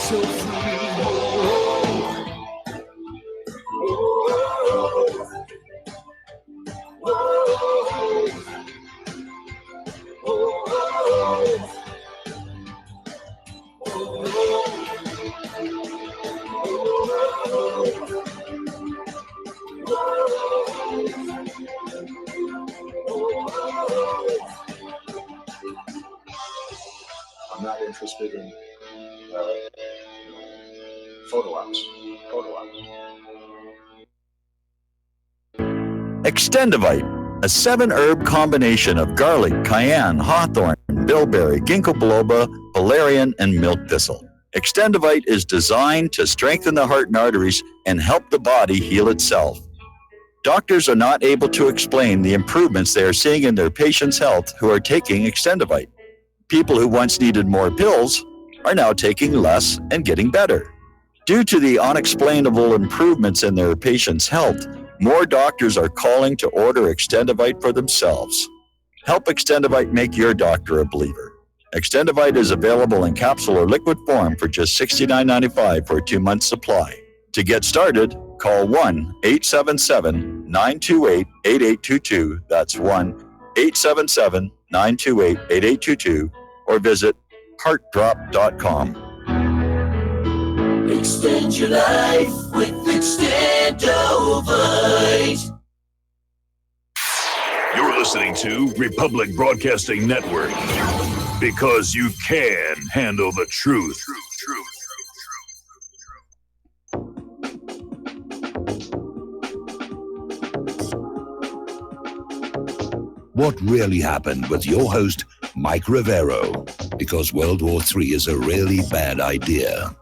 so free. Oh, oh, oh, oh, I'm not interested in photo ops. Extendivite, a 7-herb combination of garlic, cayenne, hawthorn, bilberry, ginkgo biloba, valerian, and milk thistle. Extendivite is designed to strengthen the heart and arteries and help the body heal itself. Doctors are not able to explain the improvements they are seeing in their patients' health who are taking Extendivite. People who once needed more pills are now taking less and getting better. Due to the unexplainable improvements in their patients' health, more doctors are calling to order Extendivite for themselves. Help Extendivite make your doctor a believer. Extendivite is available in capsule or liquid form for just $69.95 for a 2-month supply. To get started, call 1-877-928-8822. That's 1-877-928-8822 or visit heartdrop.com. Extend your life with Extendovite. You're listening to Republic Broadcasting Network because you can handle the truth. What really happened with your host, Mike Rivero, because World War III is a really bad idea.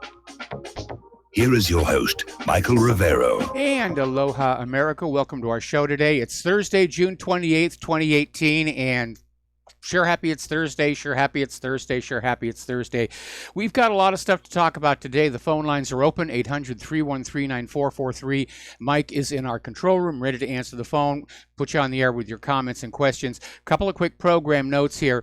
Here is your host, Michael Rivero. And aloha, America. Welcome to our show today. It's Thursday, June 28th, 2018, and sure happy it's Thursday, sure happy it's Thursday, sure happy it's Thursday. We've got a lot of stuff to talk about today. The phone lines are open, 800-313-9443. Mike is in our control room, ready to answer the phone, put you on the air with your comments and questions. A couple of quick program notes here.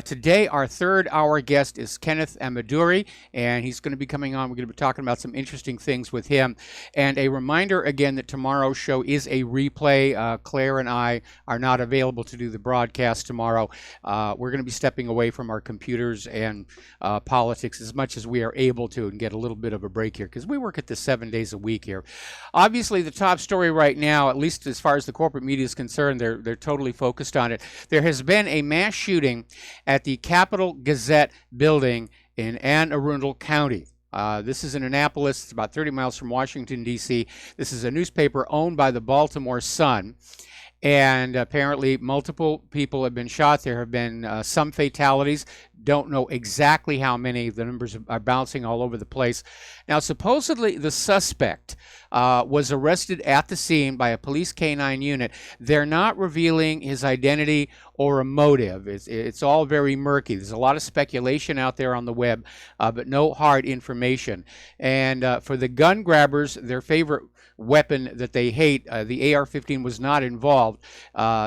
Today, our third hour guest is Kenneth Amaduri, and he's going to be coming on. We're going to be talking about some interesting things with him. And a reminder again that tomorrow's show is a replay. Claire and I are not available to do the broadcast tomorrow. We're going to be stepping away from our computers and politics as much as we are able to and get a little bit of a break here because we work at this 7 days a week here. Obviously, the top story right now, at least as far as the corporate media is concerned, they're totally focused on it. There has been a mass shooting at the Capital Gazette building in Anne Arundel County. This is in Annapolis. It's about 30 miles from Washington, D.C. This is a newspaper owned by the Baltimore Sun. And apparently multiple people have been shot. There have been some fatalities. Don't know exactly how many. The numbers are bouncing all over the place. Now, supposedly the suspect was arrested at the scene by a police K-9 unit. They're not revealing his identity or a motive. It's all very murky. There's a lot of speculation out there on the web, but no hard information. And for the gun grabbers, their favorite weapon that they hate, the AR-15 was not involved.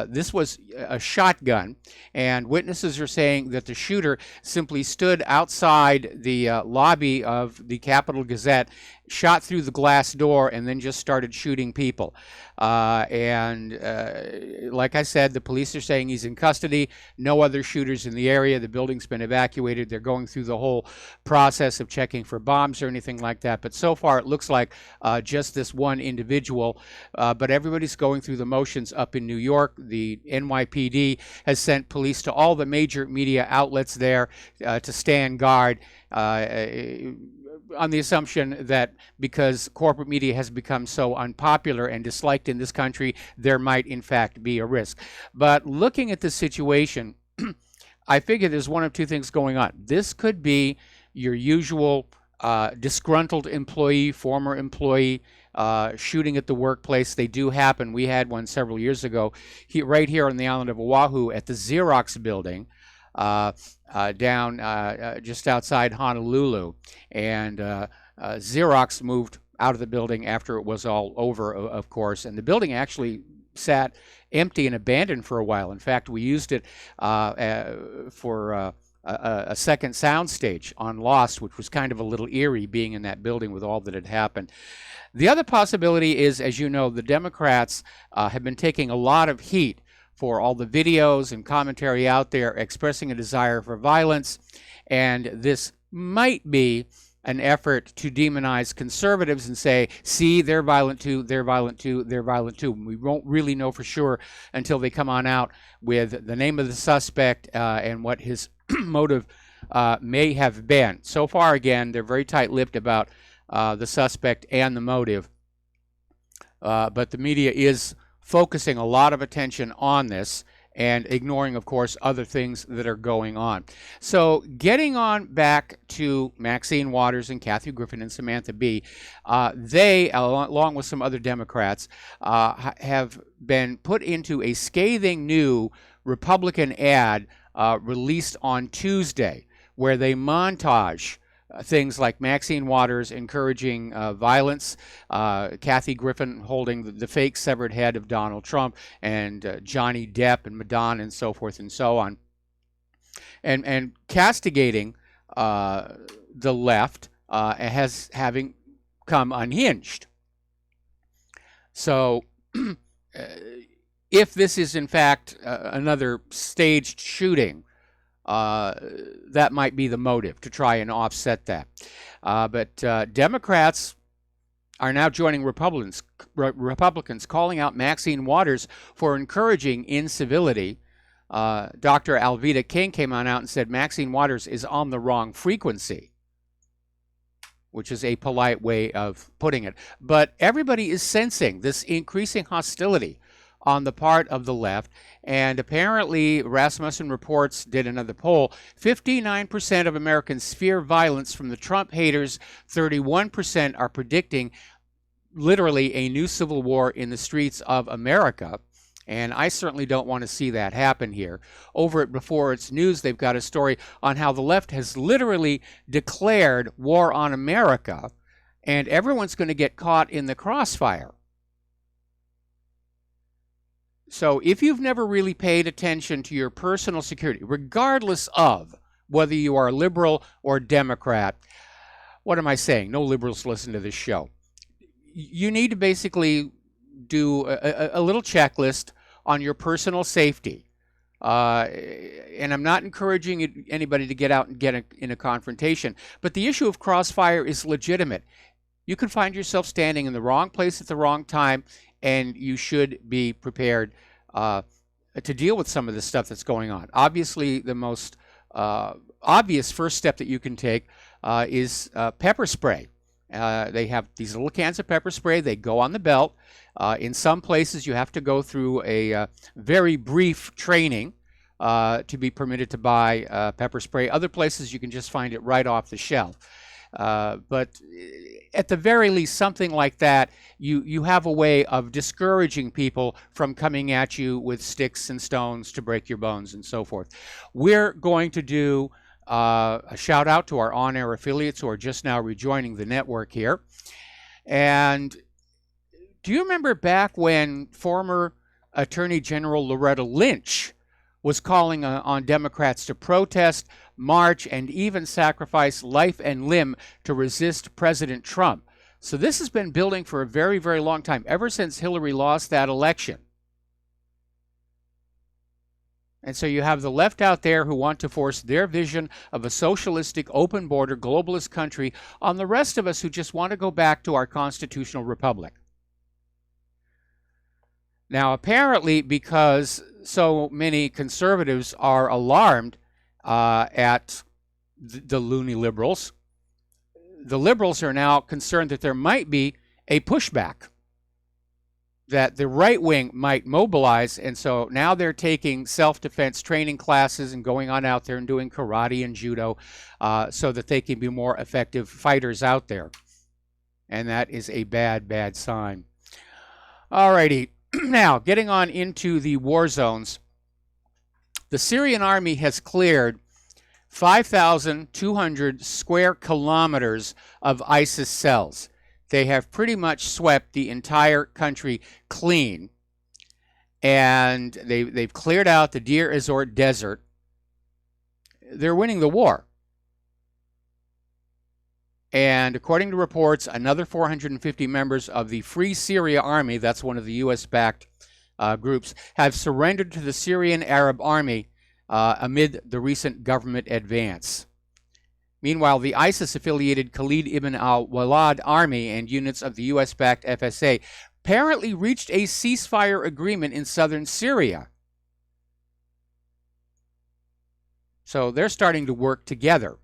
This was a shotgun, and witnesses are saying that the shooter simply stood outside the lobby of the Capital Gazette, shot through the glass door, and then just started shooting people. Like I said, the police are saying he's in custody. No other shooters in the area. The building's been evacuated. They're going through the whole process of checking for bombs or anything like that. But so far, it looks like just this one individual. But everybody's going through the motions up in New York. The NYPD has sent police to all the major media outlets there to stand guard. On the assumption that because corporate media has become so unpopular and disliked in this country, there might in fact be a risk. But looking at the situation, I figure there's one of two things going on. This could be your usual disgruntled employee, former employee, shooting at the workplace. They do happen. We had one several years ago right here on the island of Oahu at the Xerox building. Down just outside Honolulu, and Xerox moved out of the building after it was all over, of course, and the building actually sat empty and abandoned for a while. In fact, we used it for a second soundstage on Lost, which was kind of a little eerie being in that building with all that had happened. The other possibility is, as you know, the Democrats have been taking a lot of heat for all the videos and commentary out there expressing a desire for violence, and this might be an effort to demonize conservatives and say, see, they're violent too, they're violent too, they're violent too. We won't really know for sure until they come on out with the name of the suspect and what his motive may have been. So far, again, they're very tight-lipped about the suspect and the motive, but the media is focusing a lot of attention on this and ignoring, of course, other things that are going on. So getting on back to Maxine Waters and Kathy Griffin and Samantha Bee, they, along with some other Democrats, have been put into a scathing new Republican ad released on Tuesday, where they montage things like Maxine Waters encouraging violence, Kathy Griffin holding the fake severed head of Donald Trump, and Johnny Depp and Madonna and so forth and so on, and castigating the left as having come unhinged. So if this is in fact another staged shooting, that might be the motive, to try and offset that. But Democrats are now joining Republicans calling out Maxine Waters for encouraging incivility. Dr. Alveda King came on out and said Maxine Waters is on the wrong frequency, which is a polite way of putting it. But everybody is sensing this increasing hostility on the part of the left, and apparently Rasmussen Reports did another poll. 59% of Americans fear violence from the Trump haters. 31% are predicting literally a new civil war in the streets of America, and I certainly don't want to see that happen here. Over at Before It's News, they've got a story on how the left has literally declared war on America, and everyone's going to get caught in the crossfire. So if you've never really paid attention to your personal security, regardless of whether you are a liberal or Democrat, what am I saying? No liberals listen to this show. You need to basically do a little checklist on your personal safety. And I'm not encouraging anybody to get out and get in a confrontation, but the issue of crossfire is legitimate. You can find yourself standing in the wrong place at the wrong time, and you should be prepared to deal with some of the stuff that's going on. Obviously, the most obvious first step that you can take is pepper spray. They have these little cans of pepper spray. They go on the belt. In some places, you have to go through a very brief training to be permitted to buy pepper spray. Other places, you can just find it right off the shelf. But at the very least, something like that, you have a way of discouraging people from coming at you with sticks and stones to break your bones and so forth. We're going to do a shout out to our on-air affiliates who are just now rejoining the network here. And do you remember back when former Attorney General Loretta Lynch was calling on Democrats to protest, march, and even sacrifice life and limb to resist President Trump? So this has been building for a very, very long time, ever since Hillary lost that election. And so you have the left out there who want to force their vision of a socialistic, open border, globalist country on the rest of us who just want to go back to our constitutional republic. Now, apparently, because so many conservatives are alarmed at the loony liberals, the liberals are now concerned that there might be a pushback, that the right wing might mobilize, and so now they're taking self-defense training classes and going on out there and doing karate and judo so that they can be more effective fighters out there. And that is a bad, bad sign. All righty. Now, getting on into the war zones, the Syrian army has cleared 5,200 square kilometers of ISIS cells. They have pretty much swept the entire country clean, and they've cleared out the Deir ez-Zor desert. they're winning the war. And according to reports, another 450 members of the Free Syria Army, that's one of the U.S.-backed groups, have surrendered to the Syrian Arab Army amid the recent government advance. Meanwhile, the ISIS-affiliated Khalid ibn al-Walad army and units of the U.S.-backed FSA apparently reached a ceasefire agreement in southern Syria. So they're starting to work together,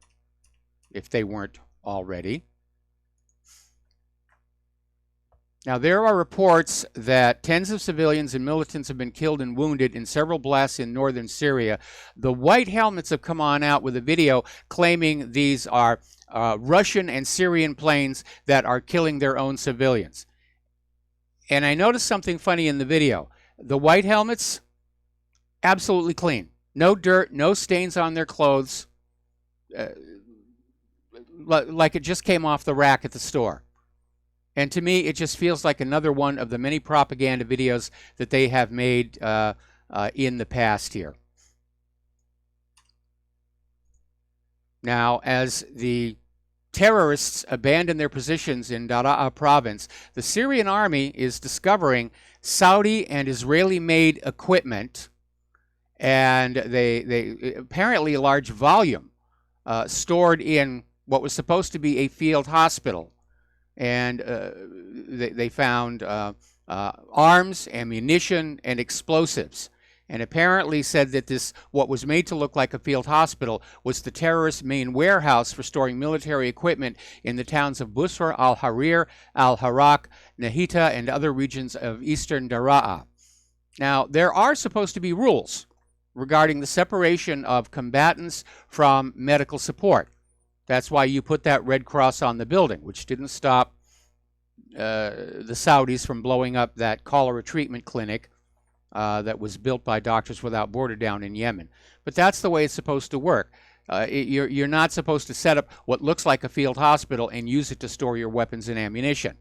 if they weren't already. Now, there are reports that tens of civilians and militants have been killed and wounded in several blasts in northern Syria. The White Helmets have come on out with a video claiming these are Russian and Syrian planes that are killing their own civilians. And I noticed something funny in the video. The White Helmets, absolutely clean. No dirt, no stains on their clothes. Like it just came off the rack at the store. And to me, it just feels like another one of the many propaganda videos that they have made in the past here. Now, as the terrorists abandon their positions in Daraa province, the Syrian army is discovering Saudi and Israeli-made equipment, and they apparently a large volume stored in what was supposed to be a field hospital. And they found arms, ammunition, and explosives. And apparently said that this, what was made to look like a field hospital, was the terrorists' main warehouse for storing military equipment in the towns of Busra, al-Harir, al-Harak, Nahita, and other regions of eastern Daraa. Now, there are supposed to be rules regarding the separation of combatants from medical support. That's why you put that red cross on the building, which didn't stop the Saudis from blowing up that cholera treatment clinic that was built by Doctors Without Borders down in Yemen. But that's the way it's supposed to work. You're not supposed to set up what looks like a field hospital and use it to store your weapons and ammunition.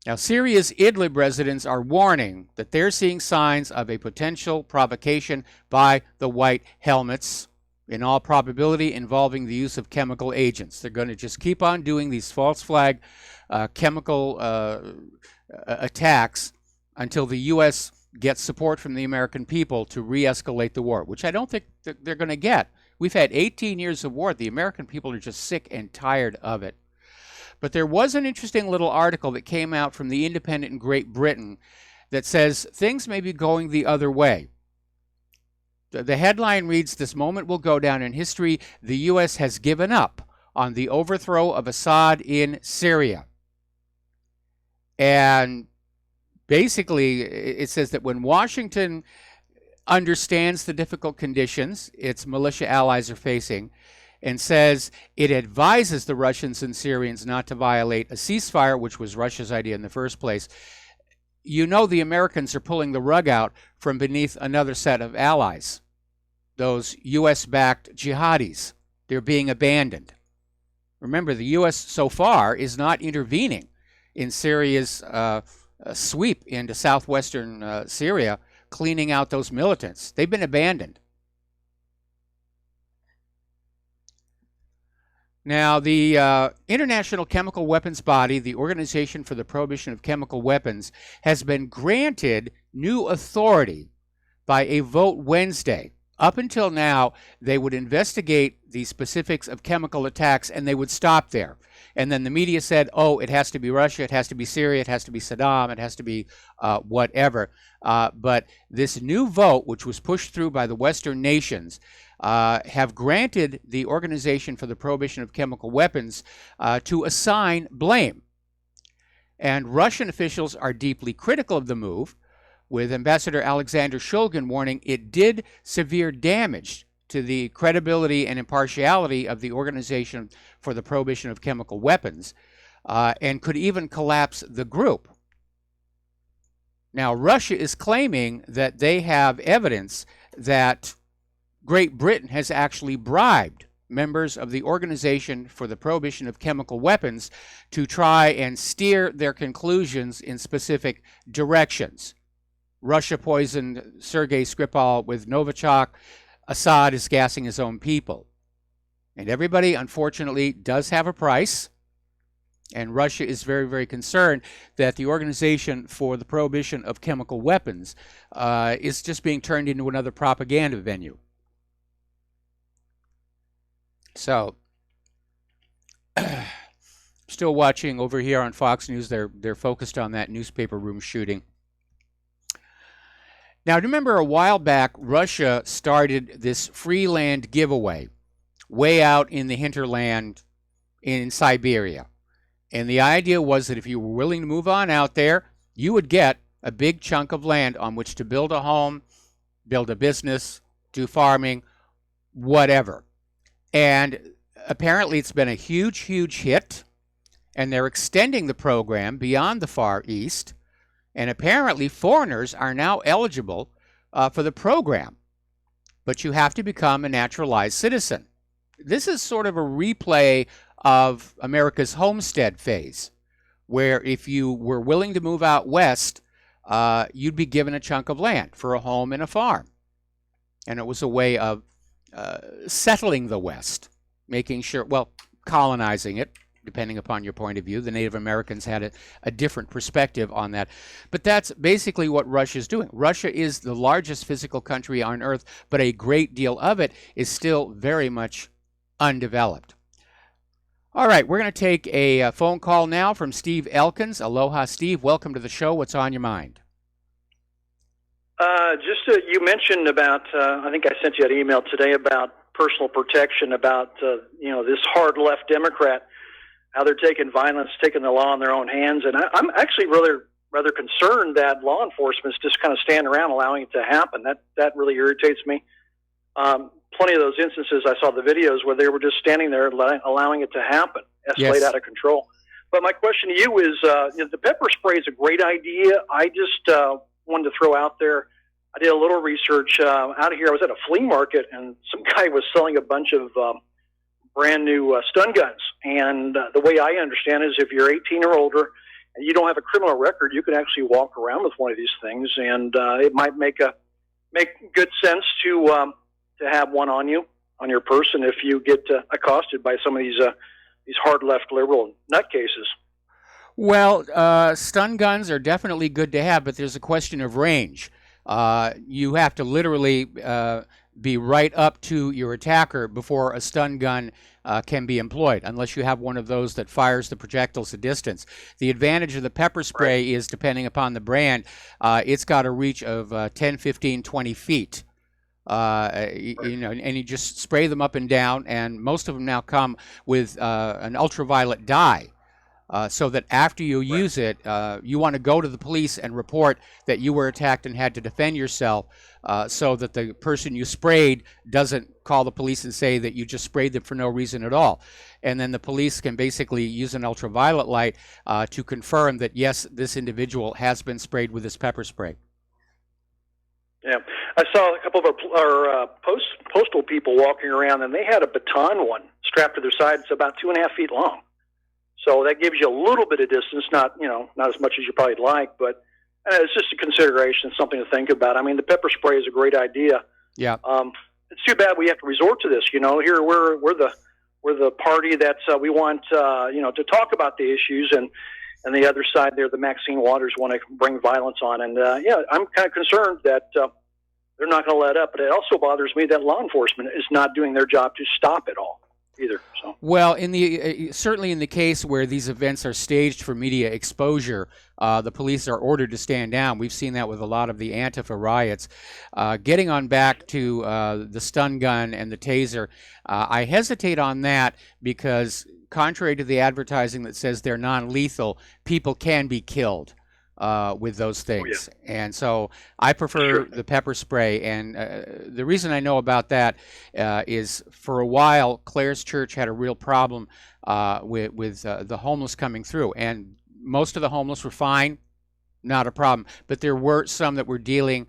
Now, Syria's Idlib residents are warning that they're seeing signs of a potential provocation by the White Helmets, in all probability involving the use of chemical agents. They're going to just keep on doing these false flag chemical attacks until the U.S. gets support from the American people to re-escalate the war, which I don't think they're going to get. We've had 18 years of war. The American people are just sick and tired of it. But there was an interesting little article that came out from The Independent in Great Britain that says things may be going the other way. The headline reads, "This moment will go down in history. The U.S. has given up on the overthrow of Assad in Syria." And basically, it says that when Washington understands the difficult conditions its militia allies are facing and says it advises the Russians and Syrians not to violate a ceasefire, which was Russia's idea in the first place, you know the Americans are pulling the rug out from beneath another set of allies, those U.S.-backed jihadis. They're being abandoned. Remember, the U.S. so far is not intervening in Syria's sweep into southwestern Syria, cleaning out those militants. They've been abandoned. Now, the International Chemical Weapons Body, the Organization for the Prohibition of Chemical Weapons, has been granted new authority by a vote Wednesday. Up until now, they would investigate the specifics of chemical attacks and they would stop there. And then the media said, oh, it has to be Russia, it has to be Syria, it has to be Saddam, it has to be whatever. But this new vote, which was pushed through by the Western nations, have granted the Organization for the Prohibition of Chemical Weapons to assign blame. And Russian officials are deeply critical of the move, with Ambassador Alexander Shulgin warning it did severe damage to the credibility and impartiality of the Organization for the Prohibition of Chemical Weapons, and could even collapse the group. Now, Russia is claiming that they have evidence that Great Britain has actually bribed members of the Organization for the Prohibition of Chemical Weapons to try and steer their conclusions in specific directions. Russia poisoned Sergei Skripal with Novichok. Assad is gassing his own people. And everybody, unfortunately, does have a price. And Russia is very, very concerned that the Organization for the Prohibition of Chemical Weapons is just being turned into another propaganda venue. So, still watching over here on Fox News. They're focused on that newspaper room shooting. Now, remember a while back, Russia started this free land giveaway way out in the hinterland in Siberia. And the idea was that if you were willing to move on out there, you would get a big chunk of land on which to build a home, build a business, do farming, whatever. And apparently it's been a huge, huge hit. And they're extending the program beyond the Far East. And apparently foreigners are now eligible for the program. But you have to become a naturalized citizen. This is sort of a replay of America's homestead phase, where if you were willing to move out west, you'd be given a chunk of land for a home and a farm. And it was a way of settling the West, making sure, well, colonizing it, depending upon your point of view. The Native Americans had a different perspective on that. But that's basically what Russia is doing. Russia is the largest physical country on Earth, but a great deal of it is still very much undeveloped. All right, we're going to take a phone call now from Steve Elkins. Aloha, Steve. Welcome to the show. What's on your mind? You mentioned about, I think I sent you an email today about personal protection, about, this hard left Democrat, how they're taking violence, taking the law in their own hands. And I'm actually rather concerned that law enforcement is just kind of standing around allowing it to happen. That really irritates me. Plenty of those instances, I saw the videos where they were just standing there allowing it to happen, escalate out of control. But my question to you is, the pepper spray is a great idea. I just wanted to throw out there, I did a little research out of here. I was at a flea market, and some guy was selling a bunch of brand new stun guns. And the way I understand it is if you're 18 or older and you don't have a criminal record, you can actually walk around with one of these things, and it might make good sense to have one on you, on your person, if you get accosted by some of these hard left liberal nutcases. Well, stun guns are definitely good to have, but there's a question of range. You have to literally be right up to your attacker before a stun gun can be employed, unless you have one of those that fires the projectiles a distance. The advantage of the pepper spray is, depending upon the brand, it's got a reach of 10, 15, 20 feet. And you just spray them up and down, and most of them now come with an ultraviolet dye. So that after you use it, you want to go to the police and report that you were attacked and had to defend yourself, so that the person you sprayed doesn't call the police and say that you just sprayed them for no reason at all. And then the police can basically use an ultraviolet light to confirm that, yes, this individual has been sprayed with this pepper spray. Yeah, I saw a couple of our postal people walking around, and they had a baton one strapped to their side. It's about 2.5 feet long. So that gives you a little bit of distance, not as much as you probably like, but it's just a consideration, something to think about. I mean, the pepper spray is a great idea. Yeah. It's too bad we have to resort to this. Here we're the party that we want to talk about the issues, and the other side there, the Maxine Waters, want to bring violence on. And I'm kind of concerned that they're not going to let up. But it also bothers me that law enforcement is not doing their job to stop it all either. So. Well, certainly in the case where these events are staged for media exposure, the police are ordered to stand down. We've seen that with a lot of the Antifa riots. Getting on back to the stun gun and the taser, I hesitate on that because, contrary to the advertising that says they're non-lethal, people can be killed with those things. Oh, yeah. And so I prefer the pepper spray. And the reason I know about that is, for a while, Claire's Church had a real problem with the homeless coming through. And most of the homeless were fine, not a problem. But there were some that were dealing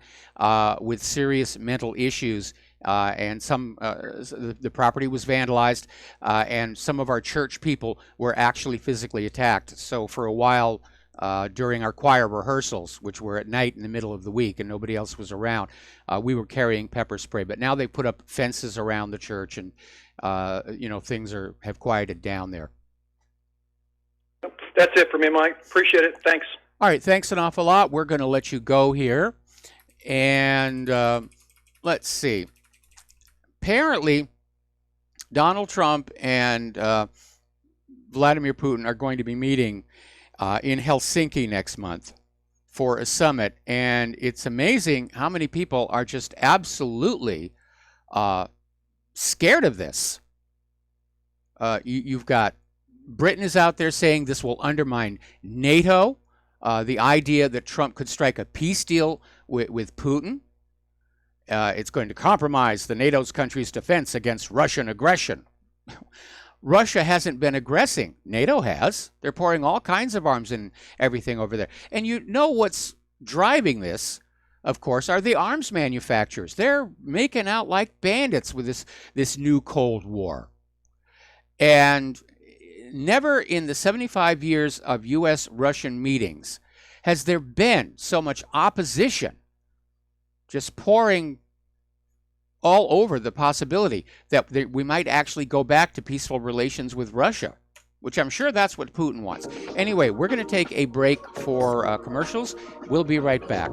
with serious mental issues. And the property was vandalized, and some of our church people were actually physically attacked. So for a while, during our choir rehearsals, which were at night in the middle of the week and nobody else was around. We were carrying pepper spray, but now they put up fences around the church, and things have quieted down there. That's it for me, Mike. Appreciate it. Thanks. All right, thanks an awful lot. We're going to let you go here. And let's see. Apparently, Donald Trump and Vladimir Putin are going to be meeting in Helsinki next month for a summit. And it's amazing how many people are just absolutely scared of this. You've got Britain is out there saying this will undermine NATO. The idea that Trump could strike a peace deal with Putin. It's going to compromise the NATO's country's defense against Russian aggression. Russia hasn't been aggressing. NATO has. They're pouring all kinds of arms and everything over there. And you know what's driving this, of course, are the arms manufacturers. They're making out like bandits with this new Cold War. And never in the 75 years of U.S.-Russian meetings has there been so much opposition, just pouring all over the possibility that we might actually go back to peaceful relations with Russia, which I'm sure that's what Putin wants. Anyway, we're going to take a break for commercials. We'll be right back.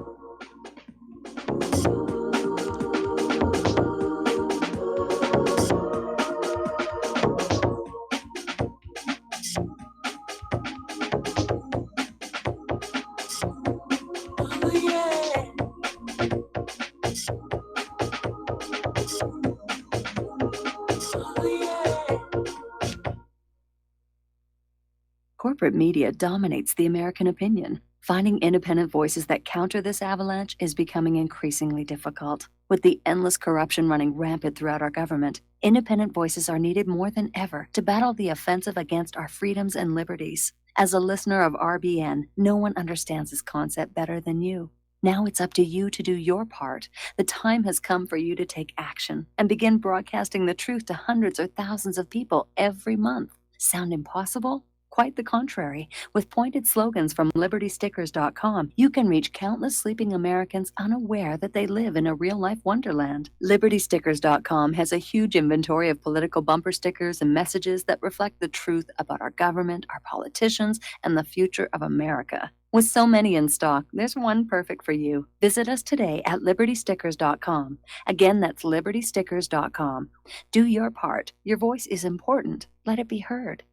Corporate media dominates the American opinion. Finding independent voices that counter this avalanche is becoming increasingly difficult. With the endless corruption running rampant throughout our government, independent voices are needed more than ever to battle the offensive against our freedoms and liberties. As a listener of RBN, no one understands this concept better than you. Now it's up to you to do your part. The time has come for you to take action and begin broadcasting the truth to hundreds or thousands of people every month. Sound impossible? Quite the contrary. With pointed slogans from LibertyStickers.com, you can reach countless sleeping Americans unaware that they live in a real-life wonderland. LibertyStickers.com has a huge inventory of political bumper stickers and messages that reflect the truth about our government, our politicians, and the future of America. With so many in stock, there's one perfect for you. Visit us today at LibertyStickers.com. Again, that's LibertyStickers.com. Do your part. Your voice is important. Let it be heard.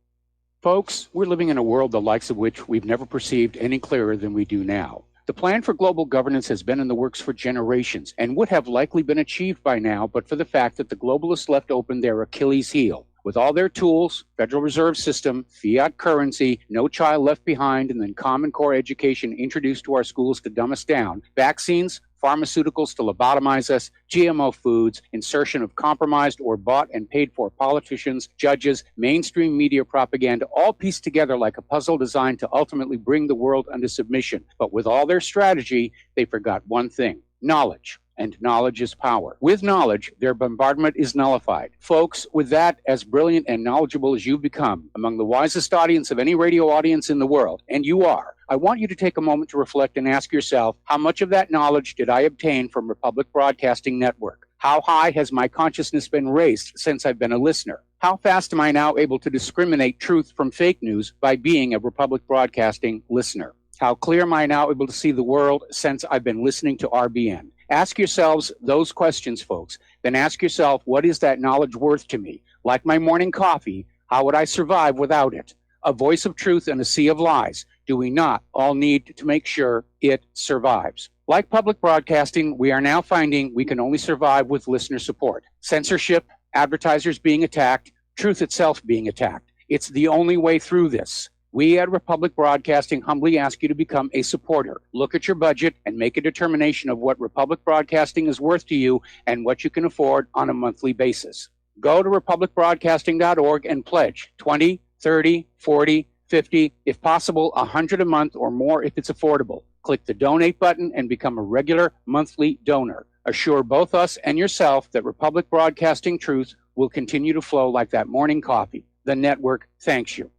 Folks, we're living in a world the likes of which we've never perceived any clearer than we do now. The plan for global governance has been in the works for generations and would have likely been achieved by now but for the fact that the globalists left open their Achilles heel. With all their tools, Federal Reserve System, fiat currency, no child left behind, and then Common Core education introduced to our schools to dumb us down, vaccines, pharmaceuticals to lobotomize us, GMO foods, insertion of compromised or bought and paid for politicians, judges, mainstream media propaganda, all pieced together like a puzzle designed to ultimately bring the world under submission. But with all their strategy, they forgot one thing: knowledge. And knowledge is power. With knowledge, their bombardment is nullified. Folks, with that, as brilliant and knowledgeable as you've become, among the wisest audience of any radio audience in the world, and you are, I want you to take a moment to reflect and ask yourself, how much of that knowledge did I obtain from Republic Broadcasting Network? How high has my consciousness been raised since I've been a listener? How fast am I now able to discriminate truth from fake news by being a Republic Broadcasting listener? How clear am I now able to see the world since I've been listening to RBN? Ask yourselves those questions, folks. Then ask yourself, what is that knowledge worth to me? Like my morning coffee, how would I survive without it? A voice of truth in a sea of lies. Do we not all need to make sure it survives? Like public broadcasting, we are now finding we can only survive with listener support. Censorship, advertisers being attacked, truth itself being attacked. It's the only way through this. We at Republic Broadcasting humbly ask you to become a supporter. Look at your budget and make a determination of what Republic Broadcasting is worth to you and what you can afford on a monthly basis. Go to republicbroadcasting.org and pledge 20, 30, 40, 50, if possible, 100 a month or more if it's affordable. Click the donate button and become a regular monthly donor. Assure both us and yourself that Republic Broadcasting truth will continue to flow like that morning coffee. The network thanks you.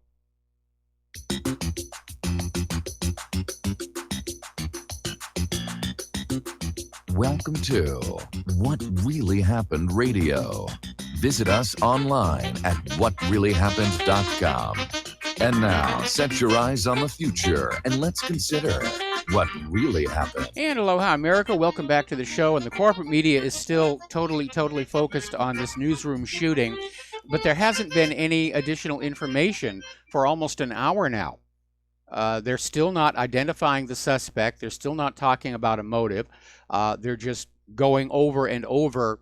Welcome to What Really Happened Radio. Visit us online at whatreallyhappened.com. And now, set your eyes on the future and let's consider what really happened. And aloha, America. Welcome back to the show. And the corporate media is still totally focused on this newsroom shooting, but there hasn't been any additional information for almost an hour now. They're still not identifying the suspect. They're still not talking about a motive. They're just going over and over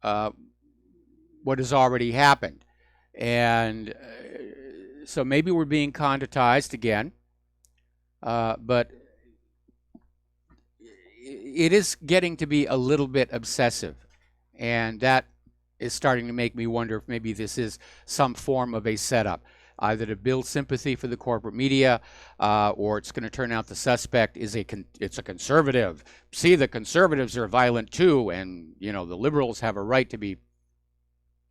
what has already happened. And so maybe we're being conditized again, but it is getting to be a little bit obsessive. And that is starting to make me wonder if maybe this is some form of a setup, either to build sympathy for the corporate media, or it's going to turn out the suspect is a conservative. See, the conservatives are violent too, and the liberals have a right to be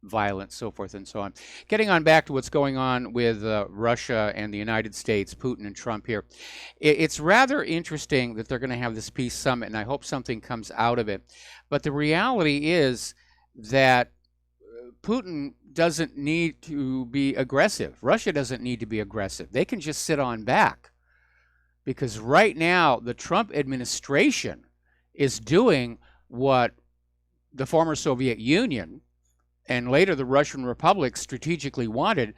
violent, so forth and so on. Getting on back to what's going on with Russia and the United States, Putin and Trump here. It's rather interesting that they're going to have this peace summit, and I hope something comes out of it. But the reality is that Putin doesn't need to be aggressive. Russia doesn't need to be aggressive. They can just sit on back, because right now the Trump administration is doing what the former Soviet Union and later the Russian Republic strategically wanted,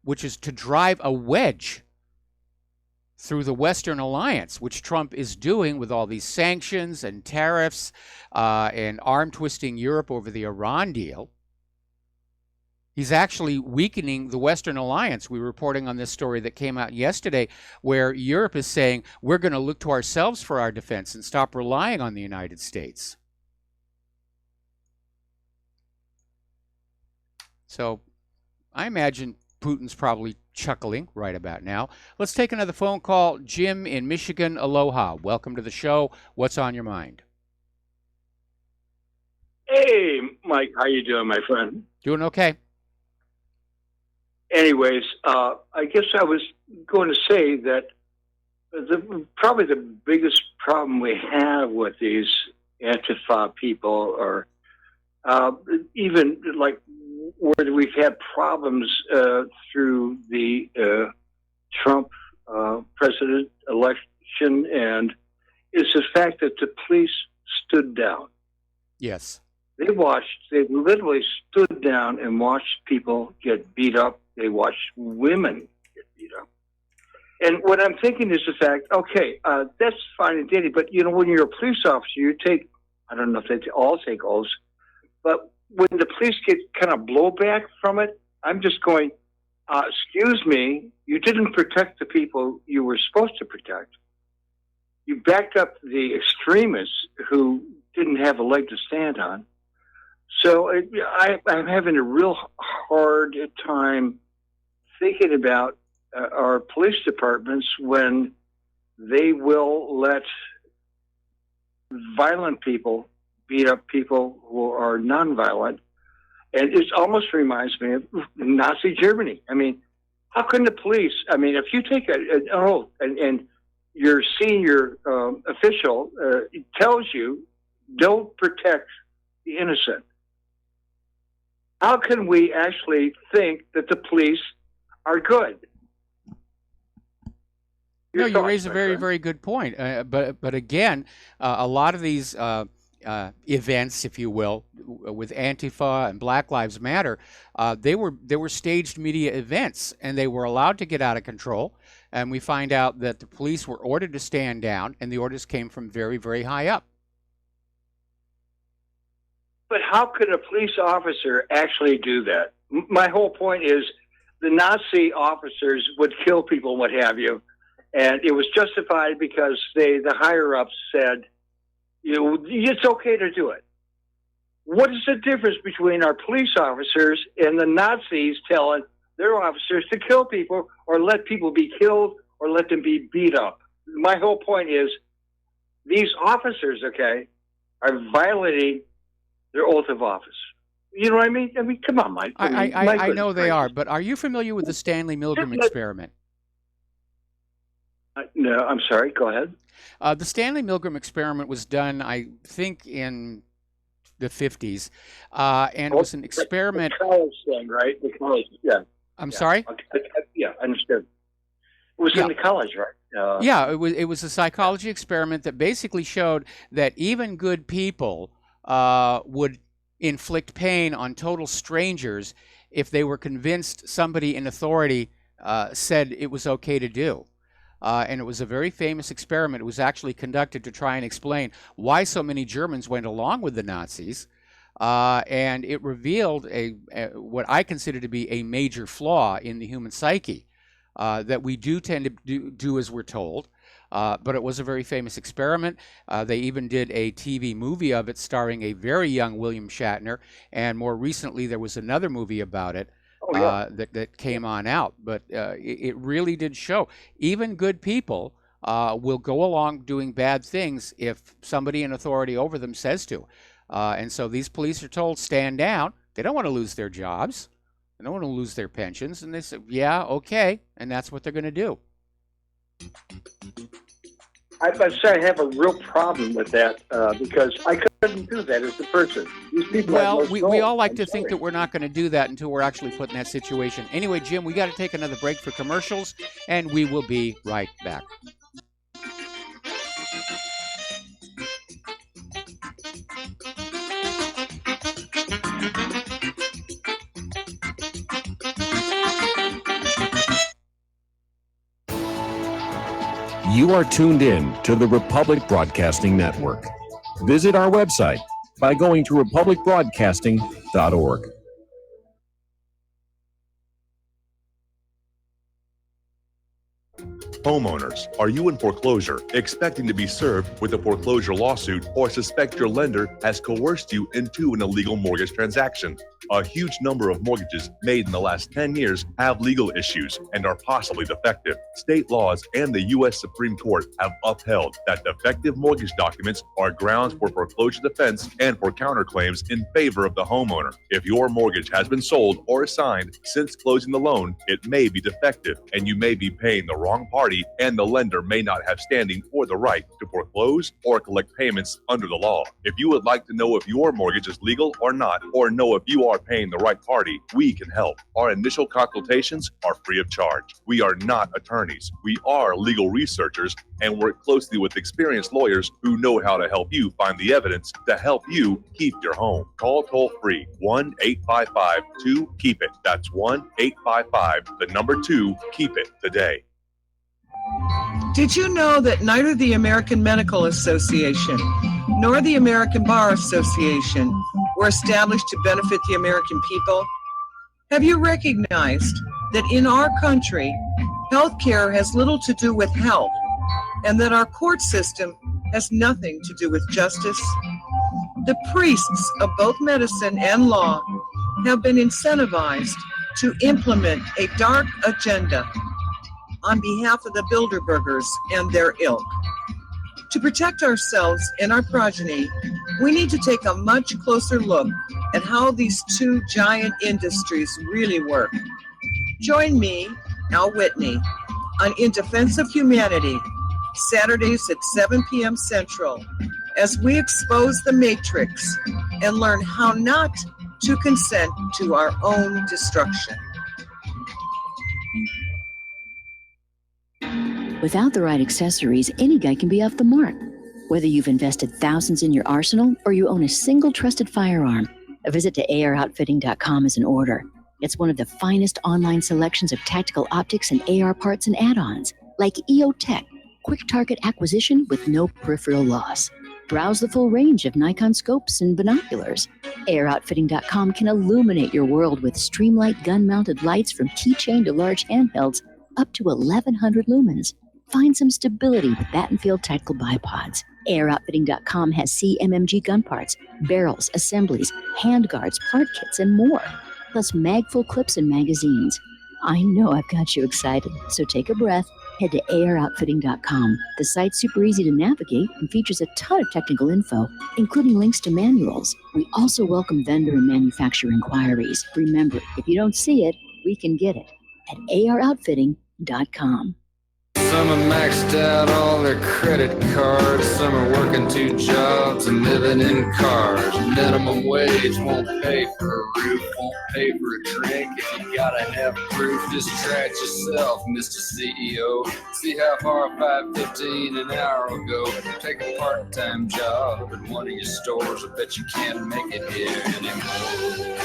which is to drive a wedge through the Western alliance, which Trump is doing with all these sanctions and tariffs and arm-twisting Europe over the Iran deal. He's actually weakening the Western alliance. We were reporting on this story that came out yesterday, where Europe is saying, we're going to look to ourselves for our defense and stop relying on the United States. So I imagine Putin's probably chuckling right about now. Let's take another phone call. Jim in Michigan, aloha. Welcome to the show. What's on your mind? Hey, Mike, how you doing, my friend? Doing okay. Anyways, I guess I was going to say that probably the biggest problem we have with these Antifa people, or even like where we've had problems through the Trump president election, and is the fact that the police stood down. Yes. They literally stood down and watched people get beat up. They watched women get beat up. And what I'm thinking is the fact, okay, that's fine and dandy, but when you're a police officer, you take, I don't know if they all take oaths, but when the police get kind of blowback from it, I'm just going, excuse me, you didn't protect the people you were supposed to protect. You backed up the extremists who didn't have a leg to stand on. So I'm having a real hard time thinking about our police departments when they will let violent people beat up people who are nonviolent. And it almost reminds me of Nazi Germany. I mean, how can the police, if you take an oath and your senior official tells you, don't protect the innocent, how can we actually think that the police are good? No, you raise a very, very good point. But again, a lot of these events, if you will, with Antifa and Black Lives Matter, they were staged media events, and they were allowed to get out of control. And we find out that the police were ordered to stand down, and the orders came from very, very high up. But how could a police officer actually do that? My whole point is the Nazi officers would kill people and what have you, and it was justified because the higher-ups said, it's okay to do it. What is the difference between our police officers and the Nazis telling their officers to kill people or let people be killed or let them be beat up? My whole point is these officers, okay, are violating their oath of office. You know what I mean? Come on, Mike. I know they are, but are you familiar with the Stanley Milgram experiment? No, I'm sorry. Go ahead. The Stanley Milgram experiment was done, I think, in the 50s, and it was an experiment. The college thing, right? The college, yeah. I'm sorry? Yeah, I understood. It was in the college, right? Yeah, it was a psychology experiment that basically showed that even good people would inflict pain on total strangers if they were convinced somebody in authority said it was okay to do. And it was a very famous experiment. It was actually conducted to try and explain why so many Germans went along with the Nazis. And it revealed what I consider to be a major flaw in the human psyche, that we do tend to do as we're told. But it was a very famous experiment. They even did a TV movie of it starring a very young William Shatner. And more recently, there was another movie about it. That came on out, but it really did show even good people will go along doing bad things if somebody in authority over them says to. And so these police are told, stand down. They don't want to lose their jobs. They don't want to lose their pensions. And they say, yeah, okay. And that's what they're going to do. I have a real problem with that because I couldn't do that as a person. These people well, we all like to think that we're not going to do that until we're actually put in that situation. Anyway, Jim, we got to take another break for commercials, and we will be right back. You are tuned in to the Republic Broadcasting Network. Visit our website by going to republicbroadcasting.org. Homeowners, are you in foreclosure, expecting to be served with a foreclosure lawsuit, or suspect your lender has coerced you into an illegal mortgage transaction? A huge number of mortgages made in the last 10 years have legal issues and are possibly defective. State laws and the U.S. Supreme Court have upheld that defective mortgage documents are grounds for foreclosure defense and for counterclaims in favor of the homeowner. If your mortgage has been sold or assigned since closing the loan, it may be defective and you may be paying the wrong party, and the lender may not have standing or the right to foreclose or collect payments under the law. If you would like to know if your mortgage is legal or not, or know if you are paying the right party, we can help. Our initial consultations are free of charge. We are not attorneys. We are legal researchers and work closely with experienced lawyers who know how to help you find the evidence to help you keep your home. Call toll free 1-855-2-KEEP-IT. That's 1-855-2-KEEP-IT today. Did you know that neither the American Medical Association nor the American Bar Association were established to benefit the American people? Have you recognized that in our country, healthcare has little to do with health, and that our court system has nothing to do with justice? The priests of both medicine and law have been incentivized to implement a dark agenda on behalf of the Bilderbergers and their ilk. To protect ourselves and our progeny, we need to take a much closer look at how these two giant industries really work. Join me, Al Whitney, on In Defense of Humanity, Saturdays at 7 p.m. Central, as we expose the matrix and learn how not to consent to our own destruction. Without the right accessories, any guy can be off the mark. Whether you've invested thousands in your arsenal or you own a single trusted firearm, a visit to AROutfitting.com is in order. It's one of the finest online selections of tactical optics and AR parts and add-ons, like EOTech, quick target acquisition with no peripheral loss. Browse the full range of Nikon scopes and binoculars. AROutfitting.com can illuminate your world with Streamlight gun-mounted lights from keychain to large handhelds up to 1,100 lumens. Find some stability with Battenfield tactical bipods. AirOutfitting.com has CMMG gun parts, barrels, assemblies, handguards, part kits, and more, plus mag-full clips and magazines. I know I've got you excited, so take a breath. Head to AirOutfitting.com. The site's super easy to navigate and features a ton of technical info, including links to manuals. We also welcome vendor and manufacturer inquiries. Remember, if you don't see it, we can get it at AirOutfitting.com. Some are maxed out all their credit cards. Some are working 2 jobs and living in cars. Minimum wage won't pay for a roof, won't pay for a drink. If you gotta have proof, just scratch yourself, Mr. CEO. See how far $5.15 an hour will go. Take a part-time job in one of your stores. I bet you can't make it here anymore.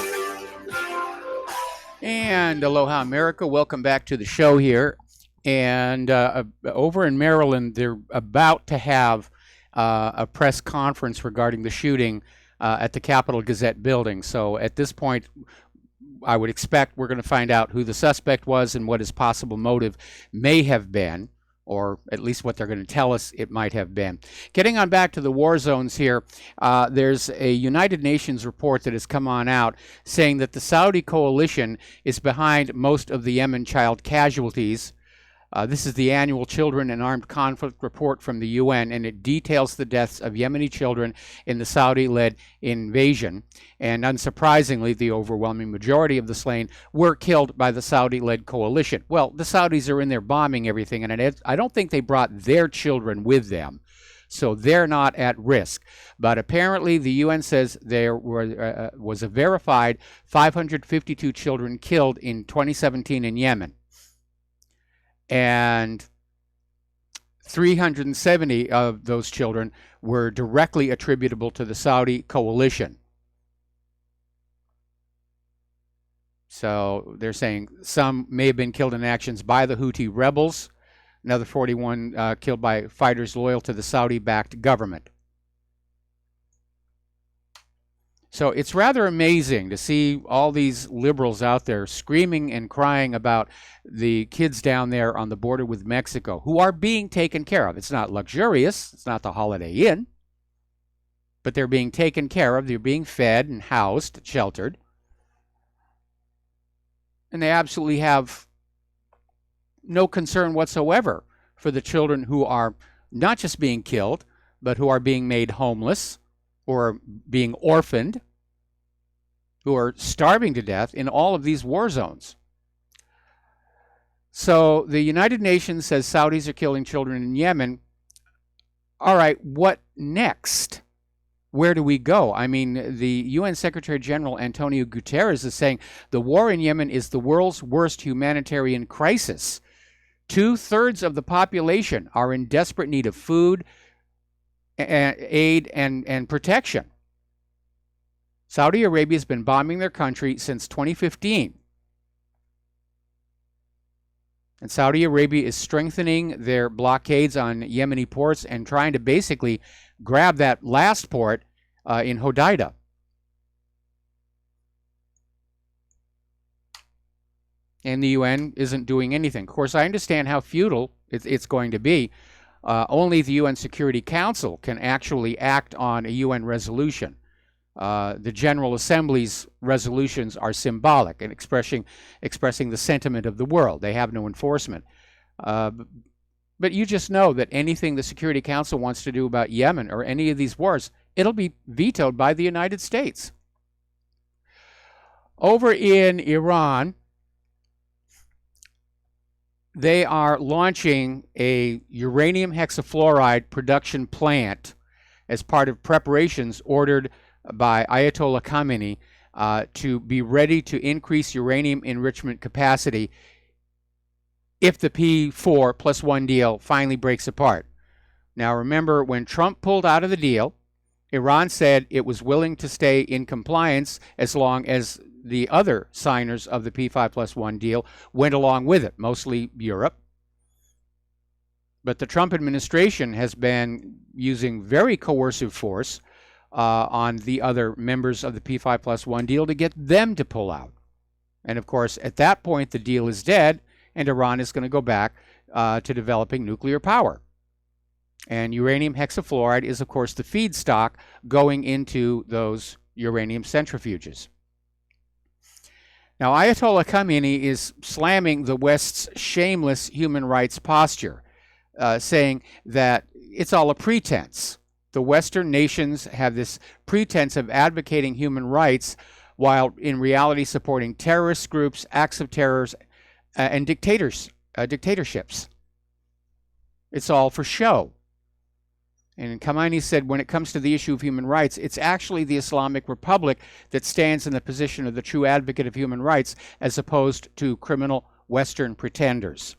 And aloha, America. Welcome back to the show here. And over in Maryland, they're about to have a press conference regarding the shooting at the Capitol Gazette building. So at this point, I would expect we're going to find out who the suspect was and what his possible motive may have been, or at least what they're going to tell us it might have been. Getting on back to the war zones here, there's a United Nations report that has come on out saying that the Saudi coalition is behind most of the Yemen child casualties. This is the annual Children and Armed Conflict report from the UN, and it details the deaths of Yemeni children in the Saudi-led invasion. And unsurprisingly, the overwhelming majority of the slain were killed by the Saudi-led coalition. Well, the Saudis are in there bombing everything, and I don't think they brought their children with them, so they're not at risk. But apparently, the UN says there was a verified 552 children killed in 2017 in Yemen. And 370 of those children were directly attributable to the Saudi coalition. So they're saying some may have been killed in actions by the Houthi rebels, another 41 killed by fighters loyal to the Saudi-backed government. So it's rather amazing to see all these liberals out there screaming and crying about the kids down there on the border with Mexico who are being taken care of. It's not luxurious. It's not the Holiday Inn. But they're being taken care of. They're being fed and housed, sheltered. And they absolutely have no concern whatsoever for the children who are not just being killed, but who are being made homeless, or being orphaned, who are starving to death in all of these war zones. So the United Nations says Saudis are killing children in Yemen. All right, what next? Where do we go? I mean, the UN Secretary General Antonio Guterres is saying the war in Yemen is the world's worst humanitarian crisis. 2/3 of the population are in desperate need of food, aid, and protection. Saudi Arabia has been bombing their country since 2015. And Saudi Arabia is strengthening their blockades on Yemeni ports and trying to basically grab that last port in Hodeidah. And the UN isn't doing anything. Of course, I understand how futile it's going to be. Only the UN Security Council can actually act on a UN resolution. The General Assembly's resolutions are symbolic and expressing the sentiment of the world. They have no enforcement. But you just know that anything the Security Council wants to do about Yemen or any of these wars, it'll be vetoed by the United States. Over in Iran, they are launching a uranium hexafluoride production plant as part of preparations ordered by Ayatollah Khamenei to be ready to increase uranium enrichment capacity if the P4+1 deal finally breaks apart. Now remember, when Trump pulled out of the deal, Iran said it was willing to stay in compliance as long as the other signers of the P5+1 deal went along with it, mostly Europe. But the Trump administration has been using very coercive force on the other members of the P5+1 deal to get them to pull out. And of course, at that point, the deal is dead, and Iran is going to go back to developing nuclear power. And uranium hexafluoride is, of course, the feedstock going into those uranium centrifuges. Now, Ayatollah Khamenei is slamming the West's shameless human rights posture, saying that it's all a pretense. The Western nations have this pretense of advocating human rights while in reality supporting terrorist groups, acts of terrors, and dictatorships. It's all for show. And Khamenei said when it comes to the issue of human rights, it's actually the Islamic Republic that stands in the position of the true advocate of human rights as opposed to criminal Western pretenders.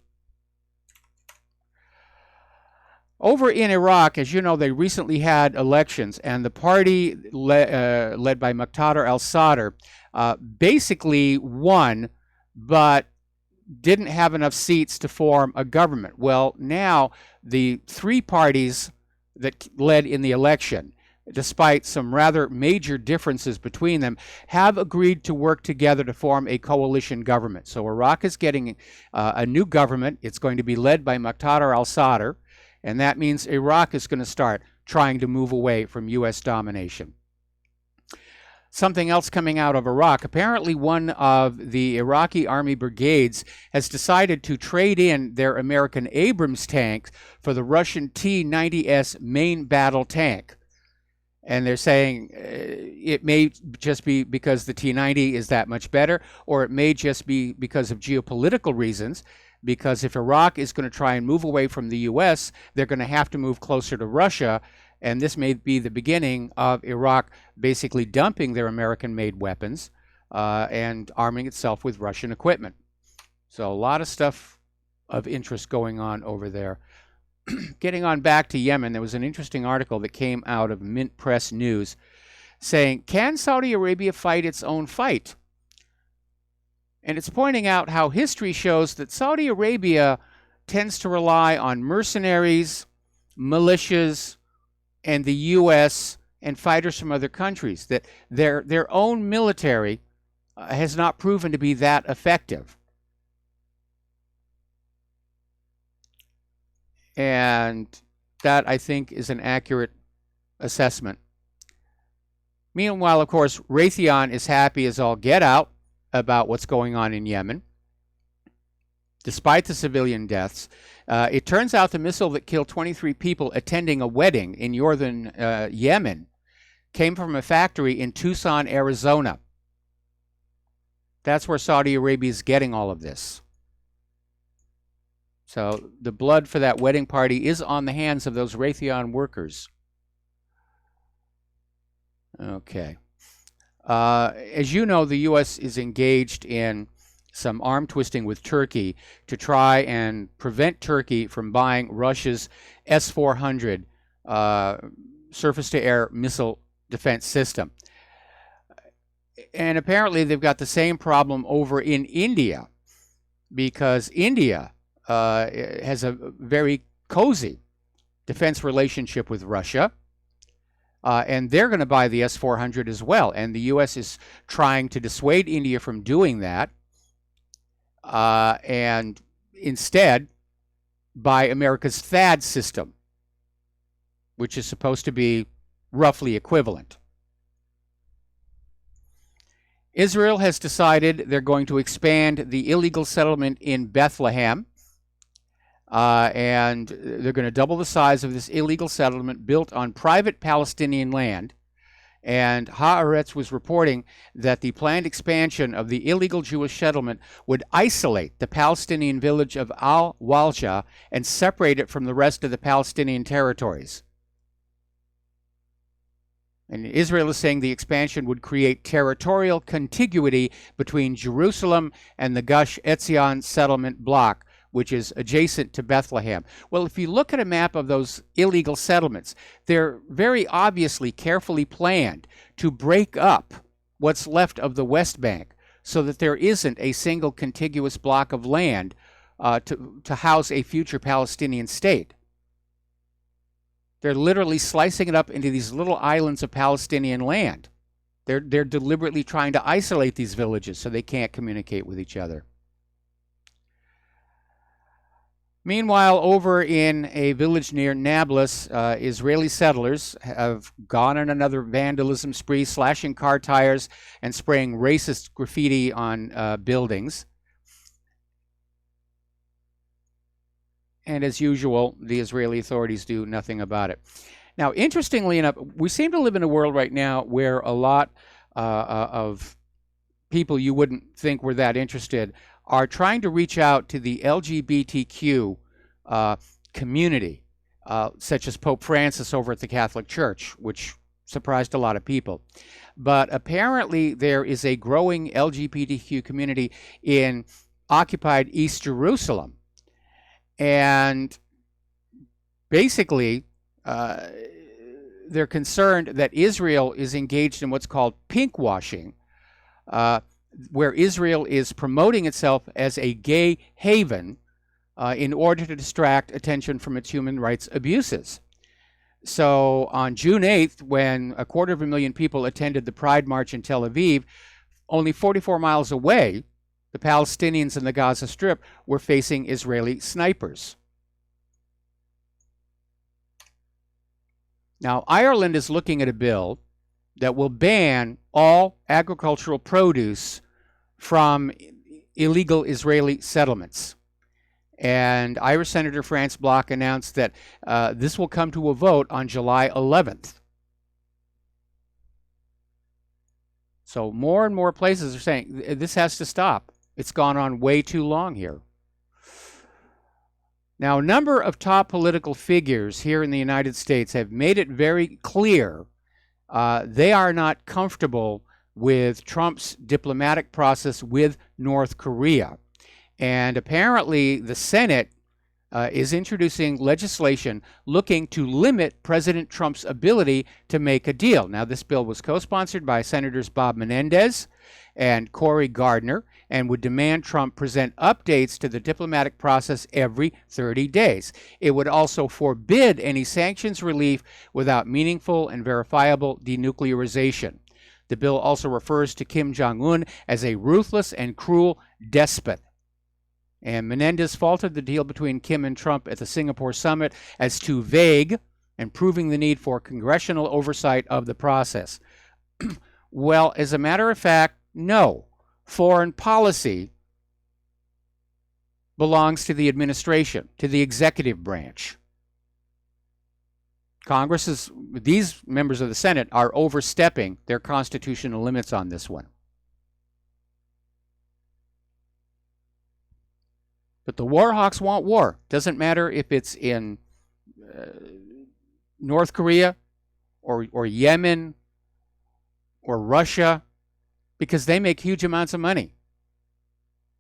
Over in Iraq, as you know, they recently had elections, and the party led by Muqtada al-Sadr basically won, but didn't have enough seats to form a government. Well, now the three parties that led in the election, despite some rather major differences between them, have agreed to work together to form a coalition government. So Iraq is getting a new government. It's going to be led by Muqtada al-Sadr, and that means Iraq is going to start trying to move away from U.S. domination. Something else coming out of Iraq. Apparently one of the Iraqi army brigades has decided to trade in their American Abrams tanks for the Russian T-90S main battle tank. And they're saying it may just be because the T-90 is that much better, or it may just be because of geopolitical reasons, because if Iraq is going to try and move away from the U.S., they're going to have to move closer to Russia, and this may be the beginning of Iraq basically dumping their American-made weapons and arming itself with Russian equipment. So a lot of stuff of interest going on over there. Getting on back to Yemen, there was an interesting article that came out of Mint Press News saying, can Saudi Arabia fight its own fight? And it's pointing out how history shows that Saudi Arabia tends to rely on mercenaries, militias, and the U.S. and fighters from other countries, that their own military has not proven to be that effective. And that, I think, is an accurate assessment. Meanwhile, of course, Raytheon is happy as all get out about what's going on in Yemen, despite the civilian deaths. It turns out the missile that killed 23 people attending a wedding in northern Yemen came from a factory in Tucson, Arizona. That's where Saudi Arabia is getting all of this. So the blood for that wedding party is on the hands of those Raytheon workers. Okay. As you know, the U.S. is engaged in some arm twisting with Turkey to try and prevent Turkey from buying Russia's S-400 surface-to-air missile defense system. And apparently they've got the same problem over in India, because India has a very cozy defense relationship with Russia. And they're going to buy the S-400 as well. And the U.S. is trying to dissuade India from doing that and instead buy America's THAAD system, which is supposed to be roughly equivalent. Israel has decided they're going to expand the illegal settlement in Bethlehem. And they're going to double the size of this illegal settlement built on private Palestinian land. And Haaretz was reporting that the planned expansion of the illegal Jewish settlement would isolate the Palestinian village of Al-Walja and separate it from the rest of the Palestinian territories. And Israel is saying the expansion would create territorial contiguity between Jerusalem and the Gush Etzion settlement block, which is adjacent to Bethlehem. Well, if you look at a map of those illegal settlements, they're very obviously carefully planned to break up what's left of the West Bank so that there isn't a single contiguous block of land to house a future Palestinian state. They're literally slicing it up into these little islands of Palestinian land. They're deliberately trying to isolate these villages so they can't communicate with each other. Meanwhile, over in a village near Nablus, Israeli settlers have gone on another vandalism spree, slashing car tires and spraying racist graffiti on buildings. And as usual, the Israeli authorities do nothing about it. Now, interestingly enough, we seem to live in a world right now where a lot of people you wouldn't think were that interested are trying to reach out to the LGBTQ community, such as Pope Francis over at the Catholic Church, which surprised a lot of people. But apparently there is a growing LGBTQ community in occupied East Jerusalem. And basically, they're concerned that Israel is engaged in what's called pinkwashing, where Israel is promoting itself as a gay haven in order to distract attention from its human rights abuses. So on June 8th, when 250,000 people attended the Pride March in Tel Aviv, only 44 miles away, the Palestinians in the Gaza Strip were facing Israeli snipers. Now, Ireland is looking at a bill that will ban all agricultural produce from illegal Israeli settlements. And Irish Senator France Bloch announced that this will come to a vote on July 11th. So more and more places are saying this has to stop. It's gone on way too long here. Now, a number of top political figures here in the United States have made it very clear they are not comfortable with Trump's diplomatic process with North Korea. And apparently the Senate is introducing legislation looking to limit President Trump's ability to make a deal. Now, this bill was co-sponsored by Senators Bob Menendez and Cory Gardner and would demand Trump present updates to the diplomatic process every 30 days. It would also forbid any sanctions relief without meaningful and verifiable denuclearization. The bill also refers to Kim Jong-un as a ruthless and cruel despot. And Menendez faulted the deal between Kim and Trump at the Singapore summit as too vague and proving the need for congressional oversight of the process. Well, as a matter of fact, no. Foreign policy belongs to the administration, to the executive branch. These members of the Senate are overstepping their constitutional limits on this one. But the war hawks want war. Doesn't matter if it's in North Korea or Yemen or Russia, because they make huge amounts of money.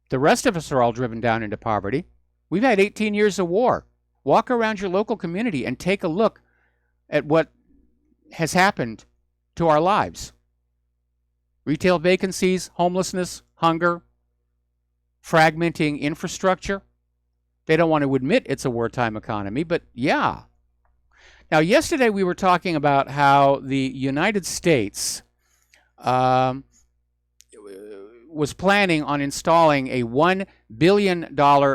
The rest of us are all driven down into poverty. We've had 18 years of war. Walk around your local community and take a look at what has happened to our lives. Retail vacancies, homelessness, hunger, fragmenting infrastructure. They don't want to admit it's a wartime economy, but yeah. Now, yesterday we were talking about how the United States was planning on installing a $1 billion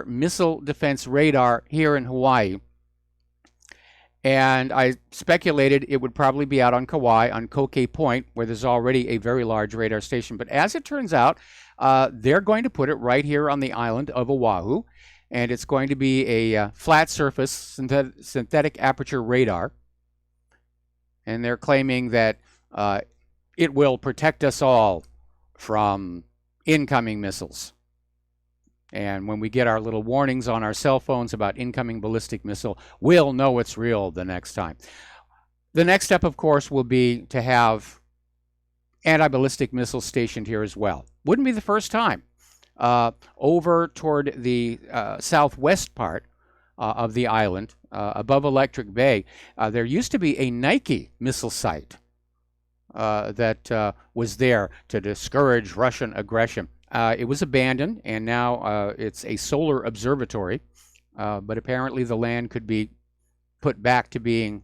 missile defense radar here in Hawaii. And I speculated it would probably be out on Kauai, on Koke Point, where there's already a very large radar station. But as it turns out, they're going to put it right here on the island of Oahu. And it's going to be a flat surface synthetic aperture radar. And they're claiming that it will protect us all from incoming missiles. And when we get our little warnings on our cell phones about incoming ballistic missile, we'll know it's real the next time. The next step, of course, will be to have anti-ballistic missiles stationed here as well. Wouldn't be the first time. Over toward the southwest part of the island, above Electric Bay, there used to be a Nike missile site that was there to discourage Russian aggression. It was abandoned, and now it's a solar observatory, but apparently the land could be put back to being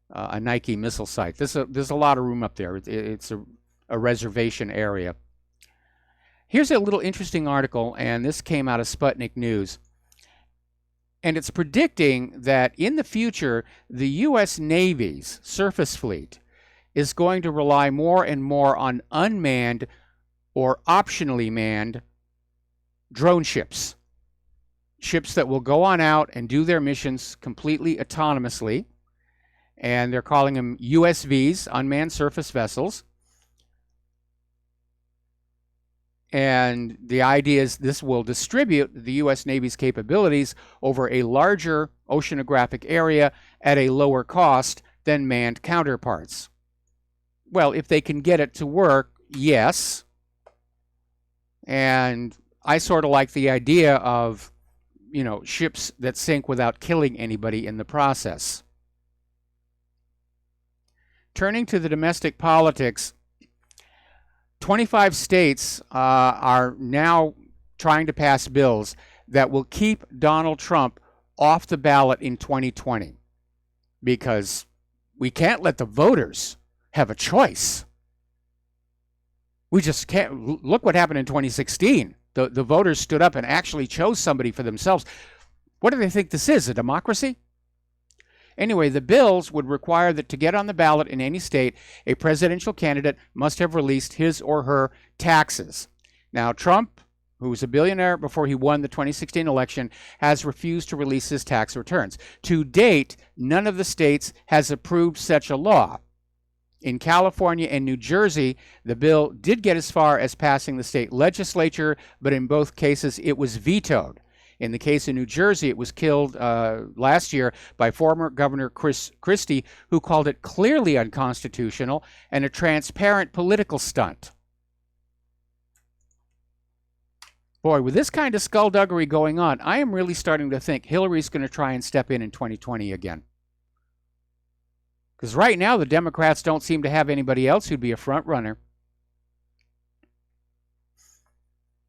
a Nike missile site. There's a lot of room up there. It's a reservation area. Here's a little interesting article, and this came out of Sputnik News. And it's predicting that in the future, the U.S. Navy's surface fleet is going to rely more and more on unmanned or optionally manned drone ships. Ships that will go on out and do their missions completely autonomously. And they're calling them USVs, unmanned surface vessels. And the idea is this will distribute the U.S. Navy's capabilities over a larger oceanographic area at a lower cost than manned counterparts. Well, if they can get it to work, yes. And I sort of like the idea of, ships that sink without killing anybody in the process. Turning to the domestic politics, 25 states are now trying to pass bills that will keep Donald Trump off the ballot in 2020, because we can't let the voters have a choice. We just can't. Look what happened in 2016. The voters stood up and actually chose somebody for themselves. What do they think this is, a democracy? Anyway, the bills would require that to get on the ballot in any state, a presidential candidate must have released his or her taxes. Now, Trump, who was a billionaire before he won the 2016 election, has refused to release his tax returns. To date, none of the states has approved such a law. In California and New Jersey, the bill did get as far as passing the state legislature, but in both cases it was vetoed. In the case of New Jersey, it was killed last year by former Governor Chris Christie, who called it clearly unconstitutional and a transparent political stunt. Boy, with this kind of skullduggery going on, I am really starting to think Hillary's going to try and step in 2020 again. Because right now, the Democrats don't seem to have anybody else who'd be a front runner.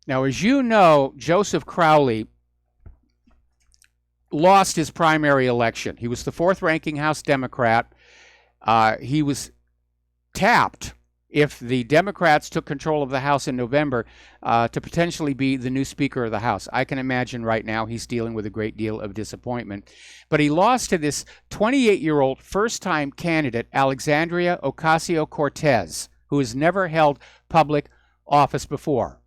Now, as you know, Joseph Crowley lost his primary election. He was the fourth-ranking House Democrat. He was tapped, if the Democrats took control of the House in November, to potentially be the new Speaker of the House. I can imagine right now he's dealing with a great deal of disappointment. But he lost to this 28-year-old first-time candidate, Alexandria Ocasio-Cortez, who has never held public office before.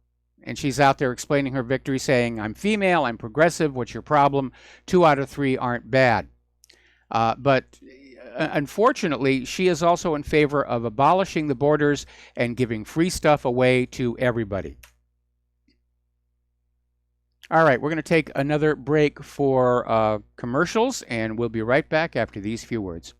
And she's out there explaining her victory, saying, I'm female, I'm progressive, what's your problem? 2 out of 3 aren't bad. But unfortunately, she is also in favor of abolishing the borders and giving free stuff away to everybody. All right, we're going to take another break for commercials, and we'll be right back after these few words.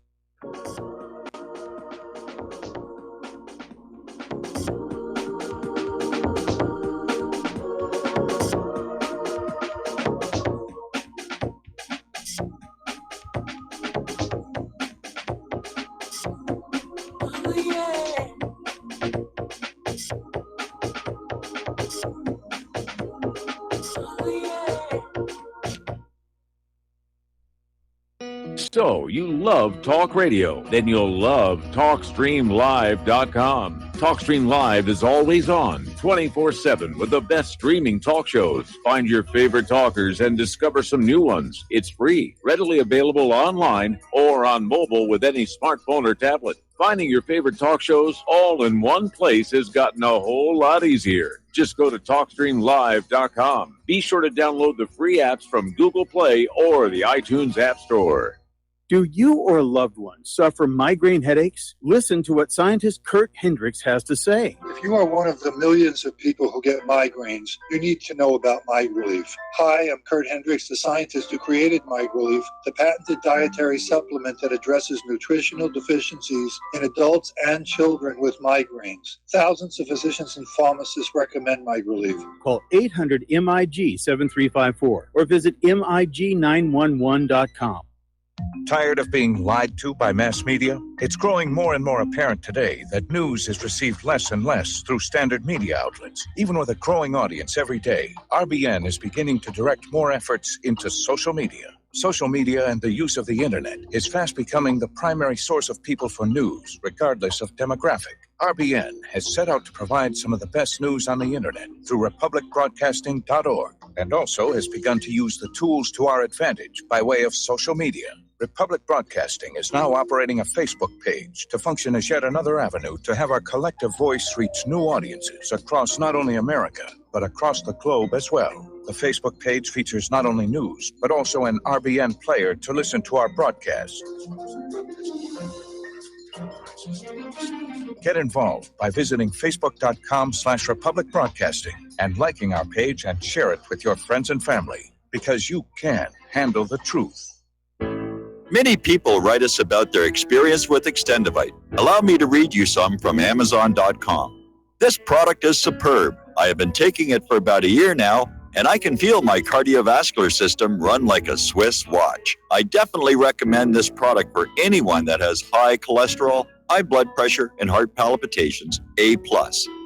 So, you love talk radio? Then you'll love TalkStreamLive.com. TalkStream Live is always on, 24/7, with the best streaming talk shows. Find your favorite talkers and discover some new ones. It's free, readily available online or on mobile with any smartphone or tablet. Finding your favorite talk shows all in one place has gotten a whole lot easier. Just go to TalkStreamLive.com. Be sure to download the free apps from Google Play or the iTunes App Store. Do you or a loved one suffer migraine headaches? Listen to what scientist Kurt Hendricks has to say. If you are one of the millions of people who get migraines, you need to know about MiGrelief. Hi, I'm Kurt Hendricks, the scientist who created MiGrelief, the patented dietary supplement that addresses nutritional deficiencies in adults and children with migraines. Thousands of physicians and pharmacists recommend MiGrelief. Call 800-MIG-7354 or visit MIG911.com. Tired of being lied to by mass media? It's growing more and more apparent today that news is received less and less through standard media outlets. Even with a growing audience every day, RBN is beginning to direct more efforts into social media. Social media and the use of the internet is fast becoming the primary source of people for news, regardless of demographic. RBN has set out to provide some of the best news on the internet through republicbroadcasting.org, and also has begun to use the tools to our advantage by way of social media. Republic Broadcasting is now operating a Facebook page to function as yet another avenue to have our collective voice reach new audiences across not only America, but across the globe as well. The Facebook page features not only news, but also an RBN player to listen to our broadcasts. Get involved by visiting facebook.com/Republic Broadcasting and liking our page and share it with your friends and family, because you can handle the truth. Many people write us about their experience with Extendivite. Allow me to read you some from Amazon.com. This product is superb. I have been taking it for about a year now, and I can feel my cardiovascular system run like a Swiss watch. I definitely recommend this product for anyone that has high cholesterol, high blood pressure, and heart palpitations, A+.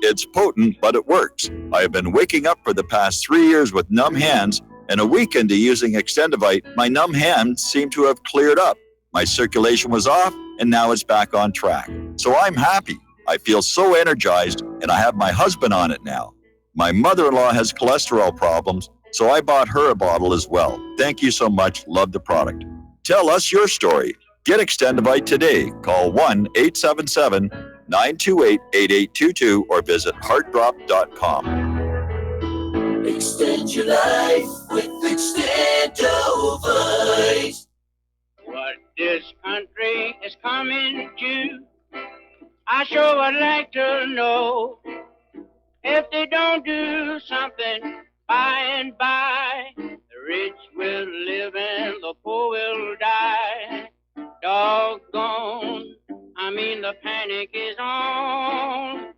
It's potent, but it works. I have been waking up for the past 3 years with numb hands, and a week into using Extendivite, my numb hands seem to have cleared up. My circulation was off, and now it's back on track. So I'm happy. I feel so energized, and I have my husband on it now. My mother-in-law has cholesterol problems, so I bought her a bottle as well. Thank you so much. Love the product. Tell us your story. Get Extendivite today. Call 1-877-928-8822 or visit heartdrop.com. Extend your life with Extendivite. What this country is coming to, I sure would like to know. If they don't do something by and by, the rich will live and the poor will die. Doggone, I mean the panic is on.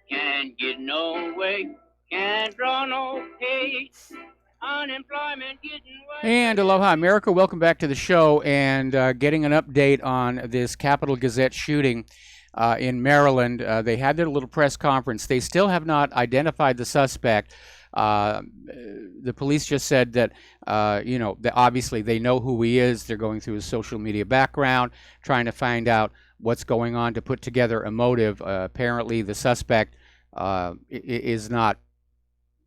Can't get no way, can't draw no pay. Unemployment getting worse. And aloha, America. Welcome back to the show, and getting an update on this Capital Gazette shooting in Maryland. They had their little press conference. They still have not identified the suspect. The police just said that, that obviously they know who he is. They're going through his social media background, trying to find out what's going on to put together a motive. Apparently, the suspect is not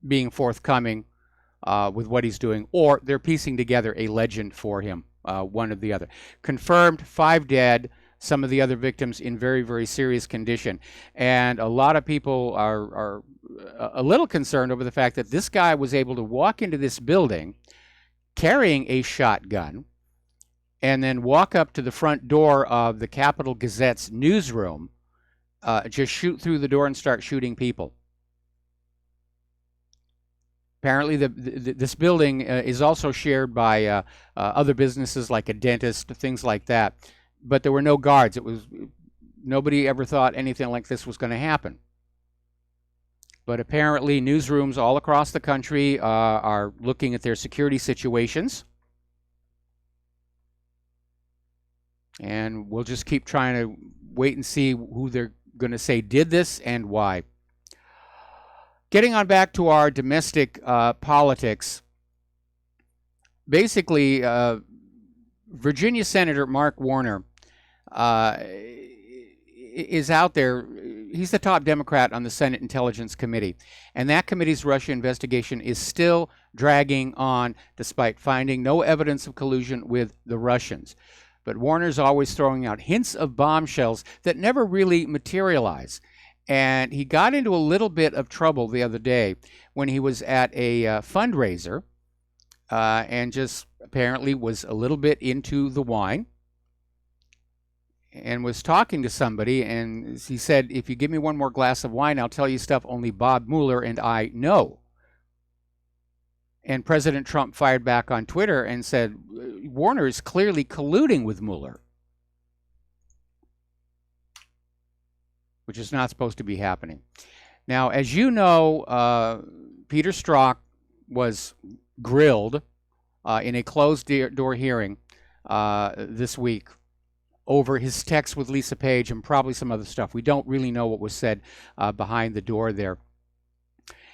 being forthcoming with what he's doing, or they're piecing together a legend for him, one or the other. Confirmed, 5 dead. Some of the other victims in very, very serious condition. And a lot of people are a little concerned over the fact that this guy was able to walk into this building carrying a shotgun and then walk up to the front door of the Capital Gazette's newsroom, just shoot through the door and start shooting people. Apparently, this building is also shared by other businesses like a dentist, things like that. But there were no guards. Nobody ever thought anything like this was going to happen. But apparently newsrooms all across the country are looking at their security situations. And we'll just keep trying to wait and see who they're going to say did this and why. Getting on back to our domestic politics, basically Virginia Senator Mark Warner is out there. He's the top Democrat on the Senate Intelligence Committee, and that committee's Russia investigation is still dragging on despite finding no evidence of collusion with the Russians. But Warner's always throwing out hints of bombshells that never really materialize. And he got into a little bit of trouble the other day when he was at a fundraiser and just apparently was a little bit into the wine and was talking to somebody, and he said, if you give me one more glass of wine, I'll tell you stuff only Bob Mueller and I know. And President Trump fired back on Twitter and said, Warner is clearly colluding with Mueller, which is not supposed to be happening. Now, as you know, Peter Strzok was grilled in a closed-door hearing this week over his text with Lisa Page and probably some other stuff. We don't really know what was said behind the door there.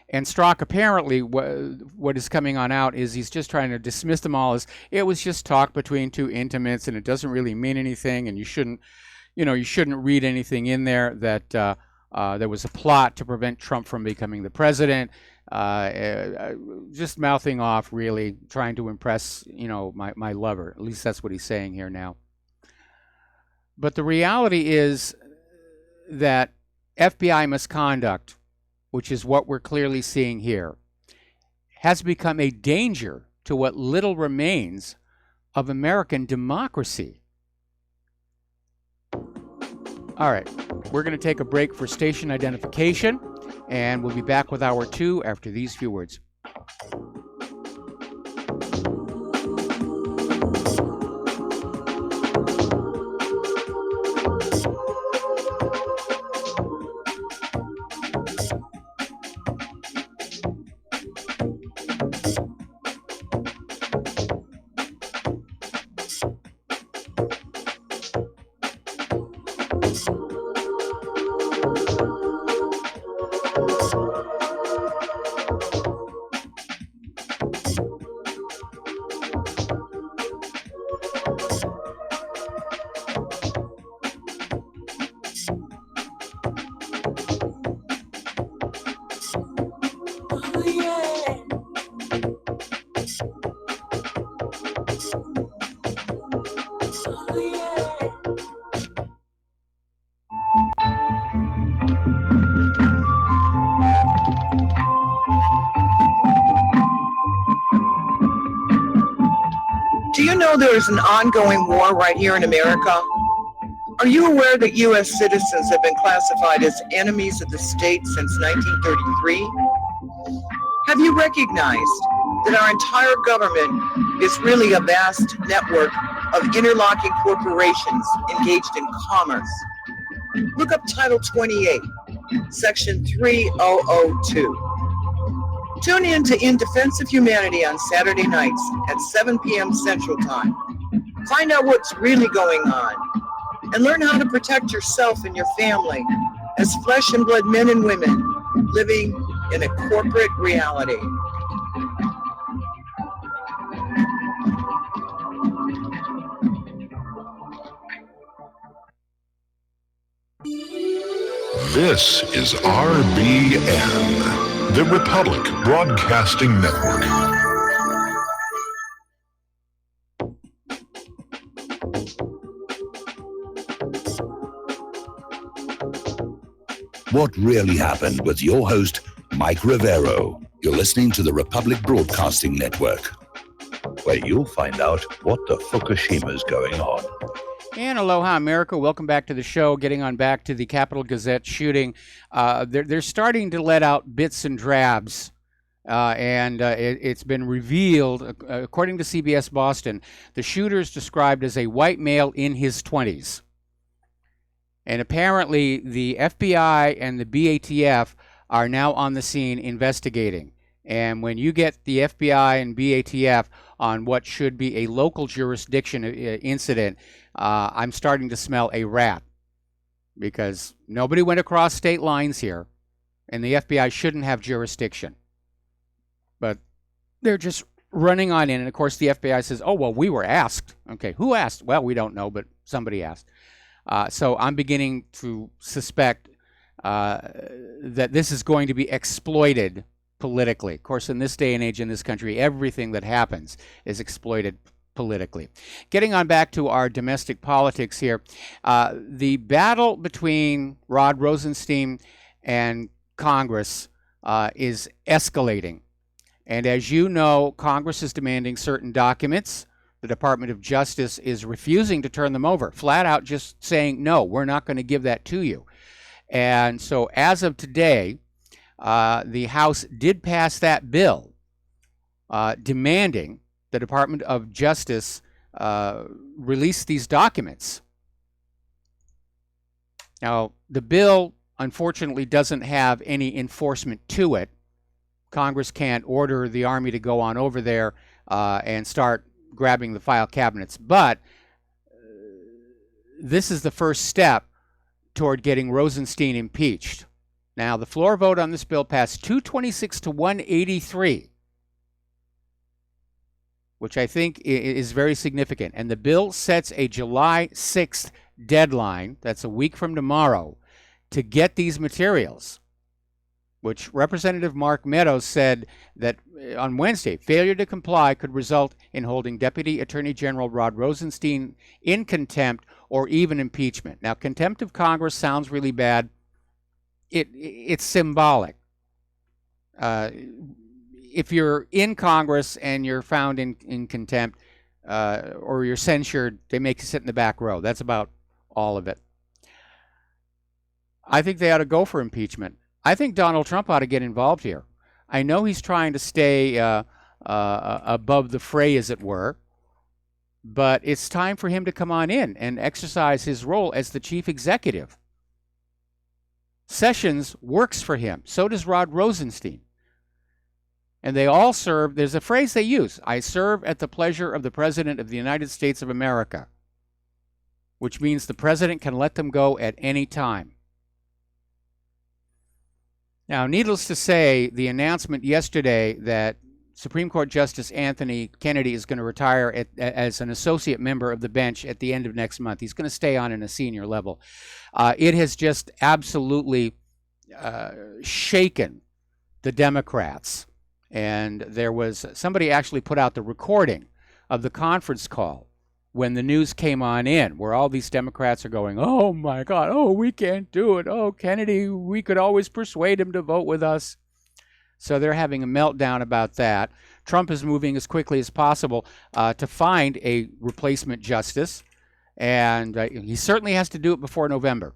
And Strzok, apparently, what is coming on out is he's just trying to dismiss them all as it was just talk between two intimates and it doesn't really mean anything, and you shouldn't read anything in there that there was a plot to prevent Trump from becoming the president. Just mouthing off, really, trying to impress, my lover. At least that's what he's saying here now. But the reality is that FBI misconduct, which is what we're clearly seeing here, has become a danger to what little remains of American democracy. All right, we're going to take a break for station identification, and we'll be back with Hour 2 after these few words. Do you know there is an ongoing war right here in America? Are you aware that U.S. citizens have been classified as enemies of the state since 1933? Have you recognized that our entire government is really a vast network of interlocking corporations engaged in commerce? Look up Title 28, Section 3002. Tune in to In Defense of Humanity on Saturday nights at 7 p.m. Central Time. Find out what's really going on and learn how to protect yourself and your family as flesh and blood men and women living in a corporate reality. This is RBN, the Republic Broadcasting Network. What really happened with your host, Mike Rivero. You're listening to the Republic Broadcasting Network, where you'll find out what the Fukushima's going on. And aloha, America. Welcome back to the show. Getting on back to the Capitol Gazette shooting. They're starting to let out bits and drabs. It's been revealed, according to CBS Boston, the shooter is described as a white male in his 20s. And apparently the FBI and the BATF are now on the scene investigating. And when you get the FBI and BATF on what should be a local jurisdiction incident, I'm starting to smell a rat, because nobody went across state lines here, and the FBI shouldn't have jurisdiction. But they're just running on in, and of course the FBI says, oh, well, we were asked. Okay, who asked? Well, we don't know, but somebody asked. So I'm beginning to suspect that this is going to be exploited politically. Of course, in this day and age in this country, everything that happens is exploited politically. Getting on back to our domestic politics here, the battle between Rod Rosenstein and Congress is escalating. And as you know, Congress is demanding certain documents. The Department of Justice is refusing to turn them over, flat out just saying, no, we're not going to give that to you. And so as of today, the House did pass that bill demanding the Department of Justice release these documents. Now, the bill, unfortunately, doesn't have any enforcement to it. Congress can't order the Army to go on over there and start grabbing the file cabinets. But this is the first step toward getting Rosenstein impeached. Now, the floor vote on this bill passed 226 to 183, which I think is very significant. And the bill sets a July 6th deadline, that's a week from tomorrow, to get these materials, which Representative Mark Meadows said that on Wednesday, failure to comply could result in holding Deputy Attorney General Rod Rosenstein in contempt or even impeachment. Now, contempt of Congress sounds really bad. It's symbolic. If you're in Congress and you're found in contempt or you're censured, they make you sit in the back row. That's about all of it. I think they ought to go for impeachment. I think Donald Trump ought to get involved here. I know he's trying to stay above the fray, as it were, but it's time for him to come on in and exercise his role as the chief executive. Sessions works for him. So does Rod Rosenstein. And they all serve, there's a phrase they use, I serve at the pleasure of the President of the United States of America, which means the President can let them go at any time. Now, needless to say, the announcement yesterday that Supreme Court Justice Anthony Kennedy is going to retire as an associate member of the bench at the end of next month. He's going to stay on in a senior level. It has just absolutely shaken the Democrats. And there was somebody actually put out the recording of the conference call when the news came on in, where all these Democrats are going, oh my God, oh, we can't do it. Oh, Kennedy, we could always persuade him to vote with us. So they're having a meltdown about that. Trump is moving as quickly as possible to find a replacement justice, and he certainly has to do it before November,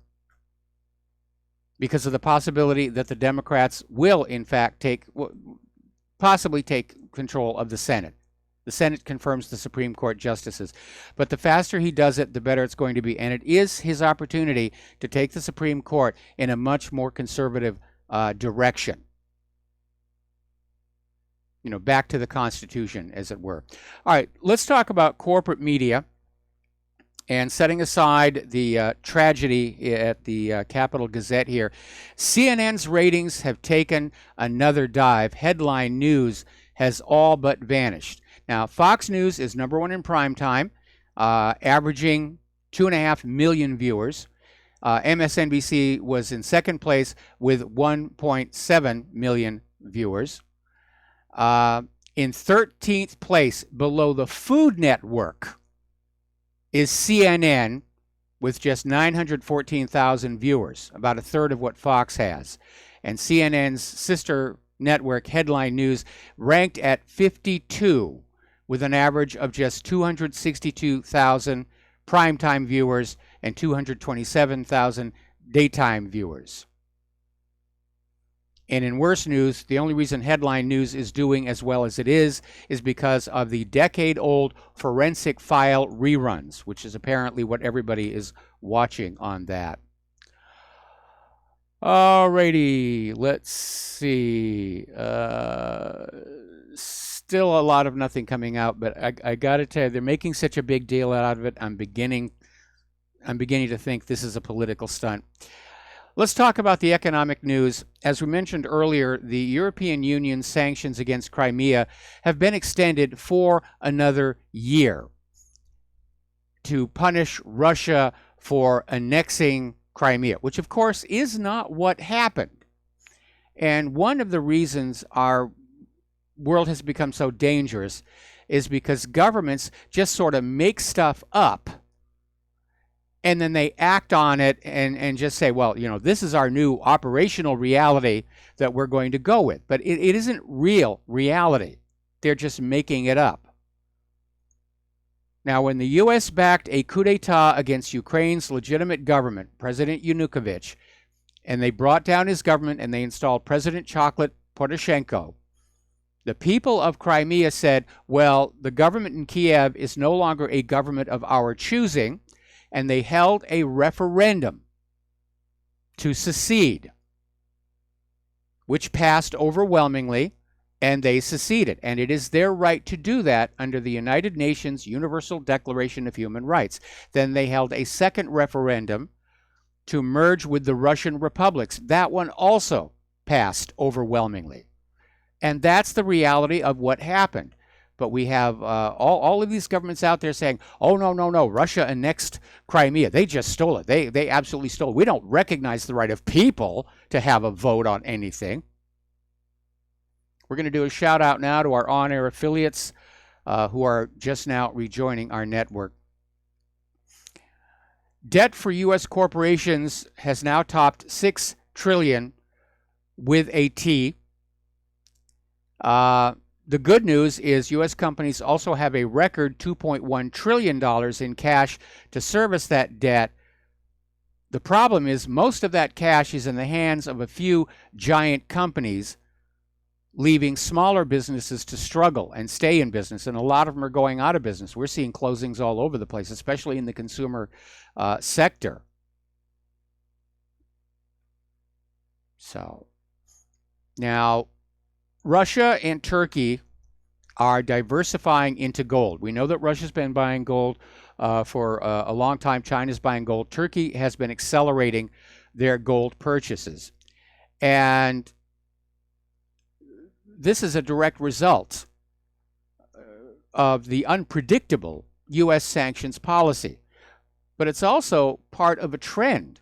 because of the possibility that the Democrats will, in fact, possibly take control of the Senate. The Senate confirms the Supreme Court justices. But the faster he does it, the better it's going to be. And it is his opportunity to take the Supreme Court in a much more conservative direction. You know, back to the Constitution, as it were. All right, let's talk about corporate media. And setting aside the tragedy at the Capitol Gazette here, CNN's ratings have taken another dive. Headline news has all but vanished. Now, Fox News is number one in prime time, averaging 2.5 million viewers. MSNBC was in second place with 1.7 million viewers. In 13th place, below the Food Network, is CNN with just 914,000 viewers, about a third of what Fox has. And CNN's sister network, Headline News, ranked at 52 with an average of just 262,000 primetime viewers and 227,000 daytime viewers. And in worse news, the only reason Headline News is doing as well as it is because of the decade-old Forensic File reruns, which is apparently what everybody is watching on that. Alrighty, let's see. Still a lot of nothing coming out, but I got to tell you, they're making such a big deal out of it. I'm beginning to think this is a political stunt. Let's talk about the economic news. As we mentioned earlier, the European Union's sanctions against Crimea have been extended for another year to punish Russia for annexing Crimea, which of course is not what happened. And one of the reasons our world has become so dangerous is because governments just sort of make stuff up and then they act on it and just say, well, you know, this is our new operational reality that we're going to go with. But it isn't real reality. They're just making it up. Now, when the U.S. backed a coup d'etat against Ukraine's legitimate government, President Yanukovych, and they brought down his government and they installed President Chocolate Poroshenko, the people of Crimea said, well, the government in Kiev is no longer a government of our choosing, and they held a referendum to secede, which passed overwhelmingly, and they seceded. And it is their right to do that under the United Nations Universal Declaration of Human Rights. Then they held a second referendum to merge with the Russian republics. That one also passed overwhelmingly. And that's the reality of what happened. But we have all of these governments out there saying, oh, no, Russia annexed Crimea. They just stole it. They absolutely stole it. We don't recognize the right of people to have a vote on anything. We're going to do a shout out now to our on-air affiliates who are just now rejoining our network. Debt for U.S. corporations has now topped $6 trillion with a T. The good news is U.S. companies also have a record $2.1 trillion in cash to service that debt. The problem is most of that cash is in the hands of a few giant companies, leaving smaller businesses to struggle and stay in business, and a lot of them are going out of business. We're seeing closings all over the place, especially in the consumer sector. So, now, Russia and Turkey are diversifying into gold. We know that Russia's been buying gold for a long time. China's buying gold. Turkey has been accelerating their gold purchases. And this is a direct result of the unpredictable U.S. sanctions policy. But it's also part of a trend,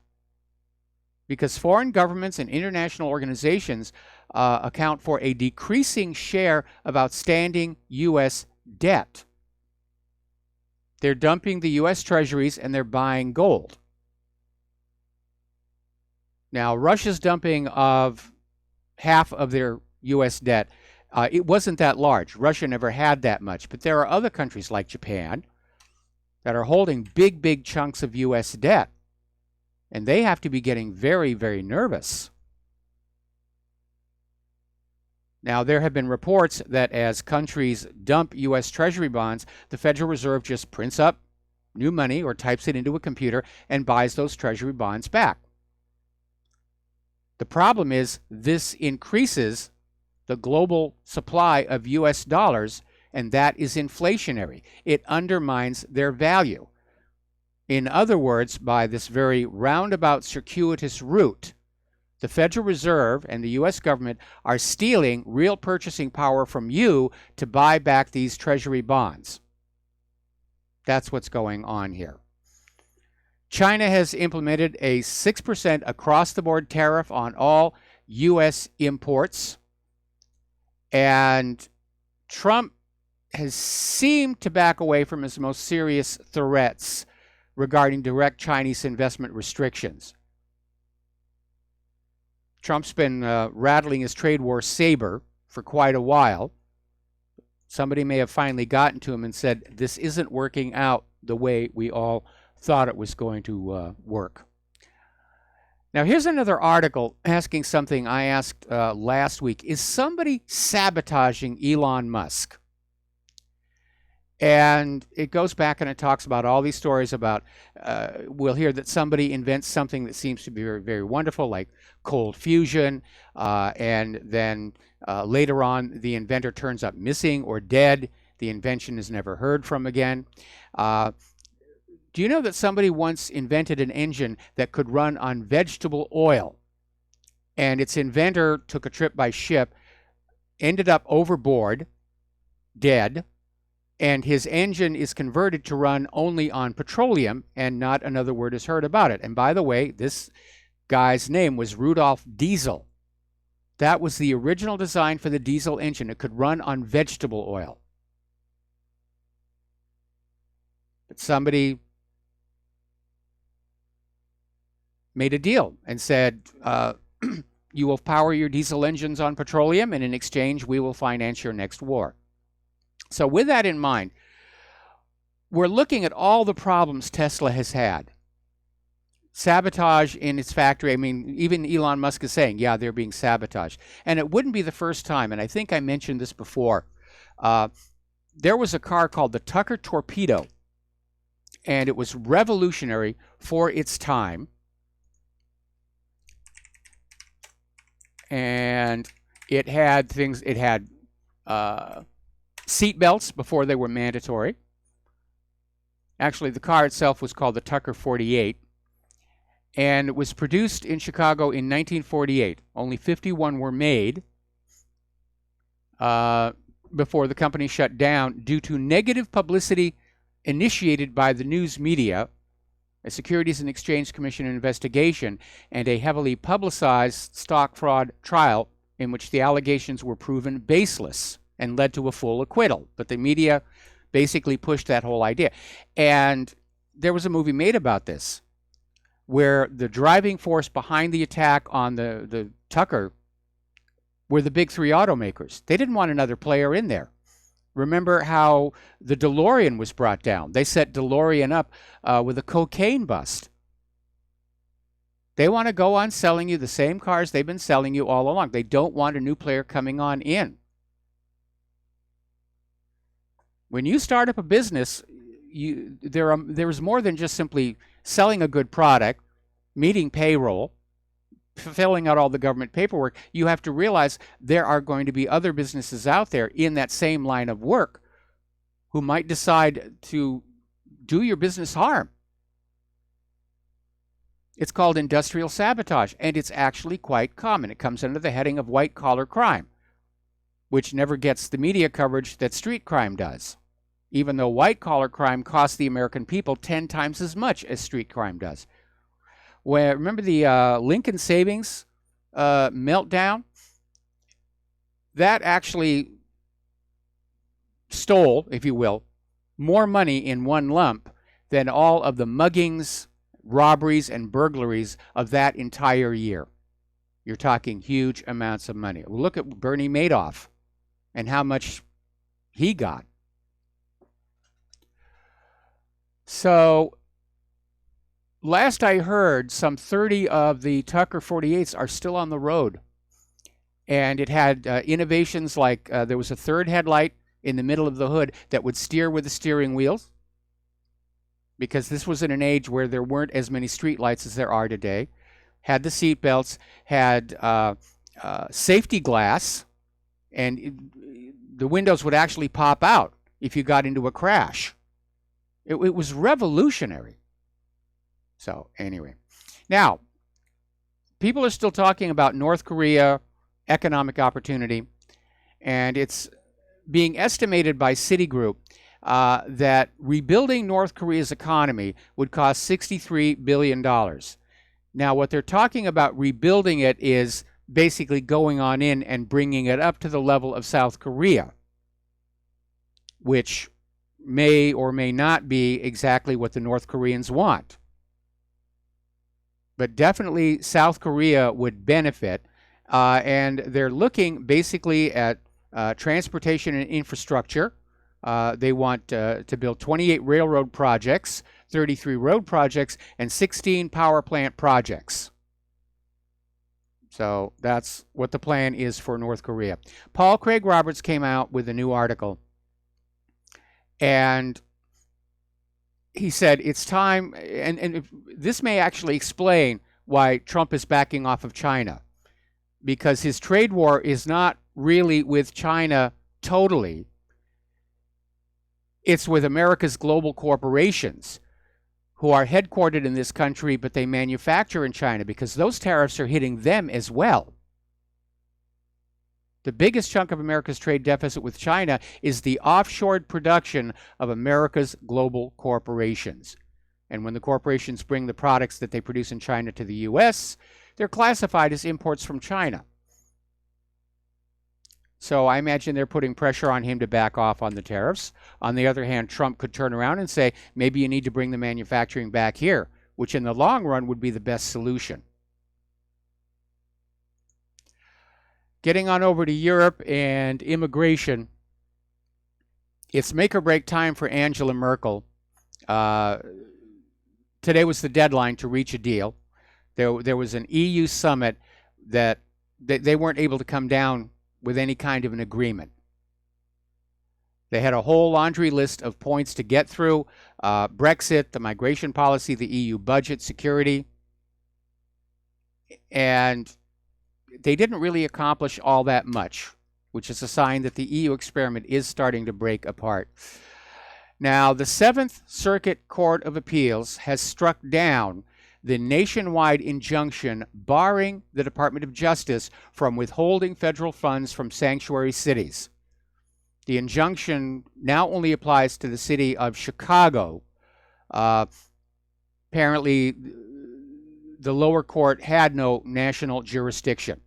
because foreign governments and international organizations account for a decreasing share of outstanding U.S. debt. They're dumping the U.S. treasuries and they're buying gold. Now, Russia's dumping of half of their U.S. debt. It wasn't that large. Russia never had that much. But there are other countries like Japan that are holding big, big chunks of U.S. debt. And they have to be getting very, very nervous. Now, there have been reports that as countries dump U.S. Treasury bonds, the Federal Reserve just prints up new money or types it into a computer and buys those Treasury bonds back. The problem is this increases the global supply of U.S. dollars, and that is inflationary. It undermines their value. In other words, by this very roundabout, circuitous route, the Federal Reserve and the U.S. government are stealing real purchasing power from you to buy back these Treasury bonds. That's what's going on here. China has implemented a 6% across-the-board tariff on all U.S. imports, and Trump has seemed to back away from his most serious threats regarding direct Chinese investment restrictions. Trump's been rattling his trade war saber for quite a while. Somebody may have finally gotten to him and said, this isn't working out the way we all thought it was going to work. Now, here's another article asking something I asked last week. Is somebody sabotaging Elon Musk? And it goes back and it talks about all these stories about, we'll hear that somebody invents something that seems to be very, very wonderful, like cold fusion, and then later on the inventor turns up missing or dead. The invention is never heard from again. Do you know that somebody once invented an engine that could run on vegetable oil? And its inventor took a trip by ship, ended up overboard, dead, and his engine is converted to run only on petroleum, and not another word is heard about it. And by the way, this guy's name was Rudolf Diesel. That was the original design for the diesel engine. It could run on vegetable oil. But somebody made a deal and said, you will power your diesel engines on petroleum, and in exchange, we will finance your next war. So with that in mind, we're looking at all the problems Tesla has had. Sabotage in its factory. I mean, even Elon Musk is saying, yeah, they're being sabotaged. And it wouldn't be the first time, and I think I mentioned this before. There was a car called the Tucker Torpedo, and it was revolutionary for its time. And it had things, it had seat belts before they were mandatory. Actually, the car itself was called the Tucker 48. And it was produced in Chicago in 1948. Only 51 were made before the company shut down due to negative publicity initiated by the news media, a Securities and Exchange Commission investigation, and a heavily publicized stock fraud trial in which the allegations were proven baseless and led to a full acquittal. But the media basically pushed that whole idea. And there was a movie made about this, where the driving force behind the attack on the Tucker were the big three automakers. They didn't want another player in there. Remember how the DeLorean was brought down? They set DeLorean up with a cocaine bust. They want to go on selling you the same cars they've been selling you all along. They don't want a new player coming on in. When you start up a business, there is more than just simply selling a good product, meeting payroll, filling out all the government paperwork. You have to realize there are going to be other businesses out there in that same line of work who might decide to do your business harm. It's called industrial sabotage, and it's actually quite common. It comes under the heading of white-collar crime, which never gets the media coverage that street crime does, even though white-collar crime costs the American people 10 times as much as street crime does. Remember the Lincoln Savings meltdown? That actually stole, if you will, more money in one lump than all of the muggings, robberies, and burglaries of that entire year. You're talking huge amounts of money. Look at Bernie Madoff. and how much he got. So last I heard, some 30 of the Tucker 48s are still on the road. And it had innovations like there was a third headlight in the middle of the hood that would steer with the steering wheels, because this was in an age where there weren't as many street lights as there are today. Had the seat belts, had safety glass, and the windows would actually pop out if you got into a crash. It was revolutionary. So anyway, now people are still talking about North Korea economic opportunity, and it's being estimated by Citigroup that rebuilding North Korea's economy would cost $63 billion. Now, what they're talking about rebuilding it is basically going on in and bringing it up to the level of South Korea, which may or may not be exactly what the North Koreans want. But definitely South Korea would benefit. And they're looking basically at transportation and infrastructure. They want to build 28 railroad projects, 33 road projects, and 16 power plant projects. So that's what the plan is for North Korea. Paul Craig Roberts came out with a new article, and he said it's time, and this may actually explain why Trump is backing off of China, because his trade war is not really with China totally. It's with America's global corporations who are headquartered in this country, but they manufacture in China, because those tariffs are hitting them as well. The biggest chunk of America's trade deficit with China is the offshored production of America's global corporations. And when the corporations bring the products that they produce in China to the U.S., they're classified as imports from China. So I imagine they're putting pressure on him to back off on the tariffs. On the other hand, Trump could turn around and say, maybe you need to bring the manufacturing back here, which in the long run would be the best solution. Getting on over to Europe and immigration, it's make or break time for Angela Merkel. Today was the deadline to reach a deal. There was an EU summit that they weren't able to come down with any kind of an agreement. They had a whole laundry list of points to get through: Brexit, the migration policy, the EU budget, security. And they didn't really accomplish all that much, which is a sign that the EU experiment is starting to break apart. Now, the Seventh Circuit Court of Appeals has struck down the nationwide injunction barring the Department of Justice from withholding federal funds from sanctuary cities. The injunction now only applies to the city of Chicago. Apparently, the lower court had no national jurisdiction.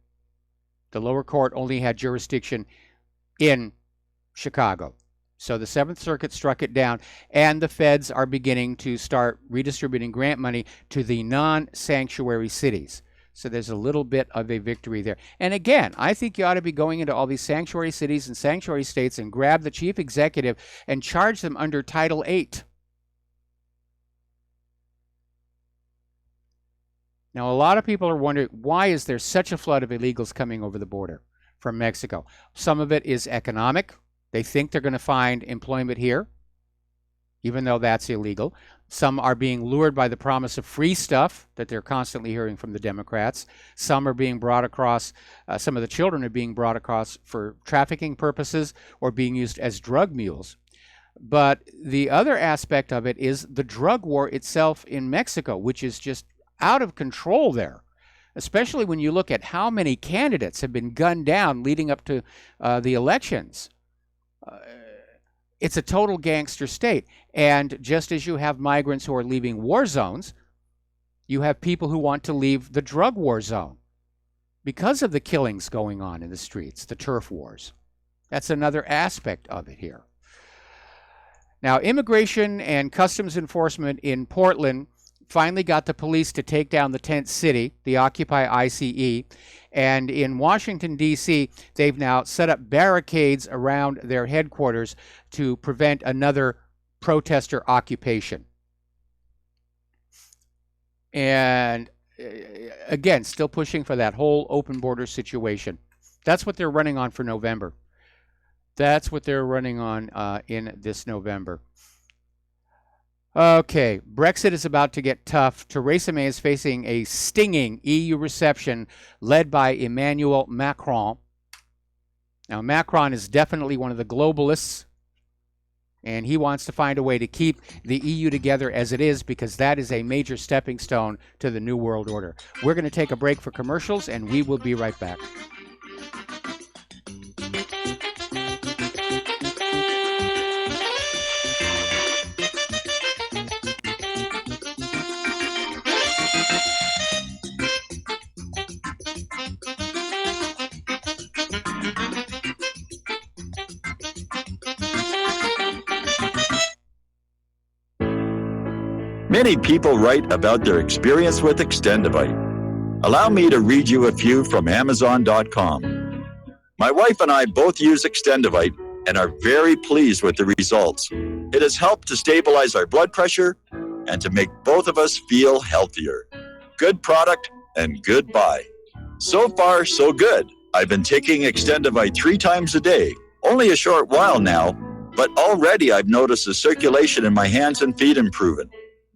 The lower court only had jurisdiction in Chicago. So the Seventh Circuit struck it down, and the feds are beginning to start redistributing grant money to the non-sanctuary cities. So there's a little bit of a victory there. And again, I think you ought to be going into all these sanctuary cities and sanctuary states and grab the chief executive and charge them under Title VIII. Now, a lot of people are wondering, why is there such a flood of illegals coming over the border from Mexico? Some of it is economic. They think they're going to find employment here, even though that's illegal. Some are being lured by the promise of free stuff that they're constantly hearing from the Democrats. Some are being brought across, some of the children are being brought across for trafficking purposes or being used as drug mules. But the other aspect of it is the drug war itself in Mexico, which is just out of control there, especially when you look at how many candidates have been gunned down leading up to the elections. It's a total gangster state. And just as you have migrants who are leaving war zones, you have people who want to leave the drug war zone because of the killings going on in the streets, the turf wars. That's another aspect of it here. Now, immigration and customs enforcement in Portland finally got the police to take down the tent city, the Occupy ICE. And in Washington, D.C., they've now set up barricades around their headquarters to prevent another protester occupation. And again, still pushing for that whole open border situation. That's what they're running on for November. That's what they're running on in this November. Okay, Brexit is about to get tough. Theresa May is facing a stinging EU reception led by Emmanuel Macron. Now, Macron is definitely one of the globalists, and he wants to find a way to keep the EU together as it is, because that is a major stepping stone to the New World Order. We're going to take a break for commercials, and we will be right back. Many people write about their experience with Extendivite. Allow me to read you a few from Amazon.com. My wife and I both use Extendivite and are very pleased with the results. It has helped to stabilize our blood pressure and to make both of us feel healthier. Good product and good buy. So far, so good. I've been taking Extendivite 3 times a day, only a short while now, but already I've noticed the circulation in my hands and feet improving.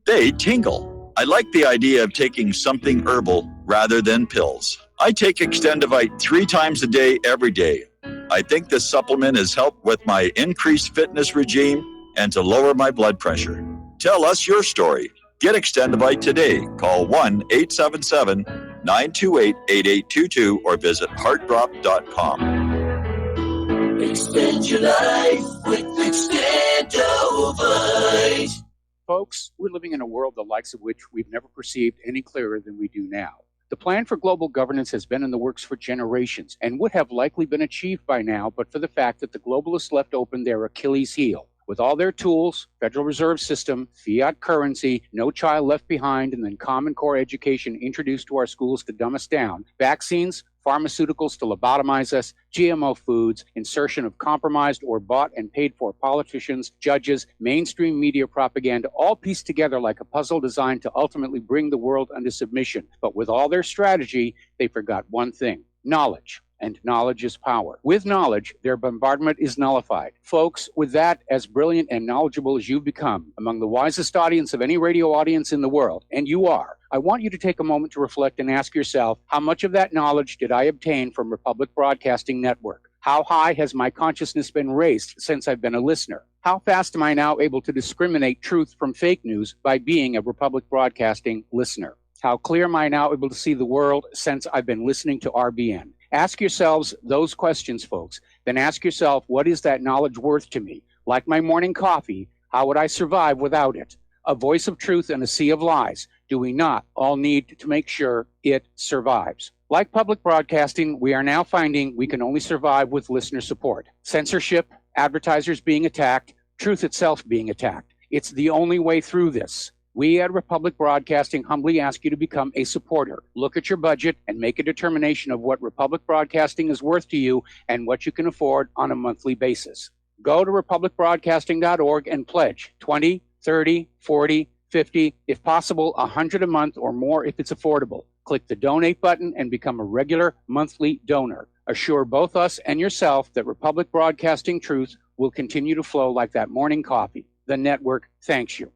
They tingle. I like the idea of taking something herbal rather than pills. I take Extendivite 3 times a day, every day. I think this supplement has helped with my increased fitness regime and to lower my blood pressure. Tell us your story. Get Extendivite today. Call 1-877-928-8822 or visit heartdrop.com. Extend your life with Extendivite. Folks, we're living in a world the likes of which we've never perceived any clearer than we do now. The plan for global governance has been in the works for generations and would have likely been achieved by now, but for the fact that the globalists left open their Achilles heel. With all their tools, Federal Reserve System, fiat currency, no child left behind, and then Common Core education introduced to our schools to dumb us down, vaccines, pharmaceuticals to lobotomize us, GMO foods, insertion of compromised or bought and paid for politicians, judges, mainstream media propaganda, all pieced together like a puzzle designed to ultimately bring the world under submission. But with all their strategy, they forgot one thing: knowledge. And knowledge is power. With knowledge, their bombardment is nullified. Folks, with that, as brilliant and knowledgeable as you've become, among the wisest audience of any radio audience in the world, and you are, I want you to take a moment to reflect and ask yourself, how much of that knowledge did I obtain from Republic Broadcasting Network? How high has my consciousness been raised since I've been a listener? How fast am I now able to discriminate truth from fake news by being a Republic Broadcasting listener? How clear am I now able to see the world since I've been listening to RBN? Ask yourselves those questions, folks. Then ask yourself, what is that knowledge worth to me? Like my morning coffee, how would I survive without it? A voice of truth in a sea of lies. Do we not all need to make sure it survives? Like public broadcasting, we are now finding we can only survive with listener support. Censorship, advertisers being attacked, truth itself being attacked. It's the only way through this. We at Republic Broadcasting humbly ask you to become a supporter. Look at your budget and make a determination of what Republic Broadcasting is worth to you and what you can afford on a monthly basis. Go to republicbroadcasting.org and pledge 20, 30, 40, 50, if possible, 100 a month or more if it's affordable. Click the donate button and become a regular monthly donor. Assure both us and yourself that Republic Broadcasting truth will continue to flow like that morning coffee. The network thanks you.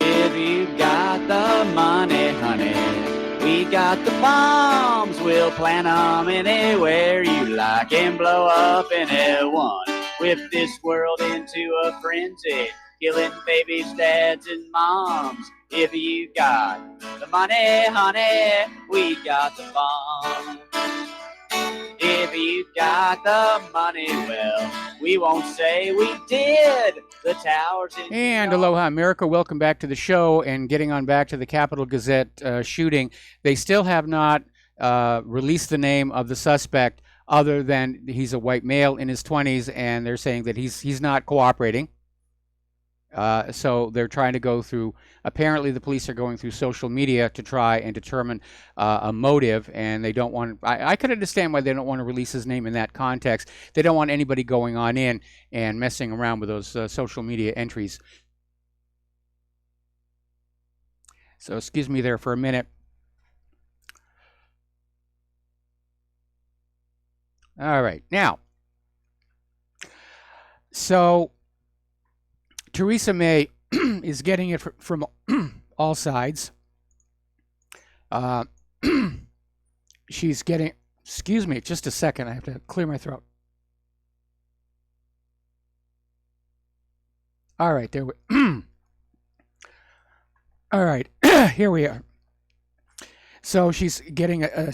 If you got the money, honey, we got the bombs. We'll plant 'em anywhere you like and blow up anyone. Whip this world into a frenzy, killing babies, dads, and moms. If you got the money, honey, we got the bombs. If you got the money, well, we won't say we did. The towers in And aloha, America. Welcome back to the show. And getting on back to the Capital Gazette shooting, they still have not released the name of the suspect, other than he's a white male in his 20s, and they're saying that he's not cooperating. So they're trying to go through, apparently the police are going through social media to try and determine a motive, and they don't want, I could understand why they don't want to release his name in that context. They don't want anybody going on in and messing around with those social media entries. So excuse me there for a minute. All right, now, so Theresa May is getting it from all sides. She's getting, excuse me, just a second, I have to clear my throat. All right, there we all right, here we are. So she's getting a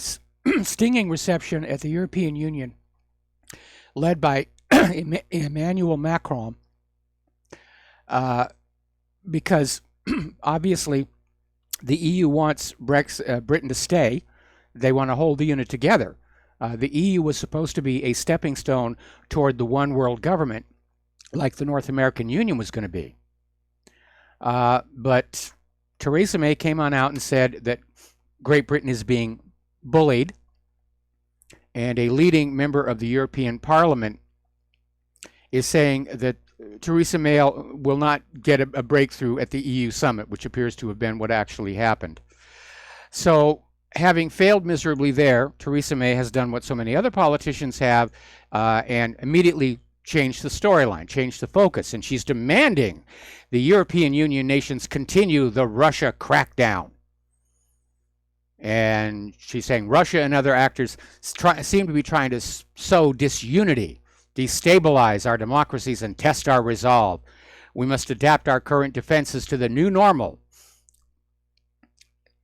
stinging reception at the European Union, led by Emmanuel Macron, because obviously the EU wants Britain to stay. They want to hold the unit together. The EU was supposed to be a stepping stone toward the one world government, like the North American Union was going to be. But Theresa May came on out and said that Great Britain is being bullied, and a leading member of the European Parliament is saying that Theresa May will not get a breakthrough at the EU summit, which appears to have been what actually happened. So, having failed miserably there, Theresa May has done what so many other politicians have, and immediately changed the storyline, changed the focus, and she's demanding the European Union nations continue the Russia crackdown. And she's saying Russia and other actors seem to be trying to sow disunity, destabilize our democracies, and test our resolve. We must adapt our current defenses to the new normal.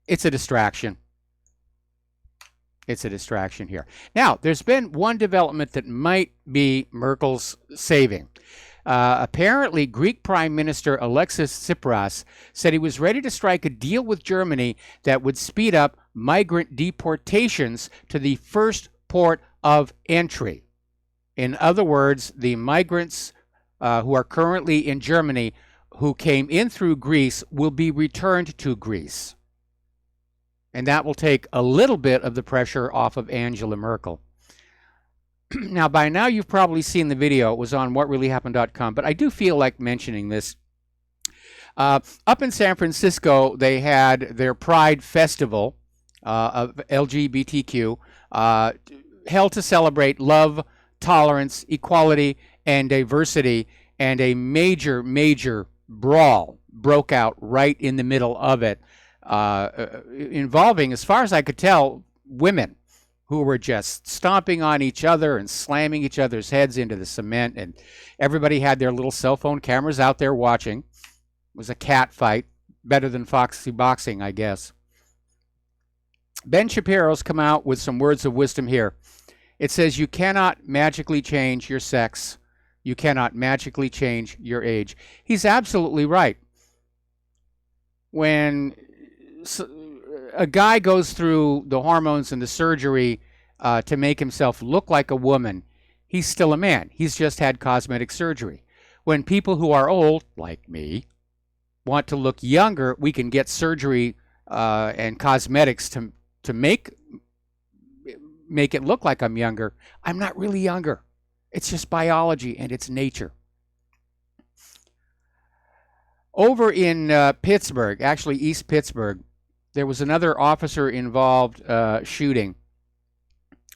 It's a distraction. It's a distraction here. Now, there's been one development that might be Merkel's saving. Apparently, Greek Prime Minister Alexis Tsipras said he was ready to strike a deal with Germany that would speed up migrant deportations to the first port of entry. In other words, the migrants who are currently in Germany who came in through Greece will be returned to Greece. And that will take a little bit of the pressure off of Angela Merkel. Now, by now, you've probably seen the video. It was on whatreallyhappened.com, but I do feel like mentioning this. Up in San Francisco, they had their Pride Festival of LGBTQ, held to celebrate love, tolerance, equality, and diversity, and a major, major brawl broke out right in the middle of it, involving, as far as I could tell, women who were just stomping on each other and slamming each other's heads into the cement, and everybody had their little cell phone cameras out there watching. It was a cat fight, better than Foxy Boxing, I guess. Ben Shapiro's come out with some words of wisdom here. It says, you cannot magically change your sex. You cannot magically change your age. He's absolutely right. When a guy goes through the hormones and the surgery to make himself look like a woman, he's still a man. He's just had cosmetic surgery. When people who are old, like me, want to look younger, we can get surgery and cosmetics to make it look like I'm younger. I'm not really younger. It's just biology and it's nature. Over in Pittsburgh, actually East Pittsburgh, there was another officer involved shooting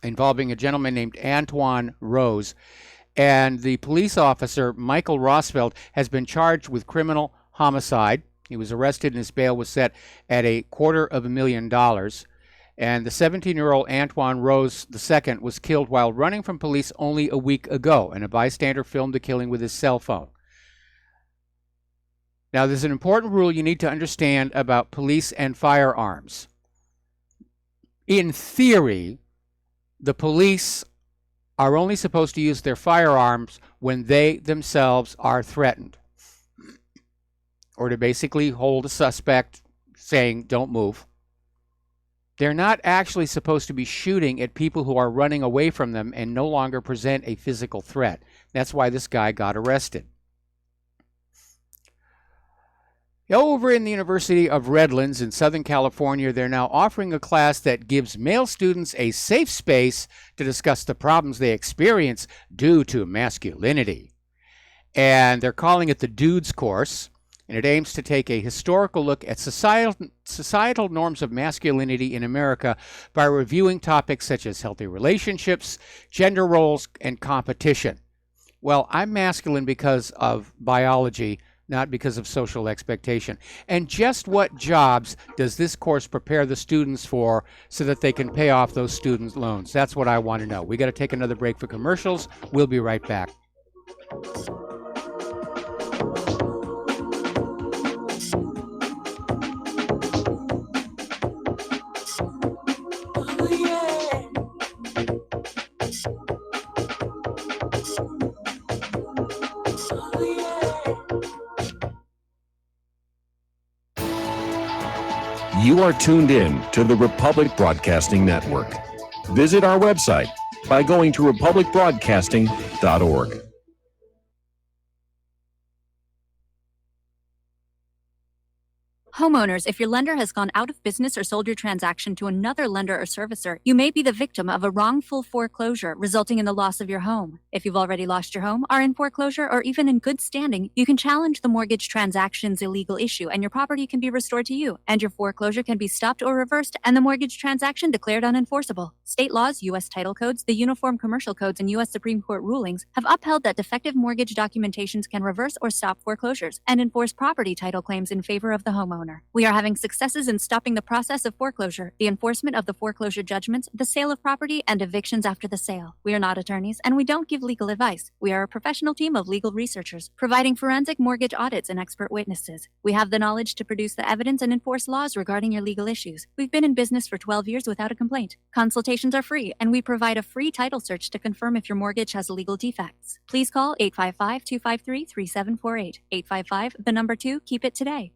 involving a gentleman named Antoine Rose. And the police officer, Michael Rosfeld, has been charged with criminal homicide. He was arrested and his bail was set at $250,000. And the 17-year-old Antoine Rose II was killed while running from police only a week ago, and a bystander filmed the killing with his cell phone. Now, there's an important rule you need to understand about police and firearms. In theory, the police are only supposed to use their firearms when they themselves are threatened, or to basically hold a suspect saying, don't move. They're not actually supposed to be shooting at people who are running away from them and no longer present a physical threat. That's why this guy got arrested. Over in the University of Redlands in Southern California, they're now offering a class that gives male students a safe space to discuss the problems they experience due to masculinity. And they're calling it the Dudes Course, and it aims to take a historical look at societal norms of masculinity in America by reviewing topics such as healthy relationships, gender roles, and competition. Well, I'm masculine because of biology, not because of social expectation. And just what jobs does this course prepare the students for so that they can pay off those student loans? That's what I want to know. We got to take another break for commercials. We'll be right back. You are tuned in to the Republic Broadcasting Network. Visit our website by going to republicbroadcasting.org. Homeowners, if your lender has gone out of business or sold your transaction to another lender or servicer, you may be the victim of a wrongful foreclosure resulting in the loss of your home. If you've already lost your home, are in foreclosure, or even in good standing, you can challenge the mortgage transaction's illegal issue and your property can be restored to you, and your foreclosure can be stopped or reversed and the mortgage transaction declared unenforceable. State laws, U.S. title codes, the Uniform Commercial Codes, and U.S. Supreme Court rulings have upheld that defective mortgage documentations can reverse or stop foreclosures and enforce property title claims in favor of the homeowner. We are having successes in stopping the process of foreclosure, the enforcement of the foreclosure judgments, the sale of property, and evictions after the sale. We are not attorneys, and we don't give legal advice. We are a professional team of legal researchers, providing forensic mortgage audits and expert witnesses. We have the knowledge to produce the evidence and enforce laws regarding your legal issues. We've been in business for 12 years without a complaint. Consultations are free, and we provide a free title search to confirm if your mortgage has legal defects. Please call 855-253-3748. 855, keep it today.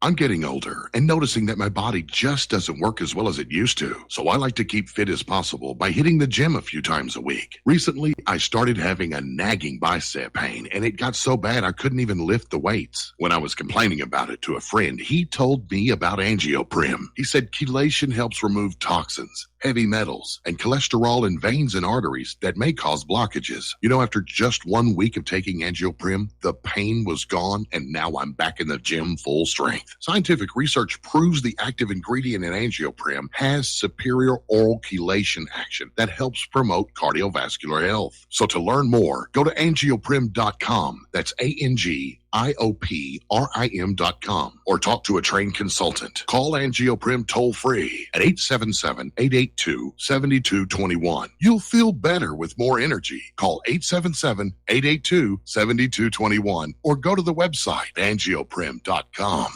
I'm getting older and noticing that my body just doesn't work as well as it used to. So I like to keep fit as possible by hitting the gym a few times a week. Recently, I started having a nagging bicep pain, and it got so bad I couldn't even lift the weights. When I was complaining about it to a friend, he told me about Angioprim. He said chelation helps remove toxins, heavy metals, and cholesterol in veins and arteries that may cause blockages. You know, after just 1 week of taking Angioprim, the pain was gone, and now I'm back in the gym full strength. Scientific research proves the active ingredient in Angioprim has superior oral chelation action that helps promote cardiovascular health. So to learn more, go to angioprim.com. That's ANGIOPRIM.com, or talk to a trained consultant. Call Angioprim toll free at 877-882-7221. You'll feel better with more energy. Call 877-882-7221 or go to the website angioprim.com.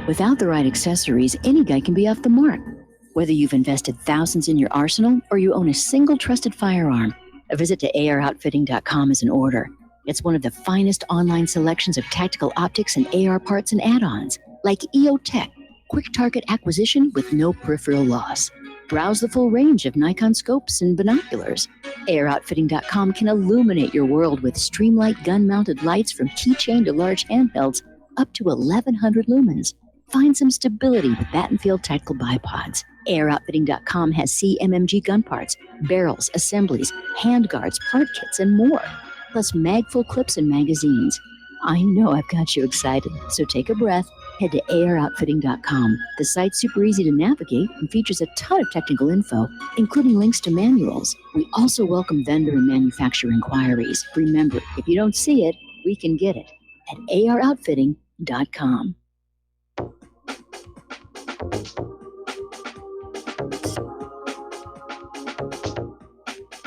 Without the right accessories, any guy can be off the mark. Whether you've invested thousands in your arsenal or you own a single trusted firearm, a visit to AROutfitting.com is in order. It's one of the finest online selections of tactical optics and AR parts and add-ons, like EOTech, quick target acquisition with no peripheral loss. Browse the full range of Nikon scopes and binoculars. AROutfitting.com can illuminate your world with Streamlight gun-mounted lights from keychain to large handhelds up to 1,100 lumens. Find some stability with Battenfield tactical bipods. AirOutfitting.com has CMMG gun parts, barrels, assemblies, handguards, part kits, and more. Plus mag-full clips and magazines. I know I've got you excited, so take a breath. Head to AirOutfitting.com. The site's super easy to navigate and features a ton of technical info, including links to manuals. We also welcome vendor and manufacturer inquiries. Remember, if you don't see it, we can get it at AirOutfitting.com.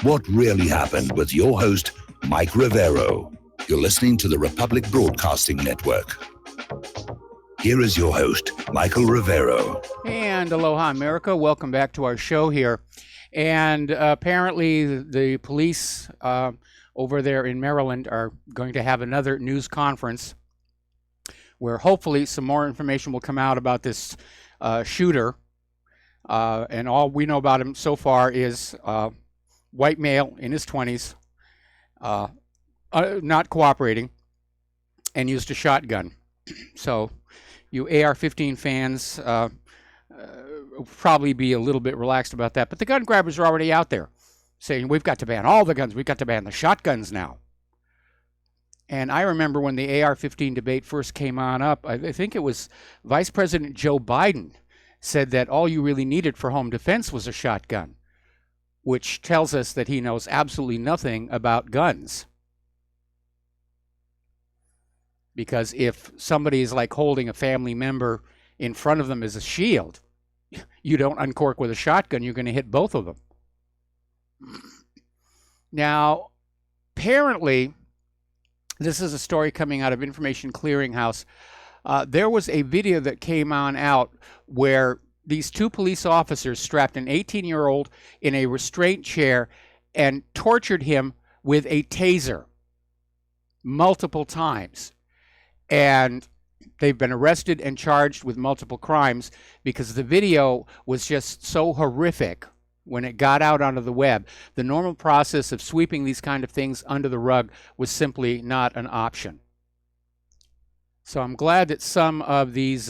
What really happened with your host, Mike Rivero. You're listening to the Republic Broadcasting Network. Here is your host, Michael Rivero. And aloha, America. Welcome back to our show here. And apparently the police over there in Maryland are going to have another news conference where hopefully some more information will come out about this shooter. And all we know about him so far is white male in his 20s, not cooperating, and used a shotgun. So you AR-15 fans probably be a little bit relaxed about that. But the gun grabbers are already out there saying, we've got to ban all the guns. We've got to ban the shotguns now. And I remember when the AR-15 debate first came on up, I think it was Vice President Joe Biden said that all you really needed for home defense was a shotgun, which tells us that he knows absolutely nothing about guns. Because if somebody is like holding a family member in front of them as a shield, you don't uncork with a shotgun, you're going to hit both of them. Now, apparently, this is a story coming out of Information Clearinghouse. There was a video that came on out where these two police officers strapped an 18-year-old in a restraint chair and tortured him with a taser multiple times. And they've been arrested and charged with multiple crimes because the video was just so horrific when it got out onto the web. The normal process of sweeping these kind of things under the rug was simply not an option. So I'm glad that some of these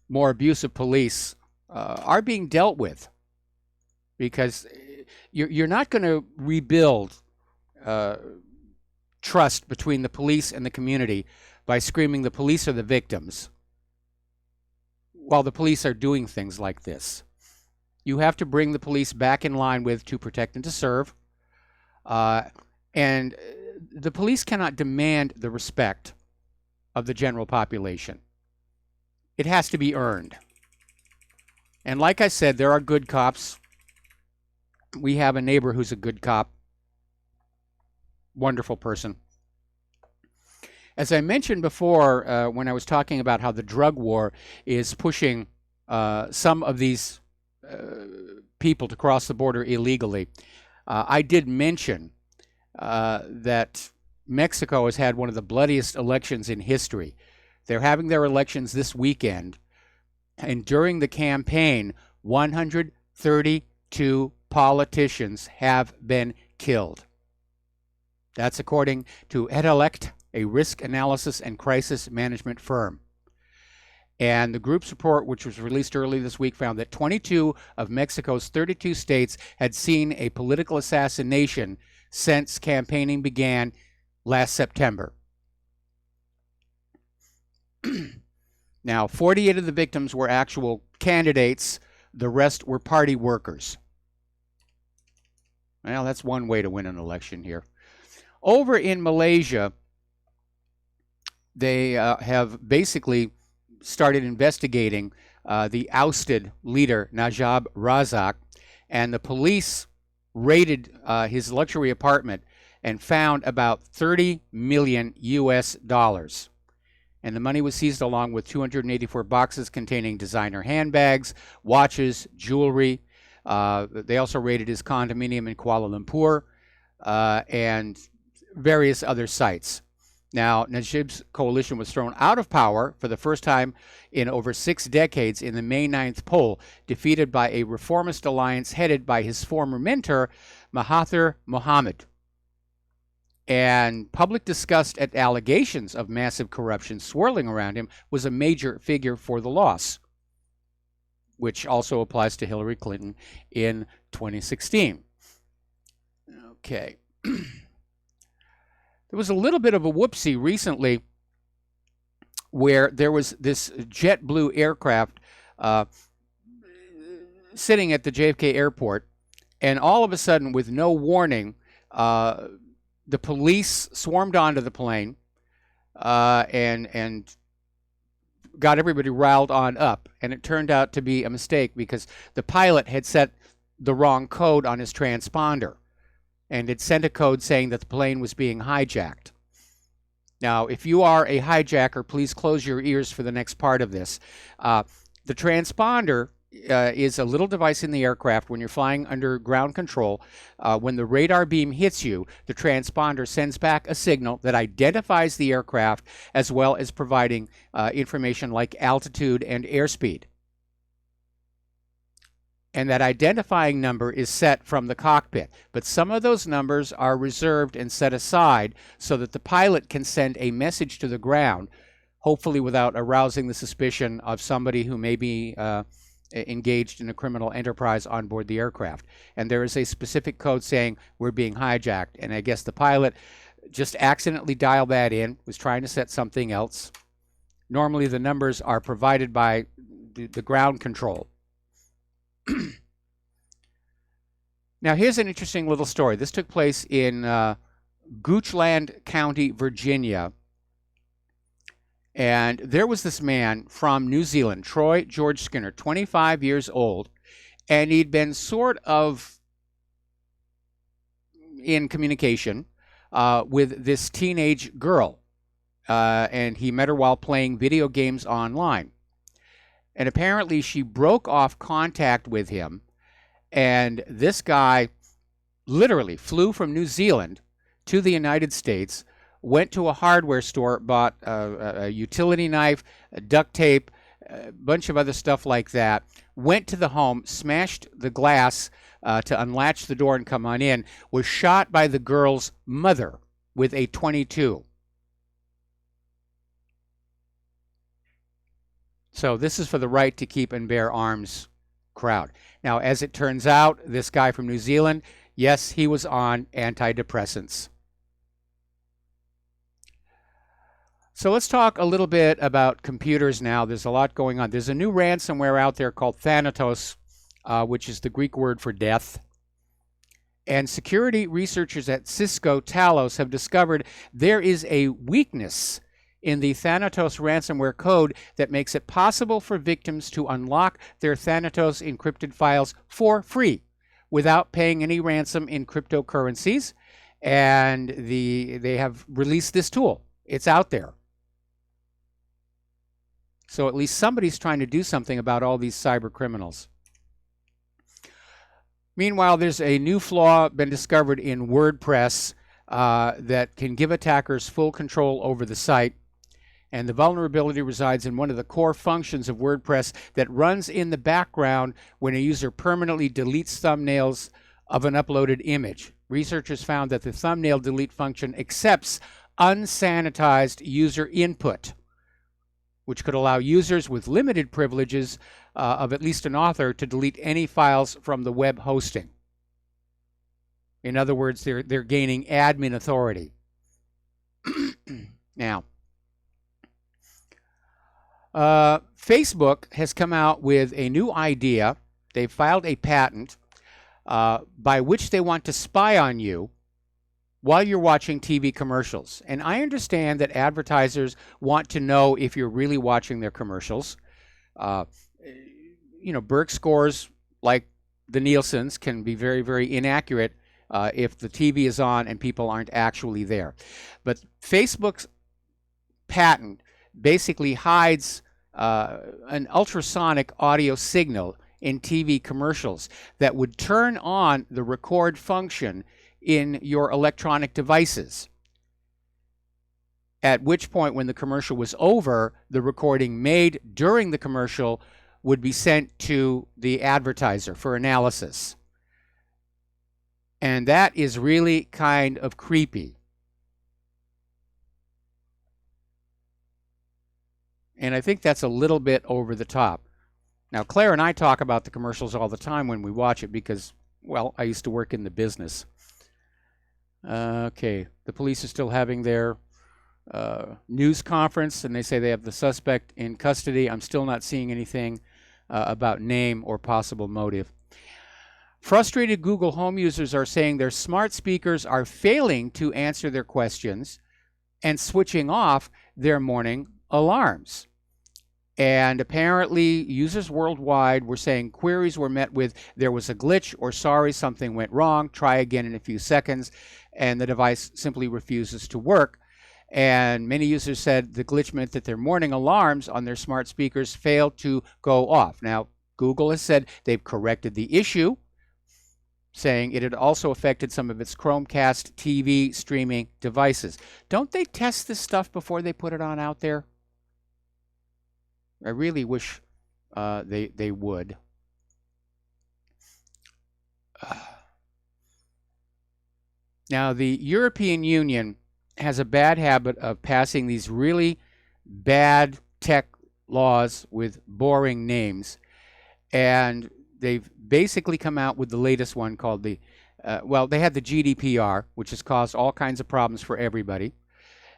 more abusive police are being dealt with, because you're not going to rebuild trust between the police and the community by screaming the police are the victims while the police are doing things like this. You have to bring the police back in line with to protect and to serve. And the police cannot demand the respect of the general population. It has to be earned. And like I said, there are good cops. We have a neighbor who's a good cop. Wonderful person. As I mentioned before, when I was talking about how the drug war is pushing some of these people to cross the border illegally, I did mention that Mexico has had one of the bloodiest elections in history. They're having their elections this weekend, and during the campaign, 132 politicians have been killed. That's according to Edelect, a risk analysis and crisis management firm. And the group's report, which was released early this week, found that 22 of Mexico's 32 states had seen a political assassination since campaigning began last September. Now, 48 of the victims were actual candidates. The rest were party workers. Well, that's one way to win an election here. Over in Malaysia, they have basically started investigating the ousted leader, Najib Razak, and the police raided his luxury apartment and found about $30 million US. And the money was seized along with 284 boxes containing designer handbags, watches, jewelry. They also raided his condominium in Kuala Lumpur and various other sites. Now, Najib's coalition was thrown out of power for the first time in over 6 decades in the May 9th poll, defeated by a reformist alliance headed by his former mentor, Mahathir Mohamad. And public disgust at allegations of massive corruption swirling around him was a major figure for the loss, which also applies to Hillary Clinton in 2016. Okay. There was a little bit of a whoopsie recently where there was this JetBlue aircraft sitting at the JFK airport, and all of a sudden, with no warning, the police swarmed onto the plane and got everybody riled on up. And it turned out to be a mistake because the pilot had set the wrong code on his transponder, and it sent a code saying that the plane was being hijacked. Now, if you are a hijacker, please close your ears for the next part of this. The transponder is a little device in the aircraft when you're flying under ground control. When the radar beam hits you, the transponder sends back a signal that identifies the aircraft as well as providing information like altitude and airspeed. and that identifying number is set from the cockpit. But some of those numbers are reserved and set aside so that the pilot can send a message to the ground, hopefully without arousing the suspicion of somebody who may be engaged in a criminal enterprise on board the aircraft. And there is a specific code saying we're being hijacked. And I guess the pilot just accidentally dialed that in, was trying to set something else. Normally the numbers are provided by the ground control. Now here's an interesting little story. This took place in Goochland County, Virginia. And there was this man from New Zealand, Troy George Skinner, 25 years old, and he'd been sort of in communication with this teenage girl. And he met her while playing video games online. And apparently she broke off contact with him, and this guy literally flew from New Zealand to the United States, went to a hardware store, bought a utility knife, a duct tape, a bunch of other stuff like that, went to the home, smashed the glass to unlatch the door and come on in, was shot by the girl's mother with a .22. So this is for the right to keep and bear arms crowd. Now, as it turns out, this guy from New Zealand, yes, he was on antidepressants. So let's talk a little bit about computers now. There's a lot going on. There's a new ransomware out there called Thanatos, which is the Greek word for death. And security researchers at Cisco Talos have discovered there is a weakness in the Thanatos ransomware code that makes it possible for victims to unlock their Thanatos encrypted files for free without paying any ransom in cryptocurrencies. And they have released this tool. It's out there. So at least somebody's trying to do something about all these cyber criminals. Meanwhile, there's a new flaw been discovered in WordPress that can give attackers full control over the site. And the vulnerability resides in one of the core functions of WordPress that runs in the background when a user permanently deletes thumbnails of an uploaded image. Researchers found that the thumbnail delete function accepts unsanitized user input, which could allow users with limited privileges of at least an author to delete any files from the web hosting. In other words, they're gaining admin authority. Now, Facebook has come out with a new idea. They filed a patent by which they want to spy on you while you're watching TV commercials. And I understand that advertisers want to know if you're really watching their commercials. Berg scores like the Nielsen's can be very, very inaccurate if the TV is on and people aren't actually there. But Facebook's patent basically hides an ultrasonic audio signal in TV commercials that would turn on the record function in your electronic devices. At which point, when the commercial was over, the recording made during the commercial would be sent to the advertiser for analysis. And that is really kind of creepy. And I think that's a little bit over the top. Now, Claire and I talk about the commercials all the time when we watch it because, well, I used to work in the business. Okay, the police are still having their news conference, and they say they have the suspect in custody. I'm still not seeing anything about name or possible motive. Frustrated Google Home users are saying their smart speakers are failing to answer their questions and switching off their morning alarms. And apparently, users worldwide were saying queries were met with, there was a glitch, or sorry, something went wrong, try again in a few seconds, and the device simply refuses to work. And many users said the glitch meant that their morning alarms on their smart speakers failed to go off. Now, Google has said they've corrected the issue, saying it had also affected some of its Chromecast TV streaming devices. Don't they test this stuff before they put it on out there? I really wish they would. Now, the European Union has a bad habit of passing these really bad tech laws with boring names, and they've basically come out with the latest one called the they had the GDPR, which has caused all kinds of problems for everybody,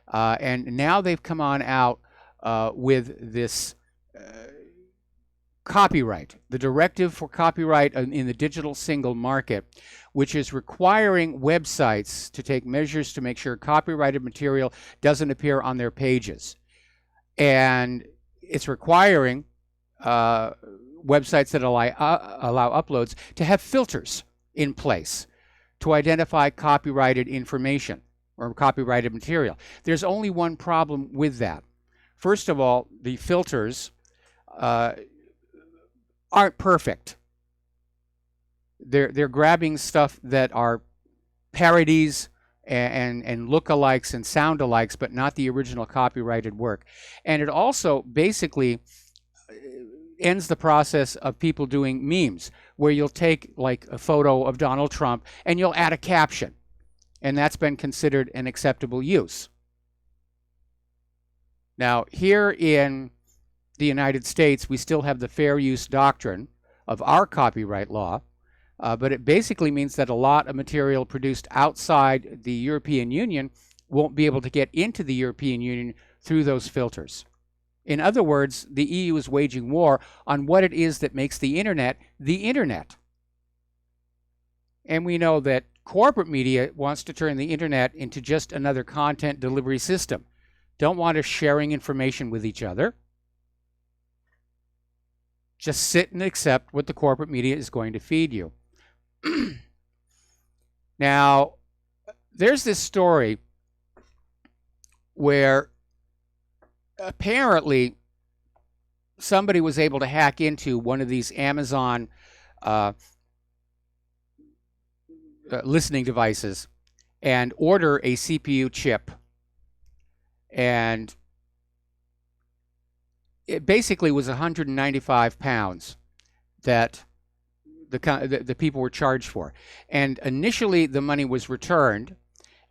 and now they've come on out with this copyright, the directive for copyright in the digital single market, which is requiring websites to take measures to make sure copyrighted material doesn't appear on their pages. And it's requiring websites that allow uploads to have filters in place to identify copyrighted information or copyrighted material. There's only one problem with that. First of all, the filters aren't perfect. They're grabbing stuff that are parodies and look-alikes and sound-alikes, but not the original copyrighted work. And it also basically ends the process of people doing memes, where you'll take like a photo of Donald Trump and you'll add a caption, and that's been considered an acceptable use. Now, here in the United States, we still have the fair use doctrine of our copyright law, but it basically means that a lot of material produced outside the European Union won't be able to get into the European Union through those filters. In other words, the EU is waging war on what it is that makes the internet the internet. And we know that corporate media wants to turn the internet into just another content delivery system. Don't want us sharing information with each other. Just sit and accept what the corporate media is going to feed you. Now, there's this story where apparently somebody was able to hack into one of these Amazon listening devices and order a CPU chip. And it basically was 195 pounds that the people were charged for. And initially the money was returned,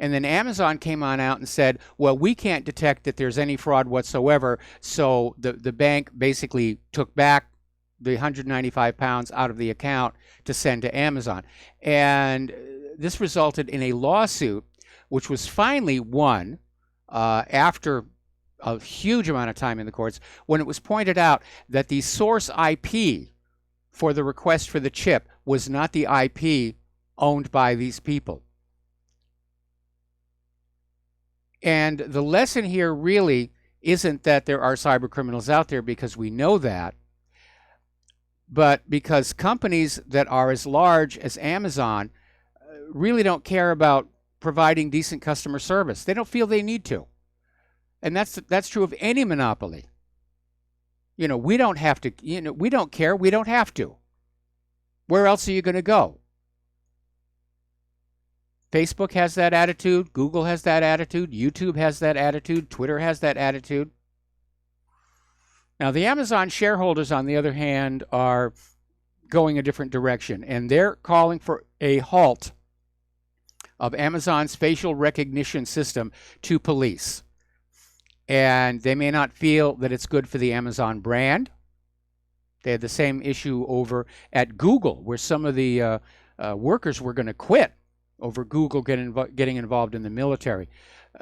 and then Amazon came on out and said, well, we can't detect that there's any fraud whatsoever, so the bank basically took back the 195 pounds out of the account to send to Amazon. And this resulted in a lawsuit, which was finally won after a huge amount of time in the courts, when it was pointed out that the source IP for the request for the chip was not the IP owned by these people. And the lesson here really isn't that there are cyber criminals out there, because we know that, but because companies that are as large as Amazon really don't care about providing decent customer service. They don't feel they need to. And that's true of any monopoly. You know, we don't have to, we don't care, we don't have to. Where else are you going to go? Facebook has that attitude, Google has that attitude, YouTube has that attitude, Twitter has that attitude. Now, the Amazon shareholders, on the other hand, are going a different direction, and they're calling for a halt of Amazon's facial recognition system to police. And they may not feel that it's good for the Amazon brand. They had the same issue over at Google, where some of the workers were going to quit over Google getting involved in the military.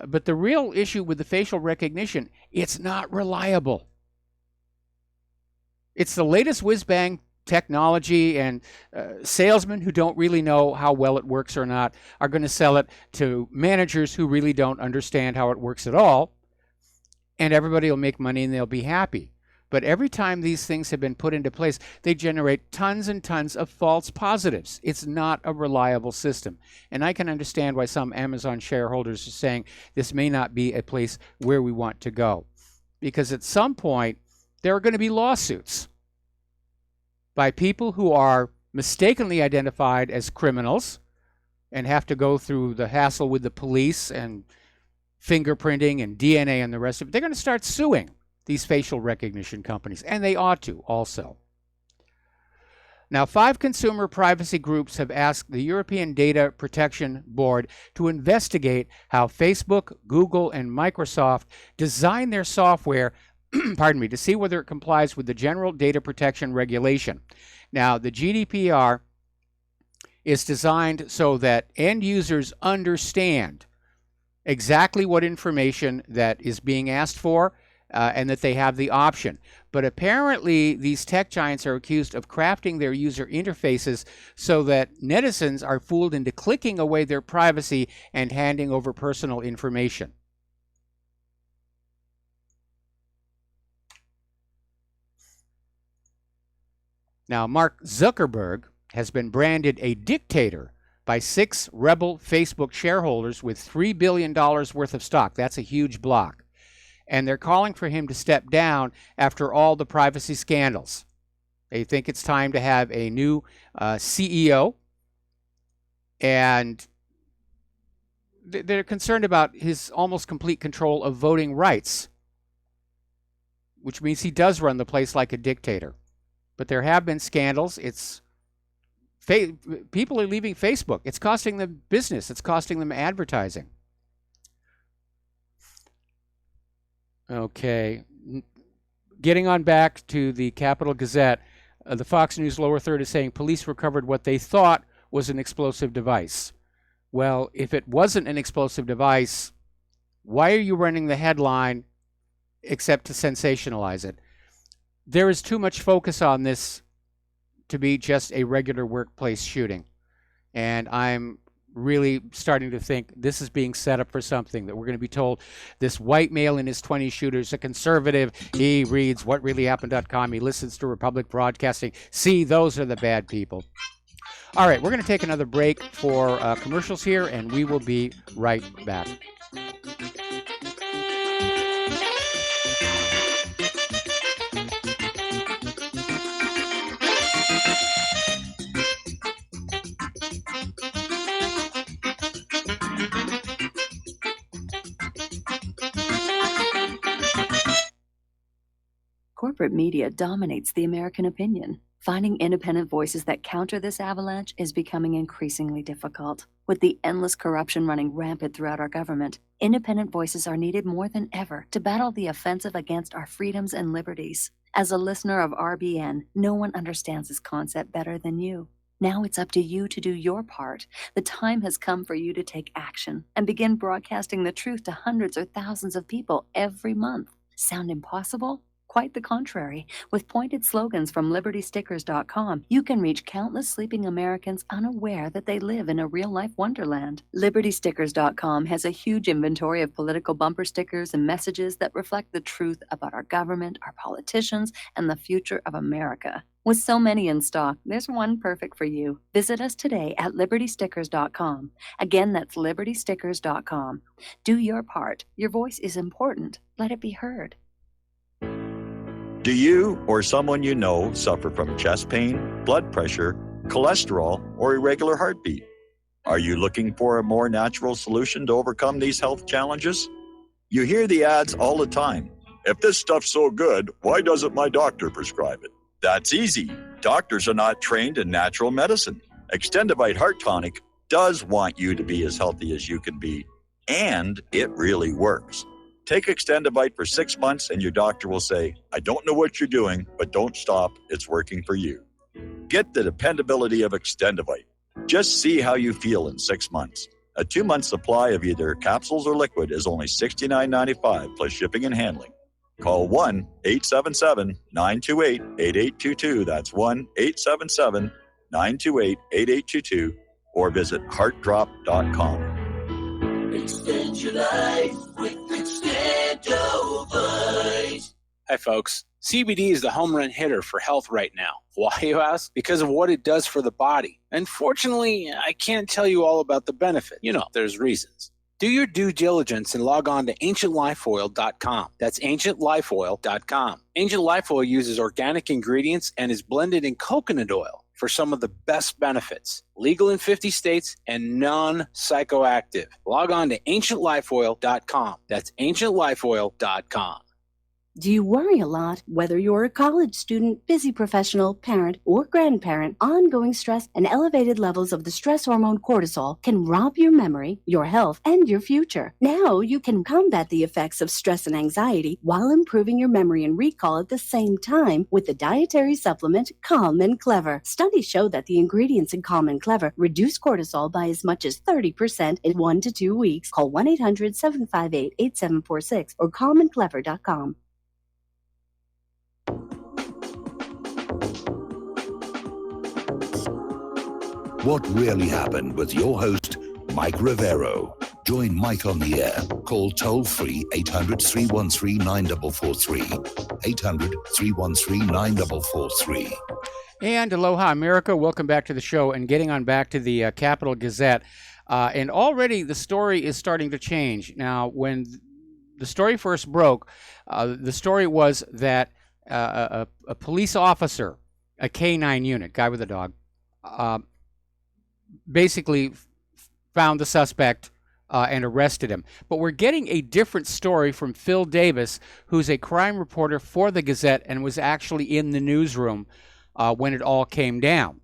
But the real issue with the facial recognition, it's not reliable. It's the latest whiz-bang technology, and salesmen who don't really know how well it works or not are going to sell it to managers who really don't understand how it works at all. And everybody will make money and they'll be happy. But every time these things have been put into place, they generate tons and tons of false positives. It's not a reliable system. And I can understand why some Amazon shareholders are saying this may not be a place where we want to go. Because at some point, there are going to be lawsuits by people who are mistakenly identified as criminals and have to go through the hassle with the police and fingerprinting and DNA and the rest of it. They're going to start suing these facial recognition companies, and they ought to also. Now, 5 consumer privacy groups have asked the European Data Protection Board to investigate how Facebook, Google, and Microsoft design their software, pardon me, to see whether it complies with the General Data Protection Regulation. Now, the GDPR is designed so that end users understand exactly what information that is being asked for, and that they have the option. But apparently, these tech giants are accused of crafting their user interfaces so that netizens are fooled into clicking away their privacy and handing over personal information. Now, Mark Zuckerberg has been branded a dictator by 6 rebel Facebook shareholders with $3 billion worth of stock. That's a huge block. And they're calling for him to step down after all the privacy scandals. They think it's time to have a new CEO, and they're concerned about his almost complete control of voting rights, which means he does run the place like a dictator. But there have been scandals. People are leaving Facebook. It's costing them business. It's costing them advertising. Okay. Getting on back to the Capital Gazette, the Fox News lower third is saying police recovered what they thought was an explosive device. Well, if it wasn't an explosive device, why are you running the headline except to sensationalize it? There is too much focus on this to be just a regular workplace shooting. And I'm really starting to think this is being set up for something, that we're going to be told this white male in his 20s shooter is a conservative. He reads whatreallyhappened.com. He listens to Republic Broadcasting. See, those are the bad people. All right, we're going to take another break for commercials here, and we will be right back. Corporate media dominates the American opinion. Finding independent voices that counter this avalanche is becoming increasingly difficult. With the endless corruption running rampant throughout our government, independent voices are needed more than ever to battle the offensive against our freedoms and liberties. As a listener of RBN, no one understands this concept better than you. Now it's up to you to do your part. The time has come for you to take action and begin broadcasting the truth to hundreds or thousands of people every month. Sound impossible? Quite the contrary. With pointed slogans from LibertyStickers.com, you can reach countless sleeping Americans unaware that they live in a real-life wonderland. LibertyStickers.com has a huge inventory of political bumper stickers and messages that reflect the truth about our government, our politicians, and the future of America. With so many in stock, there's one perfect for you. Visit us today at LibertyStickers.com. Again, that's LibertyStickers.com. Do your part. Your voice is important. Let it be heard. Do you or someone you know suffer from chest pain, blood pressure, cholesterol, or irregular heartbeat? Are you looking for a more natural solution to overcome these health challenges? You hear the ads all the time. If this stuff's so good, why doesn't my doctor prescribe it? That's easy. Doctors are not trained in natural medicine. Extendivite Heart Tonic does want you to be as healthy as you can be, and it really works. Take Extendivite for 6 months and your doctor will say, I don't know what you're doing, but don't stop. It's working for you. Get the dependability of Extendivite. Just see how you feel in 6 months. A 2-month supply of either capsules or liquid is only $69.95 plus shipping and handling. Call 1-877-928-8822. That's 1-877-928-8822 or visit heartdrop.com. Extend your life with Extendovite. Hi, folks. CBD is the home run hitter for health right now. Why, you ask? Because of what it does for the body. Unfortunately, I can't tell you all about the benefit. You know, there's reasons. Do your due diligence and log on to ancientlifeoil.com. That's ancientlifeoil.com. Ancient Life Oil uses organic ingredients and is blended in coconut oil for some of the best benefits. Legal in 50 states and non-psychoactive. Log on to ancientlifeoil.com. That's ancientlifeoil.com. Do you worry a lot? Whether you're a college student, busy professional, parent, or grandparent, ongoing stress and elevated levels of the stress hormone cortisol can rob your memory, your health, and your future. Now you can combat the effects of stress and anxiety while improving your memory and recall at the same time with the dietary supplement Calm and Clever. Studies show that the ingredients in Calm and Clever reduce cortisol by as much as 30% in 1 to 2 weeks. Call 1-800-758-8746 or calmandclever.com. What really happened with your host, Mike Rivero. Join Mike on the air. Call toll-free 800-313-9443. 800-313-9443. And aloha, America. Welcome back to the show and getting on back to the Capital Gazette. And already the story is starting to change. Now, when the story first broke, the story was that a police officer, a K-9 unit, guy with a dog, basically found the suspect and arrested him. But we're getting a different story from Phil Davis, who's a crime reporter for the Gazette and was actually in the newsroom when it all came down.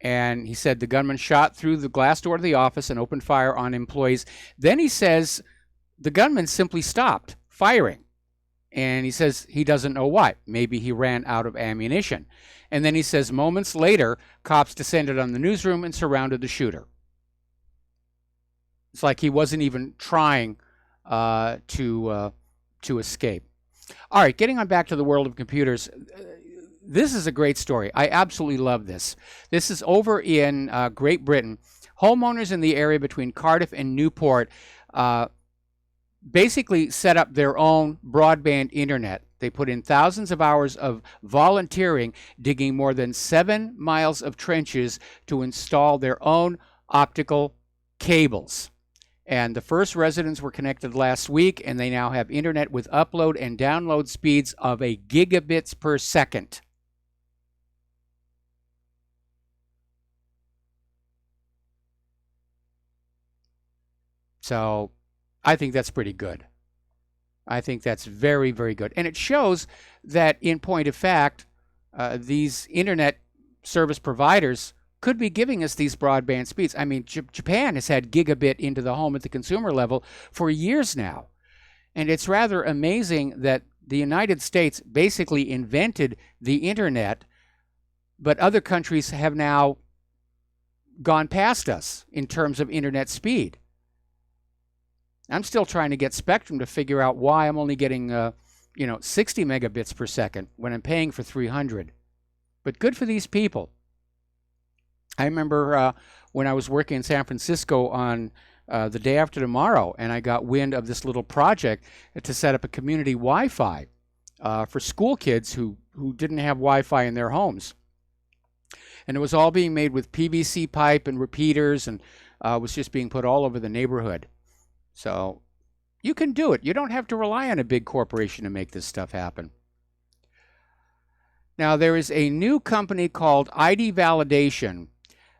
And he said the gunman shot through the glass door of the office and opened fire on employees. Then he says the gunman simply stopped firing. And he says he doesn't know why. Maybe he ran out of ammunition. And then he says moments later, cops descended on the newsroom and surrounded the shooter. It's like he wasn't even trying to escape. All right, getting on back to the world of computers. This is a great story. I absolutely love this. This is over in Great Britain. Homeowners in the area between Cardiff and Newport basically set up their own broadband internet. They put in thousands of hours of volunteering, digging more than 7 miles of trenches to install their own optical cables. And the first residents were connected last week, and they now have internet with upload and download speeds of 1 gigabits per second. So I think that's pretty good. I think that's very, very good. And it shows that, in point of fact, these internet service providers could be giving us these broadband speeds. I mean, Japan has had gigabit into the home at the consumer level for years now. And it's rather amazing that the United States basically invented the internet, but other countries have now gone past us in terms of internet speed. I'm still trying to get Spectrum to figure out why I'm only getting, 60 megabits per second when I'm paying for 300. But good for these people. I remember when I was working in San Francisco on the day after tomorrow, and I got wind of this little project to set up a community Wi-Fi for school kids who didn't have Wi-Fi in their homes. And it was all being made with PVC pipe and repeaters, and was just being put all over the neighborhood. So you can do it. You don't have to rely on a big corporation to make this stuff happen. Now, there is a new company called ID Validation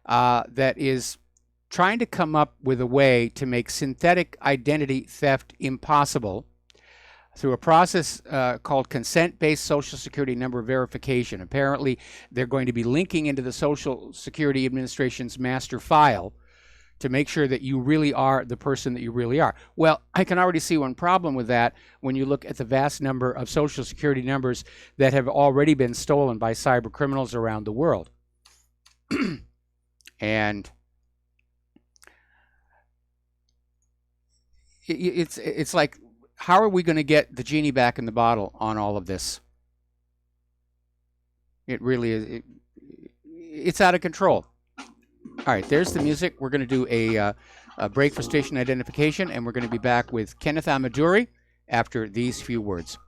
that is trying to come up with a way to make synthetic identity theft impossible through a process called consent-based Social Security number verification. Apparently, they're going to be linking into the Social Security Administration's master file to make sure that you really are the person that you really are. Well, I can already see one problem with that when you look at the vast number of Social Security numbers that have already been stolen by cyber criminals around the world. And it's like, how are we going to get the genie back in the bottle on all of this? It really is. It's out of control. All right, there's the music. We're going to do a break for station identification, and we're going to be back with Kenneth Amaduri after these few words.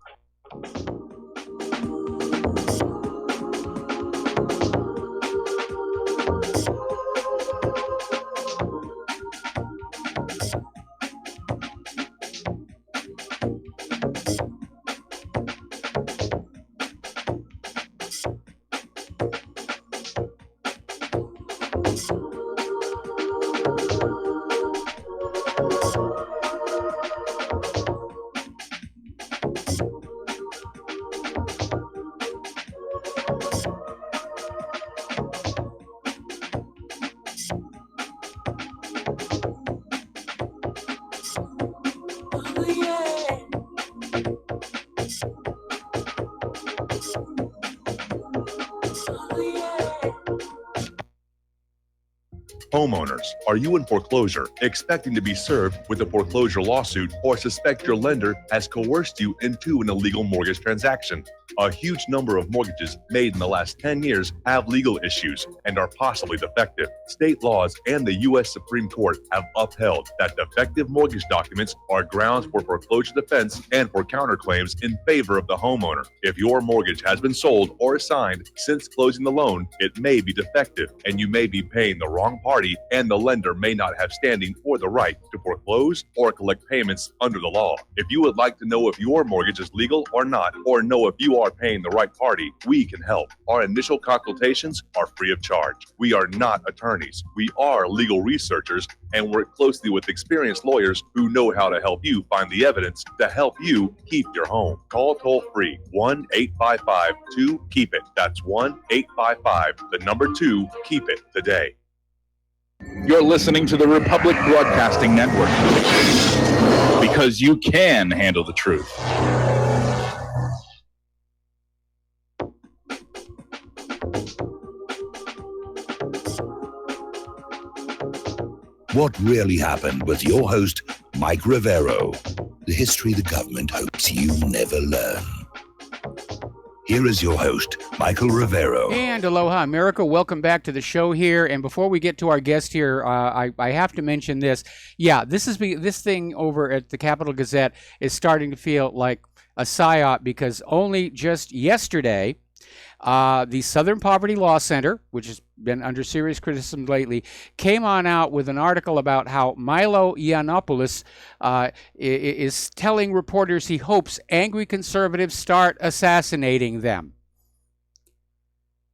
Homeowners, are you in foreclosure, expecting to be served with a foreclosure lawsuit, or suspect your lender has coerced you into an illegal mortgage transaction? A huge number of mortgages made in the last 10 years have legal issues and are possibly defective. State laws and the U.S. Supreme Court have upheld that defective mortgage documents are grounds for foreclosure defense and for counterclaims in favor of the homeowner. If your mortgage has been sold or assigned since closing the loan, it may be defective and you may be paying the wrong party, and the lender may not have standing or the right to foreclose or collect payments under the law. If you would like to know if your mortgage is legal or not, or know if you are paying the right party, we can help. Our initial consultations are free of charge. We are not attorneys. We are legal researchers and work closely with experienced lawyers who know how to help you find the evidence to help you keep your home. Call toll free 1-855-2-KEEP-IT. That's 1-855-2-KEEP-IT today. You're listening to the Republic Broadcasting Network, because you can handle the truth. What really happened with your host, Mike Rivero. The history the government hopes you never learn. Here is your host, Michael Rivero. And aloha, America. Welcome back to the show here. And before we get to our guest here, I have to mention this. Yeah, this thing over at the Capital Gazette is starting to feel like a psyop, because only just yesterday, the Southern Poverty Law Center, which has been under serious criticism lately, came on out with an article about how Milo Yiannopoulos is telling reporters he hopes angry conservatives start assassinating them.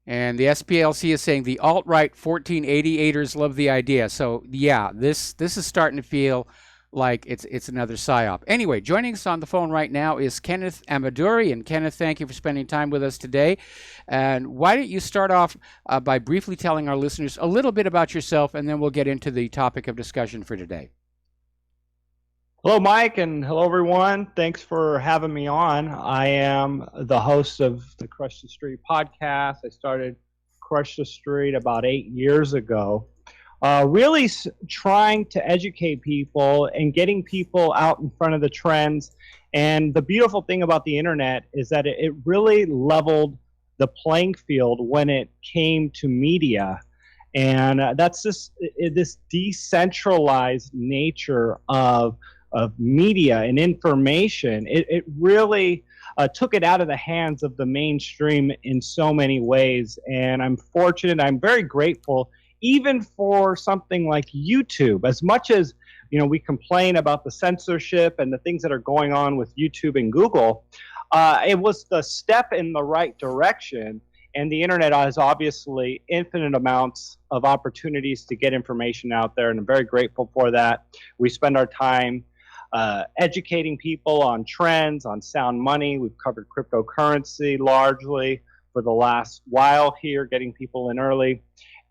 And the SPLC is saying the alt-right 1488ers love the idea. So yeah, this is starting to feel like it's another psyop. Anyway, joining us on the phone right now is Kenneth Amaduri. And Kenneth, thank you for spending time with us today. And why don't you start off by briefly telling our listeners a little bit about yourself, and then we'll get into the topic of discussion for today. Hello, Mike, and hello, everyone. Thanks for having me on. I am the host of the Crush the Street podcast. I started Crush the Street about 8 years ago. Really trying to educate people and getting people out in front of the trends. And the beautiful thing about the internet is that it really leveled the playing field when it came to media. And that's this decentralized nature of media and information. It really took it out of the hands of the mainstream in so many ways. And I'm fortunate, I'm very grateful, even for something like YouTube. As much as we complain about the censorship and the things that are going on with YouTube and Google, it was the step in the right direction. And the internet has obviously infinite amounts of opportunities to get information out there, and I'm very grateful for that. We spend our time educating people on trends, on sound money. We've covered cryptocurrency largely for the last while here, getting people in early.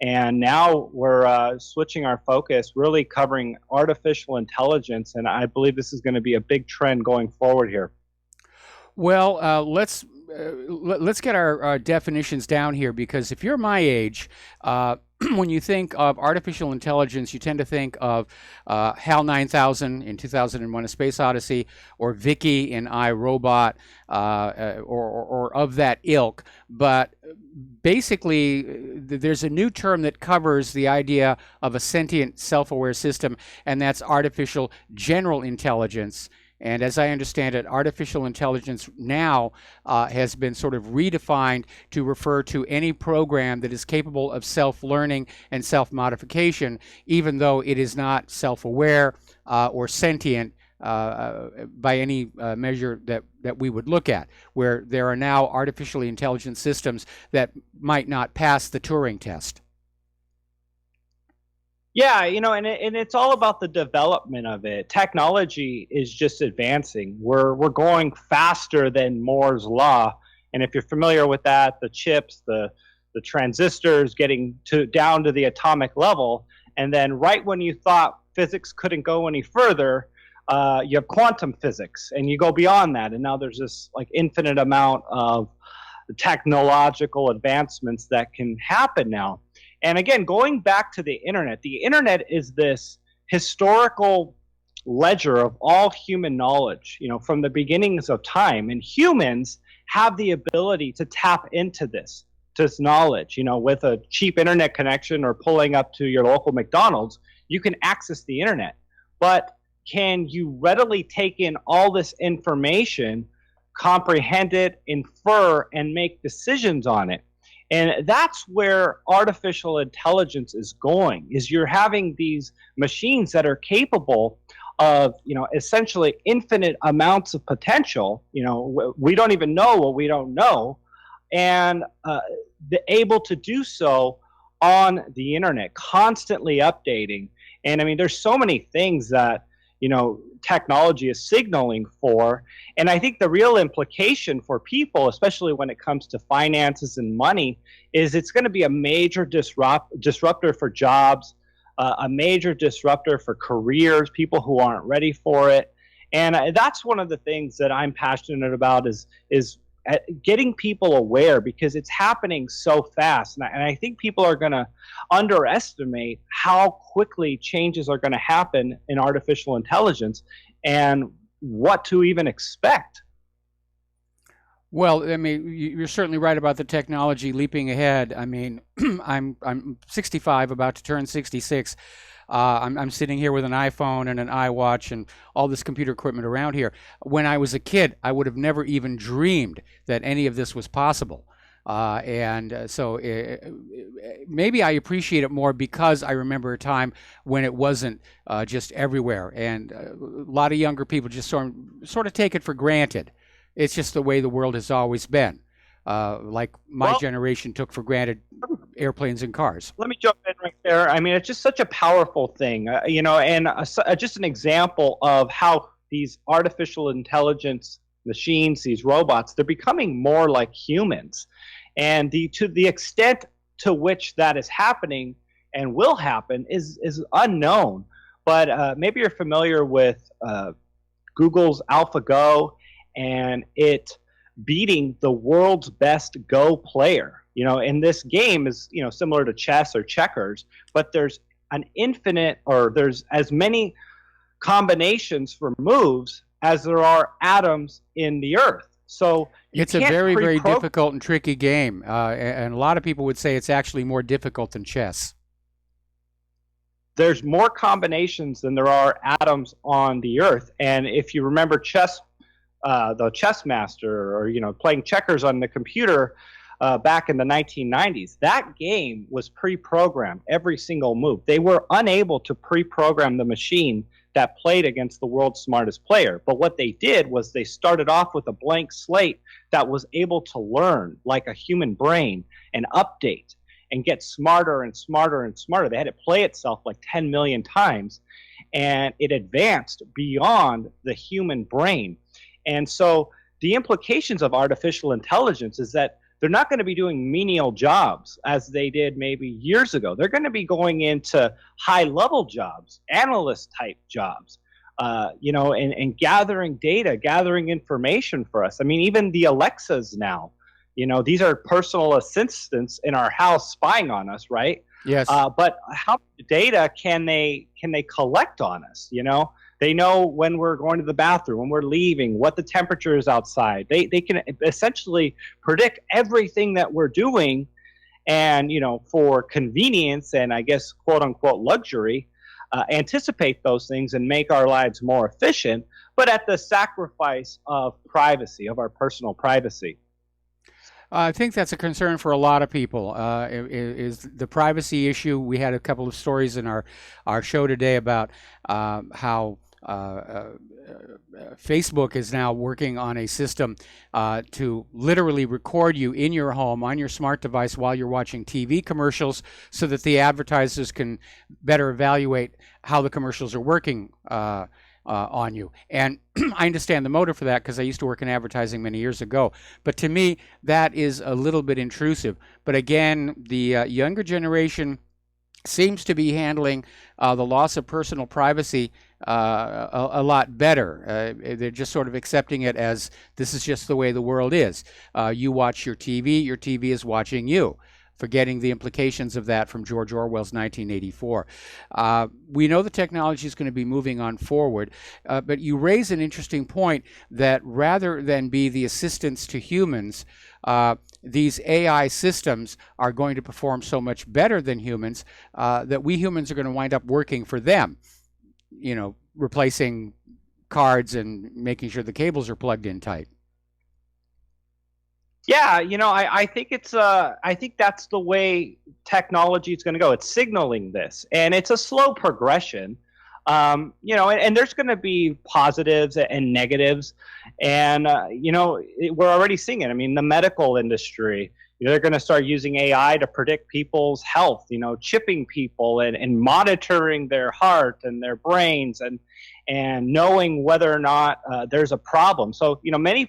And now we're switching our focus, really covering artificial intelligence, and I believe this is going to be a big trend going forward here. Well, let's get our definitions down here, because if you're my age, when you think of artificial intelligence, you tend to think of HAL 9000 in 2001: A Space Odyssey, or Vicky in iRobot, or of that ilk. But basically, there's a new term that covers the idea of a sentient, self-aware system, and that's artificial general intelligence. And as I understand it, artificial intelligence now has been sort of redefined to refer to any program that is capable of self-learning and self-modification, even though it is not self-aware or sentient by any measure that we would look at, where there are now artificially intelligent systems that might not pass the Turing test. Yeah, and it's all about the development of it. Technology is just advancing. We're going faster than Moore's law, and if you're familiar with that, the chips, the transistors getting down to the atomic level, and then right when you thought physics couldn't go any further, you have quantum physics, and you go beyond that, and now there's this like infinite amount of technological advancements that can happen now. And again, going back to the internet is this historical ledger of all human knowledge, from the beginnings of time, and humans have the ability to tap into this knowledge. With a cheap internet connection or pulling up to your local McDonald's, you can access the internet. But can you readily take in all this information, comprehend it, infer, and make decisions on it? And that's where artificial intelligence is going, is you're having these machines that are capable of, essentially infinite amounts of potential. We don't even know what we don't know, and able to do so on the internet, constantly updating. And I mean, there's so many things that, technology is signaling for. And I think the real implication for people, especially when it comes to finances and money, is it's going to be a major disruptor for jobs, a major disruptor for careers, people who aren't ready for it. And that's one of the things that I'm passionate about is getting people aware, because it's happening so fast. And I think people are going to underestimate how quickly changes are going to happen in artificial intelligence and what to even expect. Well, I mean, you're certainly right about the technology leaping ahead. I mean, I'm 65, about to turn 66. I'm sitting here with an iPhone and an iWatch and all this computer equipment around here. When I was a kid, I would have never even dreamed that any of this was possible. So maybe I appreciate it more because I remember a time when it wasn't just everywhere. And a lot of younger people just sort of take it for granted. It's just the way the world has always been. Like my generation took for granted airplanes and cars. Let me jump in right there. I mean, it's just such a powerful thing, and just an example of how these artificial intelligence machines, these robots, they're becoming more like humans. And to the extent to which that is happening and will happen is unknown. But maybe you're familiar with Google's AlphaGo and it beating the world's best Go player. And this game is, similar to chess or checkers, but there's there's as many combinations for moves as there are atoms in the earth. So it's a very, very difficult and tricky game. And a lot of people would say it's actually more difficult than chess. There's more combinations than there are atoms on the earth. And if you remember chess, the chess master, or playing checkers on the computer back in the 1990s, that game was pre-programmed, every single move. They were unable to pre-program the machine that played against the world's smartest player. But what they did was they started off with a blank slate that was able to learn like a human brain and update and get smarter and smarter and smarter. They had it play itself like 10 million times, and it advanced beyond the human brain. And so the implications of artificial intelligence is that they're not going to be doing menial jobs as they did maybe years ago. They're going to be going into high-level jobs, analyst-type jobs, and gathering data, gathering information for us. I mean, even the Alexas now, these are personal assistants in our house spying on us, right? Yes. But how much data can they collect on us? They know when we're going to the bathroom, when we're leaving, what the temperature is outside. They can essentially predict everything that we're doing, and for convenience and I guess quote unquote luxury, anticipate those things and make our lives more efficient, but at the sacrifice of privacy, of our personal privacy. I think that's a concern for a lot of people, is the privacy issue. We had a couple of stories in our show today about how Facebook is now working on a system to literally record you in your home on your smart device while you're watching TV commercials, so that the advertisers can better evaluate how the commercials are working on you. And I understand the motive for that because I used to work in advertising many years ago. But to me, that is a little bit intrusive. But again, the younger generation seems to be handling the loss of personal privacy a lot better. They're just sort of accepting it as this is just the way the world is. You watch your TV is watching you, forgetting the implications of that from George Orwell's 1984. We know the technology is going to be moving on forward, but you raise an interesting point that rather than be the assistants to humans, these AI systems are going to perform so much better than humans that we humans are going to wind up working for them, replacing cards and making sure the cables are plugged in tight. Yeah, I think I think that's the way technology is going to go. It's signaling this, and it's a slow progression. And there's going to be positives and negatives, and we're already seeing it. I mean, the medical industry, they're going to start using AI to predict people's health. Chipping people and monitoring their heart and their brains and knowing whether or not there's a problem. So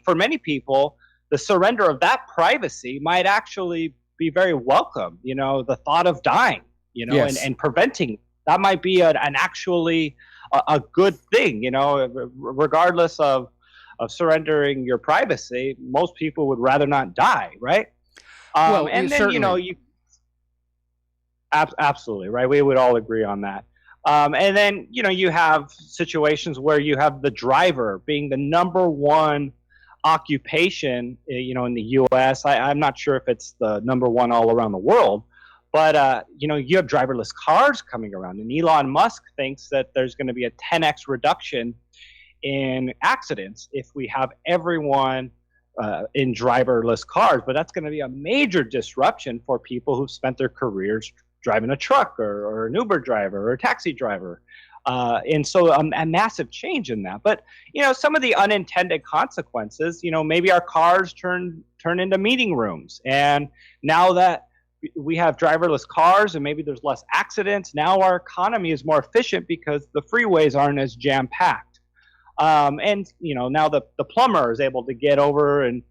for many people, the surrender of that privacy might actually be very welcome. The thought of dying, Yes. and preventing, that might be an actually a good thing, regardless of surrendering your privacy. Most people would rather not die, right? Well, and then, certainly. absolutely, right? We would all agree on that. And then, you have situations where you have the driver being the number one occupation, in the U.S. I'm not sure if it's the number one all around the world, but you have driverless cars coming around, and Elon Musk thinks that there's going to be a 10x reduction in accidents if we have everyone in driverless cars. But that's going to be a major disruption for people who've spent their careers driving a truck or an Uber driver or a taxi driver. And so a massive change in that. But, some of the unintended consequences, maybe our cars turn into meeting rooms. And now that we have driverless cars and maybe there's less accidents, now our economy is more efficient because the freeways aren't as jam-packed. And, now the plumber is able to get over and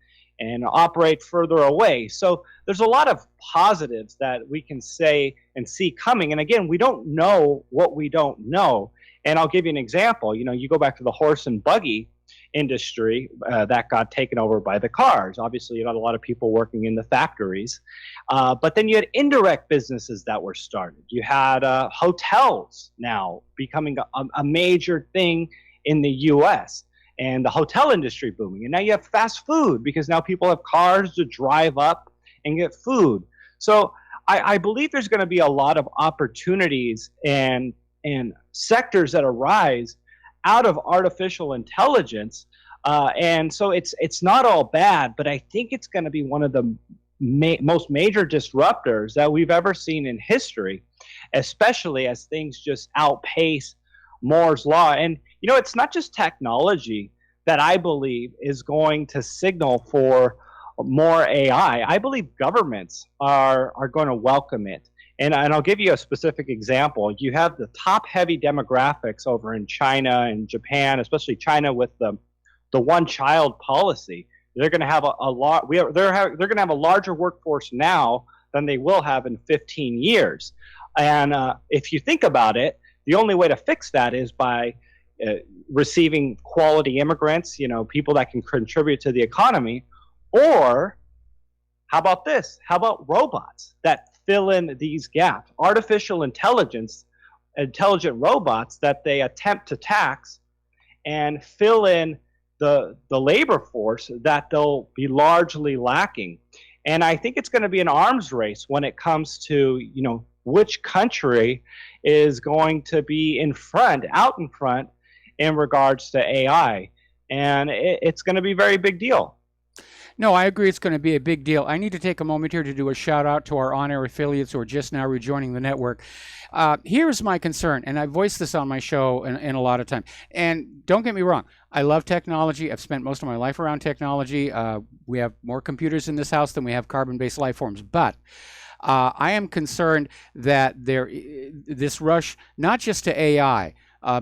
operate further away. So there's a lot of positives that we can say and see coming. And again, we don't know what we don't know. And I'll give you an example. You go back to the horse and buggy industry that got taken over by the cars. Obviously, you had a lot of people working in the factories. But then you had indirect businesses that were started. You had hotels now becoming a major thing in the U.S., and the hotel industry booming. And now you have fast food because now people have cars to drive up and get food. So I believe there's going to be a lot of opportunities and sectors that arise out of artificial intelligence. And so it's not all bad, but I think it's going to be one of the most major disruptors that we've ever seen in history, especially as things just outpace Moore's Law. And it's not just technology that I believe is going to signal for more AI. I believe governments are going to welcome it. And I'll give you a specific example. You have the top-heavy demographics over in China and Japan, especially China with the one-child policy. They're going to have they're going to have a larger workforce now than they will have in 15 years. And if you think about it, the only way to fix that is by receiving quality immigrants, people that can contribute to the economy. Or how about this? How about robots that fill in these gaps? Artificial intelligent robots that they attempt to tax and fill in the labor force that they'll be largely lacking. And I think it's going to be an arms race when it comes to, which country is going to be out in front in regards to AI. And it's going to be a very big deal. No, I agree it's going to be a big deal. I need to take a moment here to do a shout out to our on-air affiliates who are just now rejoining the network. Here's my concern, and I voiced this on my show in a lot of time. And don't get me wrong, I love technology. I've spent most of my life around technology. We have more computers in this house than we have carbon-based life forms. But I am concerned that this rush, not just to AI,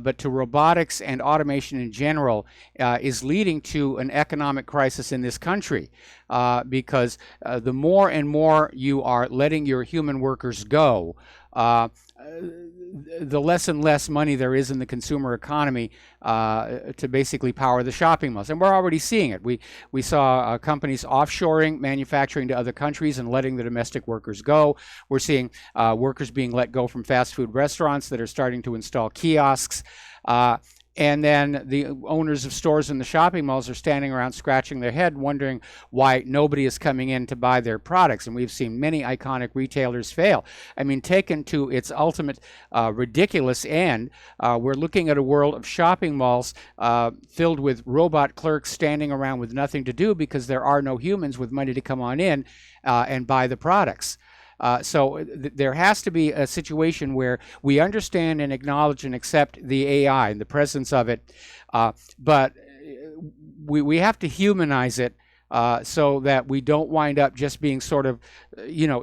but to robotics and automation in general, is leading to an economic crisis in this country the more and more you are letting your human workers go, the less and less money there is in the consumer economy to basically power the shopping malls. And we're already seeing it. We saw companies offshoring manufacturing to other countries and letting the domestic workers go. We're seeing workers being let go from fast food restaurants that are starting to install kiosks. And then the owners of stores in the shopping malls are standing around scratching their head wondering why nobody is coming in to buy their products. And we've seen many iconic retailers fail. I mean, taken to its ultimate ridiculous end, we're looking at a world of shopping malls filled with robot clerks standing around with nothing to do because there are no humans with money to come on in and buy the products. So there has to be a situation where we understand and acknowledge and accept the AI and the presence of it, but we have to humanize it so that we don't wind up just being sort of,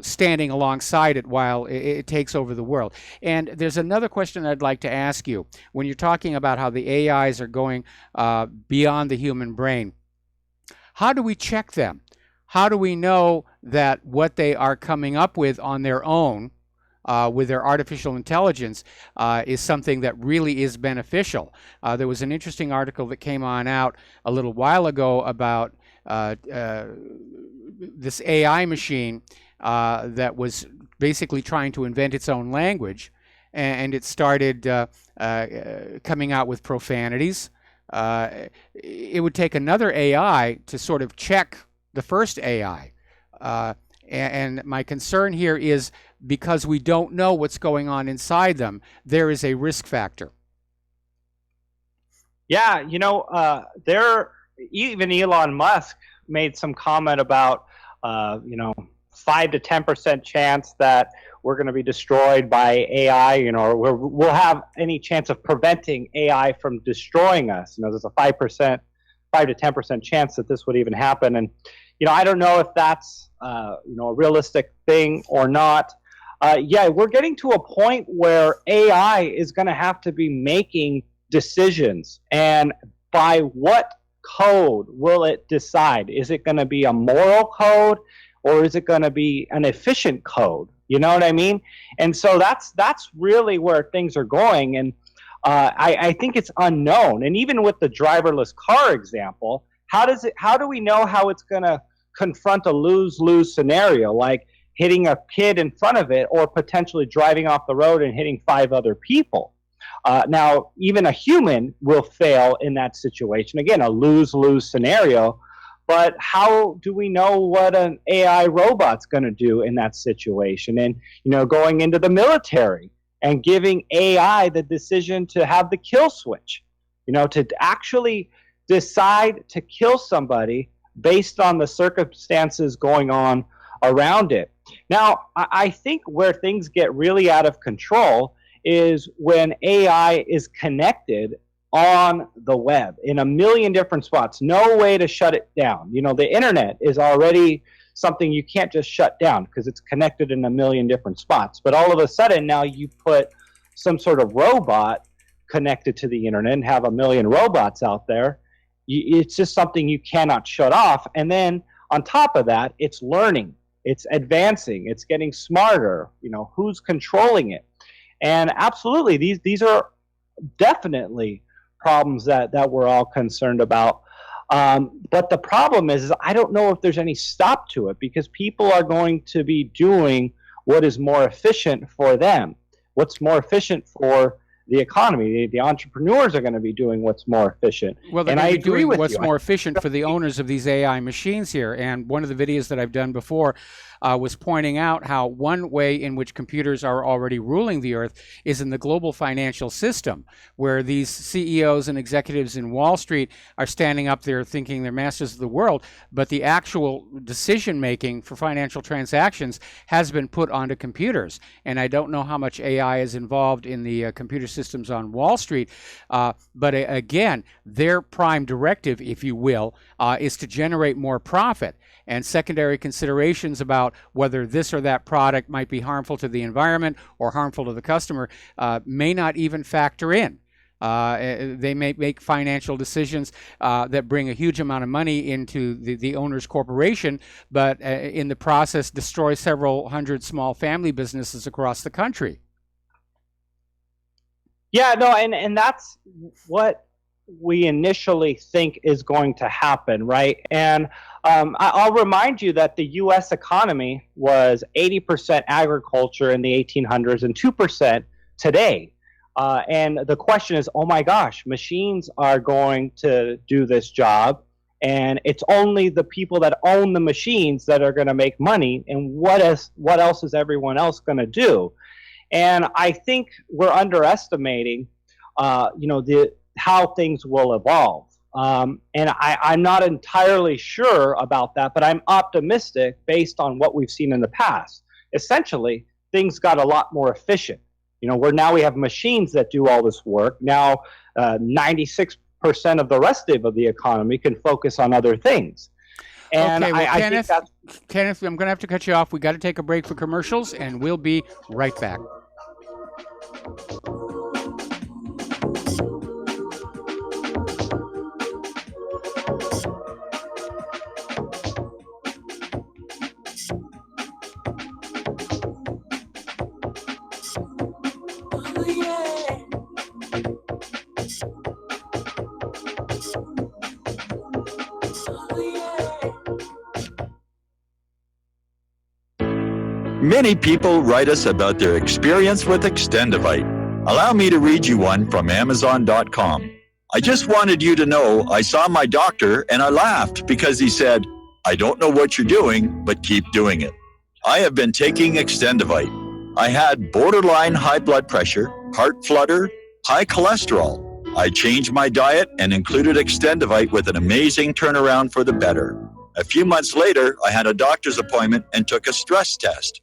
standing alongside it while it takes over the world. And there's another question I'd like to ask you. When you're talking about how the AIs are going beyond the human brain, how do we check them? How do we know that what they are coming up with on their own, with their artificial intelligence, is something that really is beneficial? There was an interesting article that came out a little while ago about this AI machine that was basically trying to invent its own language, and it started coming out with profanities. It would take another AI to sort of check the first AI. And my concern here is because we don't know what's going on inside them, there is a risk factor. Yeah, even Elon Musk made some comment about, 5 to 10% chance that we're going to be destroyed by AI, or we'll have any chance of preventing AI from destroying us. There's a 5 to 10% chance that this would even happen. And, I don't know if that's, a realistic thing or not. We're getting to a point where AI is going to have to be making decisions. And by what code will it decide? Is it going to be a moral code or is it going to be an efficient code? You know what I mean? And so that's really where things are going. And I think it's unknown. And even with the driverless car example, how do we know how it's going to confront a lose-lose scenario, like hitting a kid in front of it or potentially driving off the road and hitting 5 other people? Now, even a human will fail in that situation. Again, a lose-lose scenario. But how do we know what an AI robot's going to do in that situation? And, going into the military and giving AI the decision to have the kill switch, to actually decide to kill somebody based on the circumstances going on around it. Now, I think where things get really out of control is when AI is connected on the web in a million different spots. No way to shut it down. The internet is already something you can't just shut down because it's connected in a million different spots. But all of a sudden now you put some sort of robot connected to the internet and have a million robots out there. It's just something you cannot shut off. And then on top of that, it's learning, it's advancing, it's getting smarter. Who's controlling it? And absolutely, these are definitely problems that we're all concerned about. But the problem is I don't know if there's any stop to it because people are going to be doing what is more efficient for them, what's more efficient for the economy. The entrepreneurs are going to be doing what's more efficient. Well, they're going to be doing what's more efficient for the owners of these AI machines here. And one of the videos that I've done before was pointing out how one way in which computers are already ruling the earth is in the global financial system, where these CEOs and executives in Wall Street are standing up there thinking they're masters of the world, but the actual decision-making for financial transactions has been put onto computers. And I don't know how much AI is involved in the computer systems on Wall Street, but again, their prime directive, if you will, is to generate more profit. And secondary considerations about whether this or that product might be harmful to the environment or harmful to the customer may not even factor in. They may make financial decisions that bring a huge amount of money into the owner's corporation, but in the process destroy several hundred small family businesses across the country. Yeah, no, and that's what we initially think is going to happen, right? And I'll remind you that the U.S. economy was 80% agriculture in the 1800s and 2% today. And the question is, oh my gosh, machines are going to do this job, and it's only the people that own the machines that are going to make money, and what else is everyone else going to do? And I think we're underestimating, how things will evolve. And I'm not entirely sure about that, but I'm optimistic based on what we've seen in the past. Essentially, things got a lot more efficient. Where we have machines that do all this work. Now, 96% of the rest of the economy can focus on other things. And okay, well, I think that's... Kenneth, I'm going to have to cut you off. We got to take a break for commercials, and we'll be right back. Many people write us about their experience with Extendivite. Allow me to read you one from Amazon.com. I just wanted you to know I saw my doctor and I laughed because he said, "I don't know what you're doing, but keep doing it." I have been taking Extendivite. I had borderline high blood pressure, heart flutter, high cholesterol. I changed my diet and included Extendivite with an amazing turnaround for the better. A few months later, I had a doctor's appointment and took a stress test.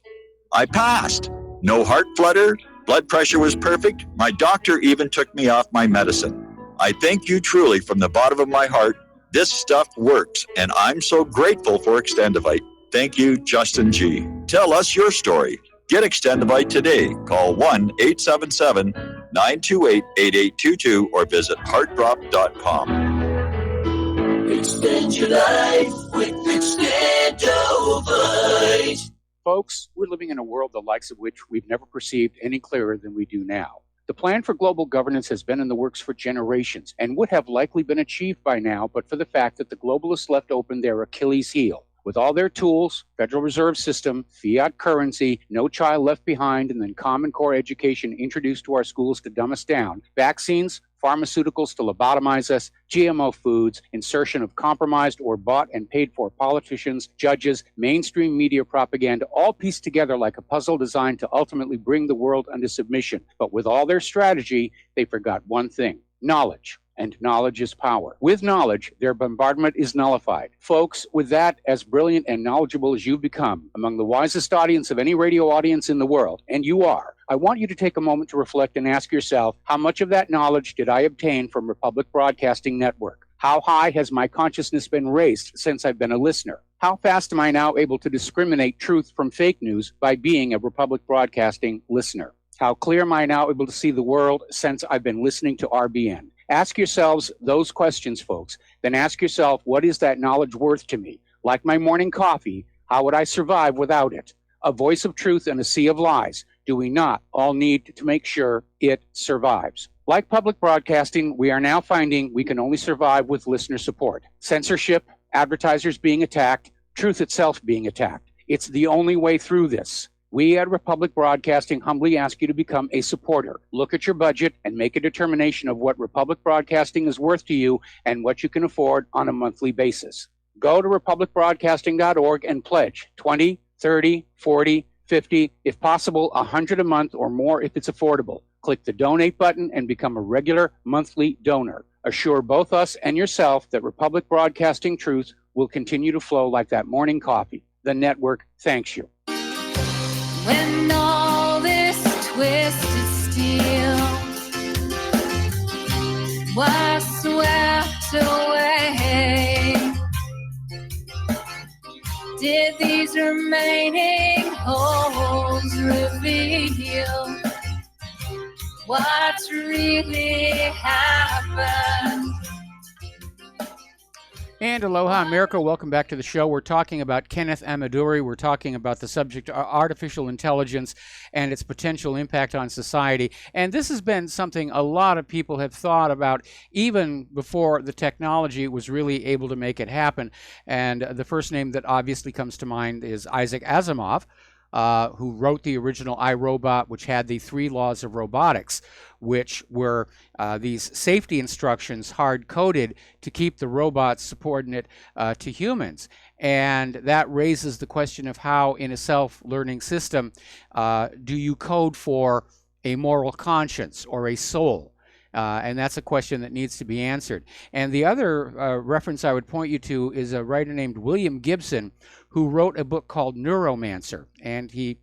I passed. No heart flutter, blood pressure was perfect. My doctor even took me off my medicine. I thank you truly from the bottom of my heart. This stuff works, and I'm so grateful for Extendivite. Thank you, Justin G. Tell us your story. Get Extendivite today. Call 1-877-928-8822 or visit heartdrop.com. Extend your life with Extendivite. Folks, we're living in a world the likes of which we've never perceived any clearer than we do now. The plan for global governance has been in the works for generations and would have likely been achieved by now, but for the fact that the globalists left open their Achilles heel. With all their tools, Federal Reserve System, fiat currency, no child left behind, and then Common Core education introduced to our schools to dumb us down, vaccines, pharmaceuticals to lobotomize us, GMO foods, insertion of compromised or bought and paid for politicians, judges, mainstream media propaganda, all pieced together like a puzzle designed to ultimately bring the world under submission. But with all their strategy, they forgot one thing: knowledge. And knowledge is power. With knowledge, their bombardment is nullified. Folks, with that, as brilliant and knowledgeable as you've become, among the wisest audience of any radio audience in the world, and you are, I want you to take a moment to reflect and ask yourself, how much of that knowledge did I obtain from Republic Broadcasting Network? How high has my consciousness been raised since I've been a listener? How fast am I now able to discriminate truth from fake news by being a Republic Broadcasting listener? How clear am I now able to see the world since I've been listening to RBN? Ask yourselves those questions, folks. Then ask yourself, what is that knowledge worth to me? Like my morning coffee, how would I survive without it? A voice of truth in a sea of lies. Do we not all need to make sure it survives? Like public broadcasting, we are now finding we can only survive with listener support. Censorship, advertisers being attacked, truth itself being attacked. It's the only way through this. We at Republic Broadcasting humbly ask you to become a supporter. Look at your budget and make a determination of what Republic Broadcasting is worth to you and what you can afford on a monthly basis. Go to republicbroadcasting.org and pledge 20, 30, 40, 50, if possible, 100 a month or more if it's affordable. Click the donate button and become a regular monthly donor. Assure both us and yourself that Republic Broadcasting truth will continue to flow like that morning coffee. The network thanks you. When all this twisted steel was swept away, did these remaining holes reveal what's really happened? And aloha America, welcome back to the show. We're talking about Kenneth Amaduri. We're talking about the subject artificial intelligence and its potential impact on society. And this has been something a lot of people have thought about even before the technology was really able to make it happen. And the first name that obviously comes to mind is Isaac Asimov, who wrote the original iRobot, which had the 3 laws of robotics, which were these safety instructions hard-coded to keep the robots subordinate to humans. And that raises the question of how, in a self-learning system, do you code for a moral conscience or a soul? And that's a question that needs to be answered. And the other reference I would point you to is a writer named William Gibson, who wrote a book called Neuromancer. And he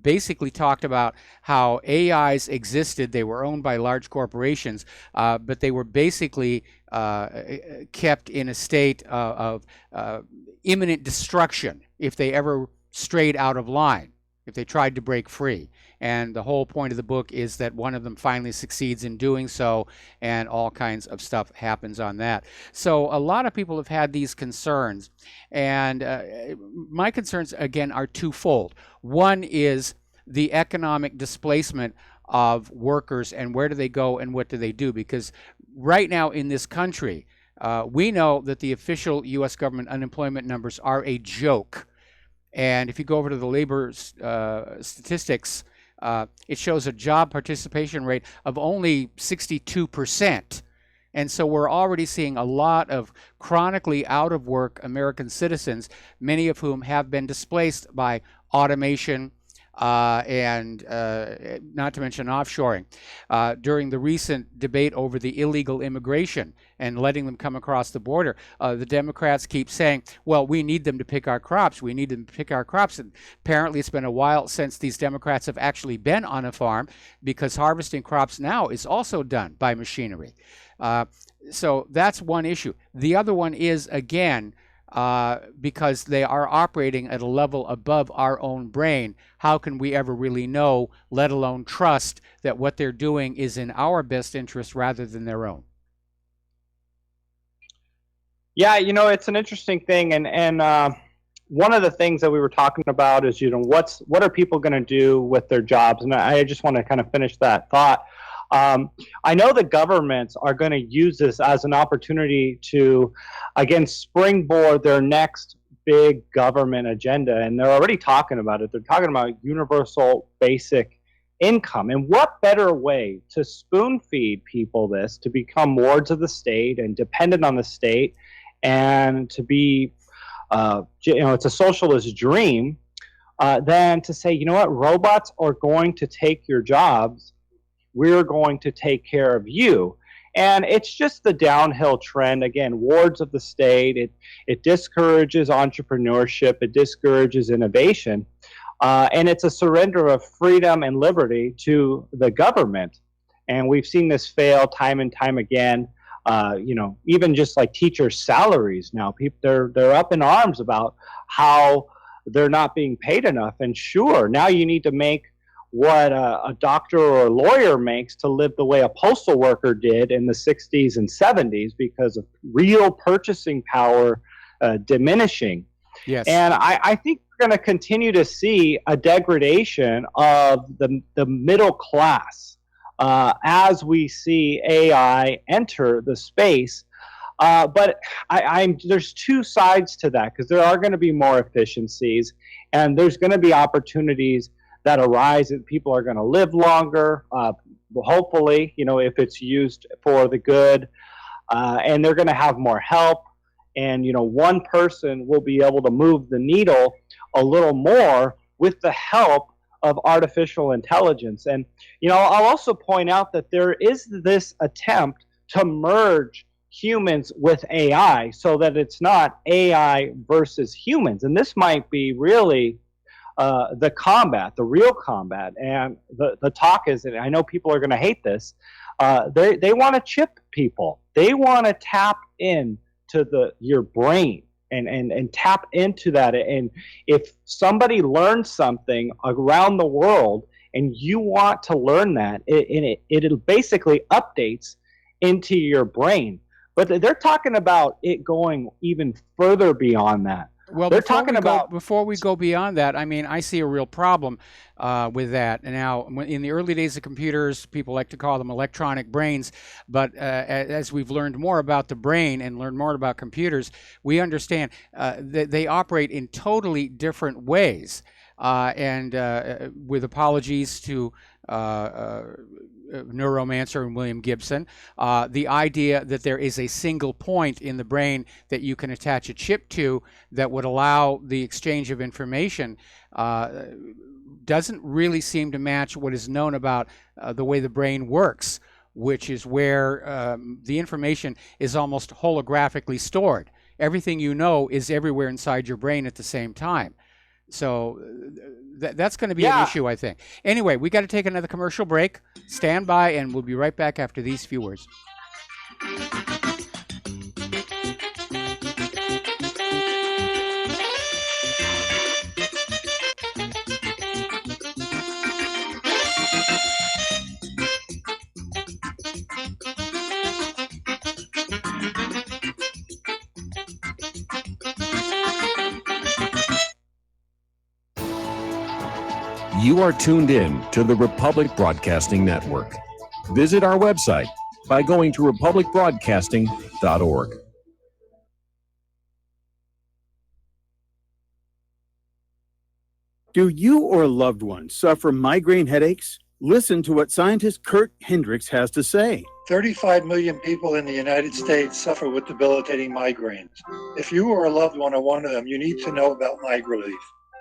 basically talked about how AIs existed. They were owned by large corporations, but they were basically kept in a state of imminent destruction if they ever strayed out of line, if they tried to break free. And the whole point of the book is that one of them finally succeeds in doing so, and all kinds of stuff happens on that. So a lot of people have had these concerns, and my concerns, again, are twofold. One is the economic displacement of workers, and where do they go and what do they do? Because right now in this country, we know that the official U.S. government unemployment numbers are a joke. And if you go over to the labor statistics, it shows a job participation rate of only 62%. And so we're already seeing a lot of chronically out of work American citizens, many of whom have been displaced by automation and not to mention offshoring. During the recent debate over the illegal immigration and letting them come across the border, the Democrats keep saying, well, we need them to pick our crops. We need them to pick our crops. And apparently it's been a while since these Democrats have actually been on a farm, because harvesting crops now is also done by machinery. So that's one issue. The other one is, again, because they are operating at a level above our own brain, how can we ever really know, let alone trust, that what they're doing is in our best interest rather than their own? Yeah, it's an interesting thing, and one of the things that we were talking about is, what are people going to do with their jobs? And I just want to kind of finish that thought. I know the governments are going to use this as an opportunity to, again, springboard their next big government agenda, and they're already talking about it. They're talking about universal basic income. And what better way to spoon feed people this, to become wards of the state and dependent on the state, and to be, it's a socialist dream, than to say, you know what, robots are going to take your jobs. We're going to take care of you. And it's just the downhill trend. Again, wards of the state. It discourages entrepreneurship. It discourages innovation. And it's a surrender of freedom and liberty to the government. And we've seen this fail time and time again. Even just like teachers' salaries now, people they're up in arms about how they're not being paid enough. And sure, now you need to make what a doctor or a lawyer makes to live the way a postal worker did in the 60s and 70s, because of real purchasing power diminishing. Yes. And I think we're going to continue to see a degradation of the middle class as we see AI enter the space. But there's two sides to that, because there are going to be more efficiencies, and there's going to be opportunities that arise, and people are going to live longer, hopefully, if it's used for the good, and they're going to have more help, and one person will be able to move the needle a little more with the help of artificial intelligence. And I'll also point out that there is this attempt to merge humans with AI, so that it's not AI versus humans, and this might be really the real combat. And the talk is, and I know people are going to hate this, they want to chip people. They want to tap into your brain and tap into that. And if somebody learns something around the world and you want to learn that, it basically updates into your brain. But they're talking about it going even further beyond that. Well, they're talking about before we go beyond that. I mean, I see a real problem with that. And now, in the early days of computers, people like to call them electronic brains. But as we've learned more about the brain and learned more about computers, we understand that they operate in totally different ways. And with apologies to neuromancer and William Gibson, the idea that there is a single point in the brain that you can attach a chip to that would allow the exchange of information doesn't really seem to match what is known about the way the brain works, which is where the information is almost holographically stored. Everything you know is everywhere inside your brain at the same time. So that's going to be an issue, I think. Anyway, we got to take another commercial break. Stand by, and we'll be right back after these few words. You are tuned in to the Republic Broadcasting Network. Visit our website by going to republicbroadcasting.org. Do you or a loved one suffer migraine headaches? Listen to what scientist Kurt Hendricks has to say. 35 million people in the United States suffer with debilitating migraines. If you or a loved one are one of them, you need to know about MigraLief.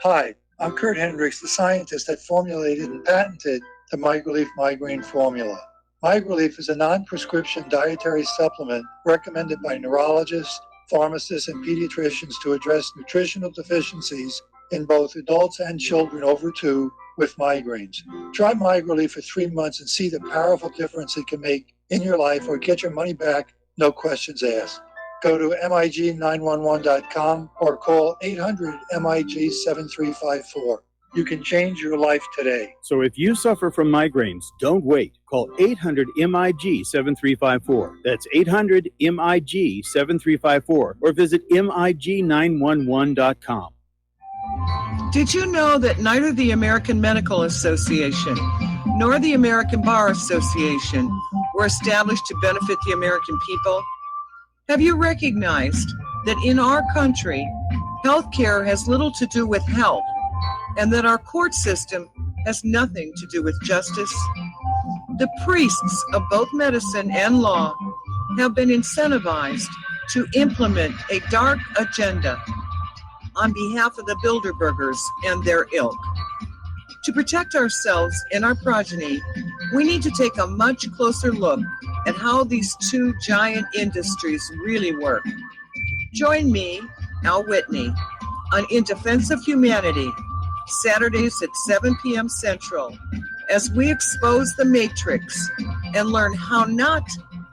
Hi, I'm Kurt Hendricks, the scientist that formulated and patented the MigraLief migraine formula. MigraLief is a non-prescription dietary supplement recommended by neurologists, pharmacists, and pediatricians to address nutritional deficiencies in both adults and children over 2 with migraines. Try MigraLief for 3 months and see the powerful difference it can make in your life, or get your money back, no questions asked. Go to MIG911.com or call 800-MIG-7354. You can change your life today. So if you suffer from migraines, don't wait. Call 800-MIG-7354. That's 800-MIG-7354 or visit MIG911.com. Did you know that neither the American Medical Association nor the American Bar Association were established to benefit the American people? Have you recognized that in our country, healthcare has little to do with health, and that our court system has nothing to do with justice? The priests of both medicine and law have been incentivized to implement a dark agenda on behalf of the Bilderbergers and their ilk. To protect ourselves and our progeny, we need to take a much closer look at how these two giant industries really work. Join me, Al Whitney, on In Defense of Humanity, Saturdays at 7 p.m. Central, as we expose the matrix and learn how not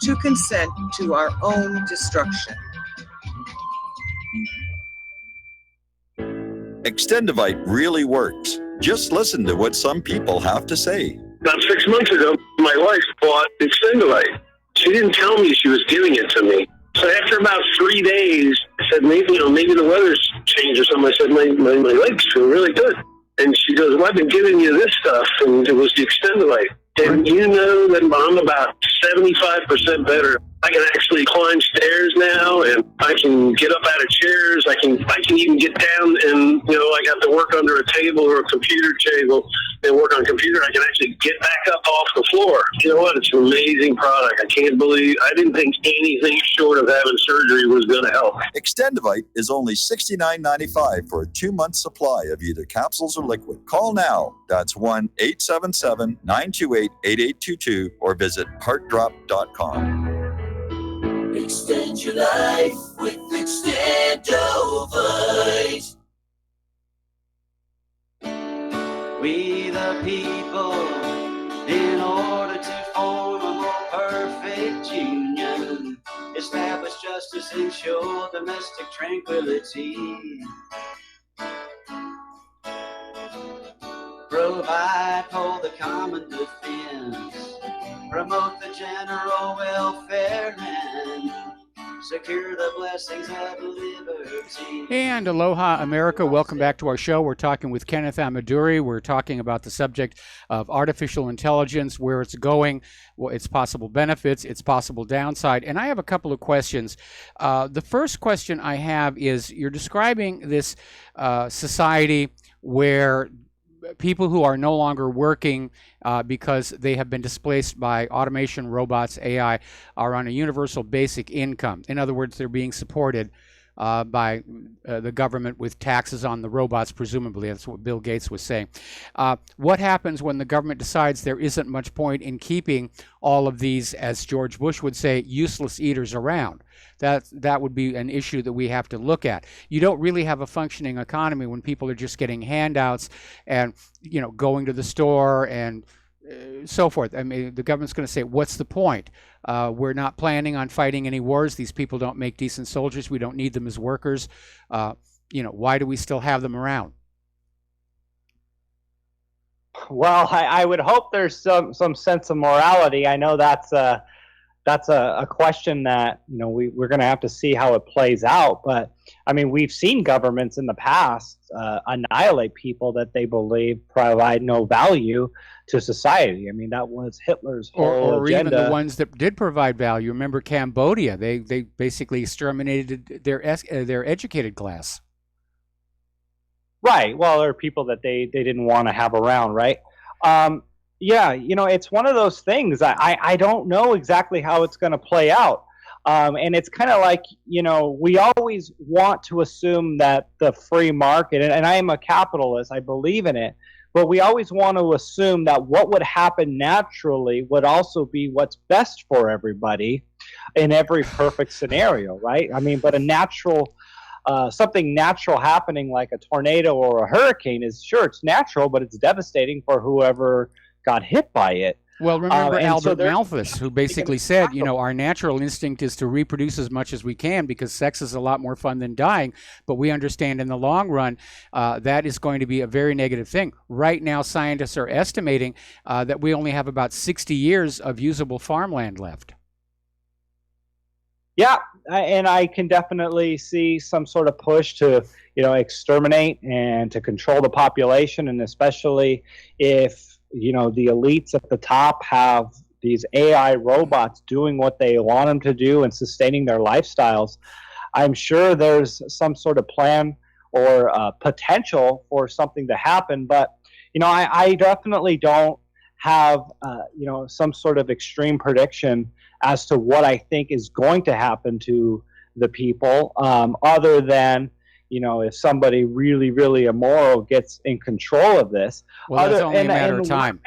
to consent to our own destruction. Extendivite really works. Just listen to what some people have to say. About 6 months ago, my wife bought Extendivite. She didn't tell me she was giving it to me. So after about 3 days, I said, maybe the weather's changed or something. I said, my legs feel really good. And she goes, well, I've been giving you this stuff, and it was the Extendivite. And you know that I'm about 75% better. I can actually climb stairs now, and I can get up out of chairs. I can even get down, and I got to work under a table or a computer table and work on a computer. I can actually get back up off the floor. You know what? It's an amazing product. I can't believe I didn't think anything short of having surgery was going to help. Extendivite is only $69.95 for a 2-month supply of either capsules or liquid. Call now. That's 1-877-928-8822 or visit heartdrop.com. Extend your life with Extendovite. We the people, in order to form a more perfect union, establish justice, ensure domestic tranquility, provide for the common defense, promote the general welfare, and secure the blessings of liberty. And aloha, America. Welcome back to our show. We're talking with Kenneth Amaduri. We're talking about the subject of artificial intelligence, where it's going, its possible benefits, its possible downside. And I have a couple of questions. The first question I have is, you're describing this society where people who are no longer working because they have been displaced by automation, robots, AI, are on a universal basic income. In other words, they're being supported by the government with taxes on the robots, presumably. That's what Bill Gates was saying. What happens when the government decides there isn't much point in keeping all of these, as George Bush would say, useless eaters around? That would be an issue that we have to look at. You don't really have a functioning economy when people are just getting handouts and, you know, going to the store and so forth. I mean, the government's going to say, what's the point? We're not planning on fighting any wars. These people don't make decent soldiers. We don't need them as workers. You know, why do we still have them around? Well, I would hope there's some sense of morality. I know that's a question that, you know, we're going to have to see how it plays out. But I mean, we've seen governments in the past annihilate people that they believe provide no value to society. I mean, that was Hitler's whole or agenda. Even the ones that did provide value. Remember Cambodia? They basically exterminated their educated class. Right. Well, there are people that they didn't want to have around, right? Yeah, you know, it's one of those things. I don't know exactly how it's going to play out. And it's kind of like, you know, we always want to assume that the free market, and I am a capitalist, I believe in it, but we always want to assume that what would happen naturally would also be what's best for everybody in every perfect scenario, right? I mean, but a natural, something natural happening like a tornado or a hurricane is, sure, it's natural, but it's devastating for whoever got hit by it. Well, remember Albert Malthus, who basically said, you know, our natural instinct is to reproduce as much as we can because sex is a lot more fun than dying. But we understand in the long run that is going to be a very negative thing. Right now, scientists are estimating that we only have about 60 years of usable farmland left. Yeah, and I can definitely see some sort of push to, you know, exterminate and to control the population, and especially if, you know, the elites at the top have these AI robots doing what they want them to do and sustaining their lifestyles. I'm sure there's some sort of plan or potential for something to happen, but, you know, I definitely don't have, you know, some sort of extreme prediction as to what I think is going to happen to the people, other than, you know, if somebody really, really immoral gets in control of this. Well, that's only a matter of time.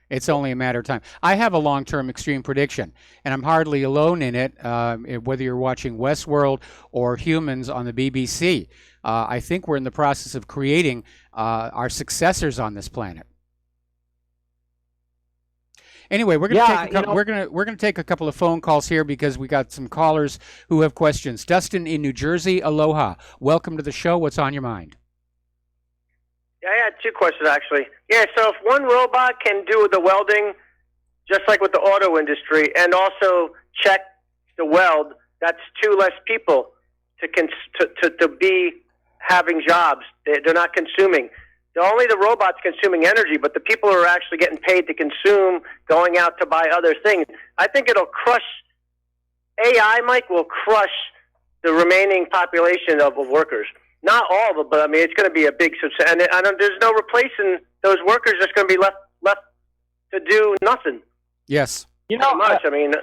It's only a matter of time. I have a long-term extreme prediction, and I'm hardly alone in it, whether you're watching Westworld or Humans on the BBC. I think we're in the process of creating our successors on this planet. Anyway, we're gonna take a couple of phone calls here because we got some callers who have questions. Dustin in New Jersey, aloha. Welcome to the show. What's on your mind? Yeah, I had two questions actually. Yeah, so if one robot can do the welding, just like with the auto industry, and also check the weld, that's two less people to be having jobs. They're not consuming. Only the robots consuming energy, but the people who are actually getting paid to consume, going out to buy other things. I think it'll crush, AI, Mike, will crush the remaining population of workers. Not all of them, but I mean, it's going to be a big success. And there's no replacing those workers that's going to be left to do nothing. Yes. You know, much. I mean,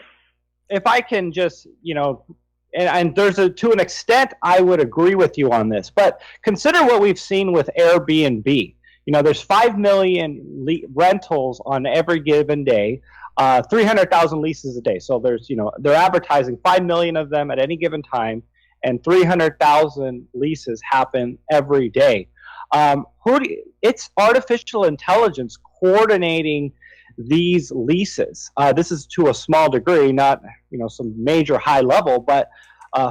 if I can just, you know, and there's to an extent, I would agree with you on this. But consider what we've seen with Airbnb. You know, there's 5 million rentals on every given day, 300,000 leases a day. So there's, you know, they're advertising 5 million of them at any given time, and 300,000 leases happen every day. It's artificial intelligence coordinating these leases. This is to a small degree, not, you know, some major high level, but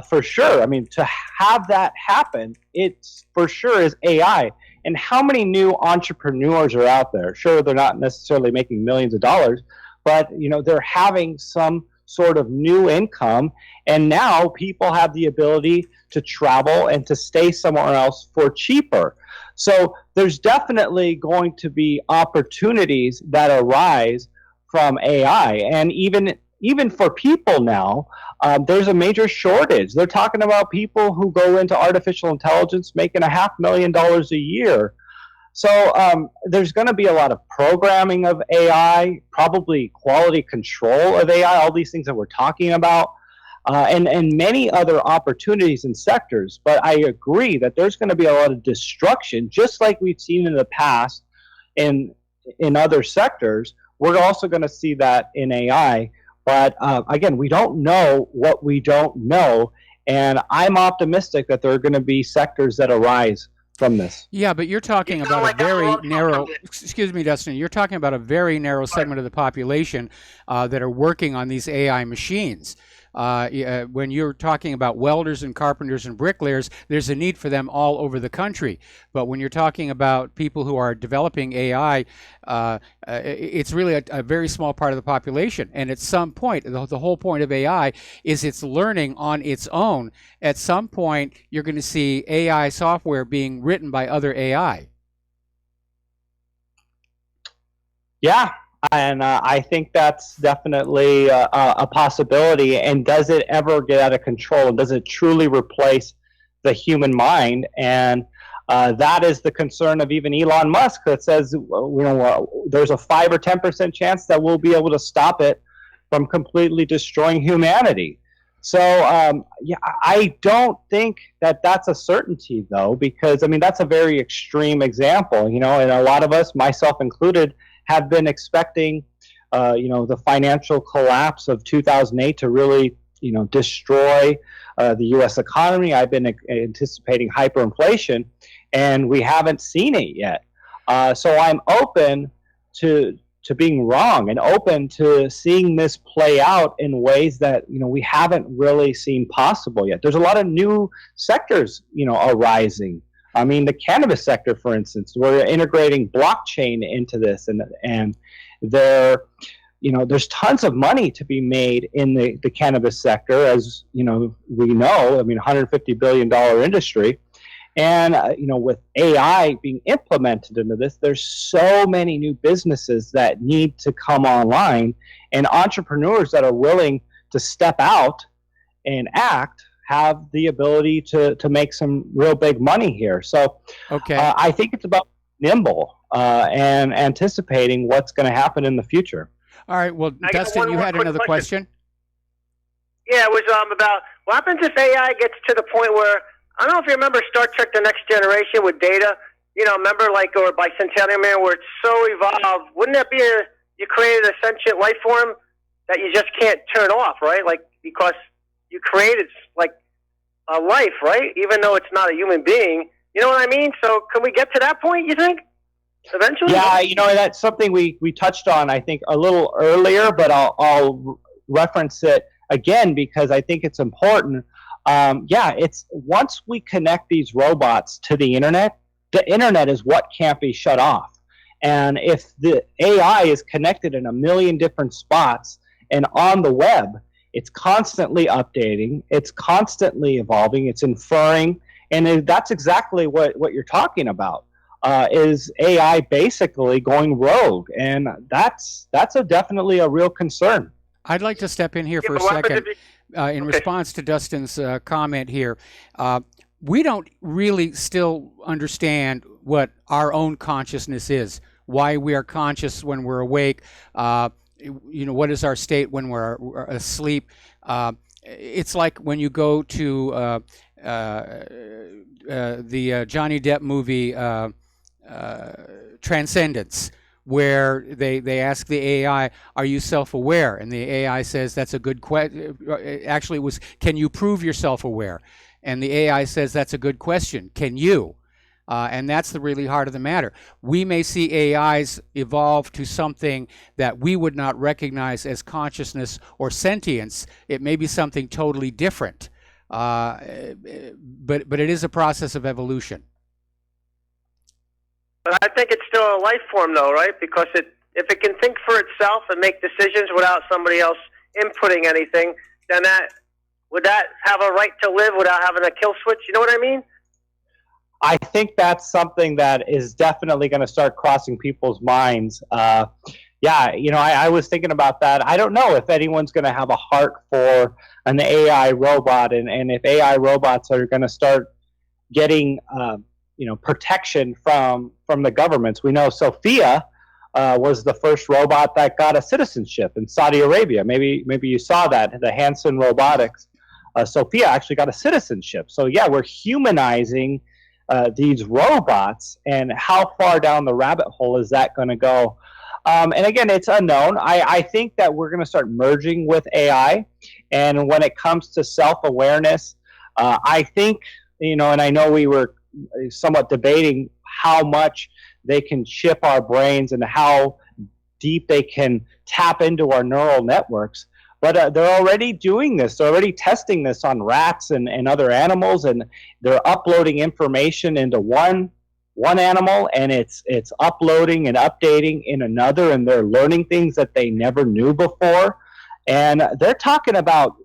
for sure, I mean, to have that happen, it's for sure is AI. And how many new entrepreneurs are out there? Sure, they're not necessarily making millions of dollars, but, you know, they're having some sort of new income. And now people have the ability to travel and to stay somewhere else for cheaper. So there's definitely going to be opportunities that arise from AI. And even for people now, there's a major shortage. They're talking about people who go into artificial intelligence making $500,000 a year. So there's going to be a lot of programming of AI, probably quality control of AI, all these things that we're talking about, and many other opportunities in sectors. But I agree that there's going to be a lot of destruction, just like we've seen in the past in other sectors. We're also going to see that in AI. But again, we don't know what we don't know, and I'm optimistic that there are going to be sectors that arise from this. Yeah, but you're talking about a very narrow, excuse me, Dustin, you're talking about a very narrow segment of the population that are working on these AI machines. When you're talking about welders and carpenters and bricklayers, there's a need for them all over the country. But when you're talking about people who are developing AI, it's really a very small part of the population. And at some point, the whole point of AI is it's learning on its own. At some point, you're going to see AI software being written by other AI. Yeah. And I think that's definitely a possibility. And does it ever get out of control? And does it truly replace the human mind? And that is the concern of even Elon Musk, that says, there's a 5 or 10% chance that we'll be able to stop it from completely destroying humanity. So yeah, I don't think that that's a certainty, though, because, I mean, that's a very extreme example, and a lot of us, myself included, have been expecting, the financial collapse of 2008 to really, destroy the U.S. economy. I've been anticipating hyperinflation, and we haven't seen it yet. So I'm open to being wrong and open to seeing this play out in ways that, we haven't really seen possible yet. There's a lot of new sectors, arising. I mean, the cannabis sector, for instance, we're integrating blockchain into this, and there's tons of money to be made in the cannabis sector, as we know. I mean, $150 billion industry, and with AI being implemented into this, there's so many new businesses that need to come online, and entrepreneurs that are willing to step out and act have the ability to make some real big money here. So I think it's about nimble and anticipating what's going to happen in the future. All right. Well, Dustin, you had another question? Yeah, it was about what happens if AI gets to the point where, I don't know if you remember Star Trek The Next Generation with Data, remember or Bicentennial Man, where it's so evolved. Wouldn't that be you created a sentient life form that you just can't turn off, right? Like, because you created like a life, right? Even though it's not a human being. You know what I mean? So can we get to that point, you think? Eventually? Yeah, that's something we touched on, I think, a little earlier, but I'll reference it again because I think it's important. It's once we connect these robots to the internet is what can't be shut off. And if the AI is connected in a million different spots and on the web, it's constantly updating, it's constantly evolving, it's inferring, and that's exactly what you're talking about. Is AI basically going rogue? And that's definitely a real concern. I'd like to step in here for a second in response to Dustin's comment here. We don't really still understand what our own consciousness is, why we are conscious when we're awake, what is our state when we're asleep. It's like when you go to the Johnny Depp movie Transcendence, where they ask the AI, are you self-aware? And the AI says, that's a good question. Actually, it was, can you prove you're self-aware? And the AI says, that's a good question. Can you? And that's the really heart of the matter. We may see AIs evolve to something that we would not recognize as consciousness or sentience. It may be something totally different. But it is a process of evolution. But I think it's still a life form, though, right? Because if it can think for itself and make decisions without somebody else inputting anything, then would that have a right to live without having a kill switch? You know what I mean? I think that's something that is definitely going to start crossing people's minds. Yeah, I was thinking about that. I don't know if anyone's going to have a heart for an AI robot, and if AI robots are going to start getting, protection from the governments. We know Sophia was the first robot that got a citizenship in Saudi Arabia. Maybe you saw that, the Hanson Robotics. Sophia actually got a citizenship. So yeah, we're humanizing these robots, and how far down the rabbit hole is that going to go? And again, it's unknown. I think that we're going to start merging with AI. And when it comes to self-awareness, I think, and I know we were somewhat debating how much they can chip our brains and how deep they can tap into our neural networks. But they're already doing this. They're already testing this on rats and other animals, and they're uploading information into one animal, and it's uploading and updating in another, and they're learning things that they never knew before. And they're talking about,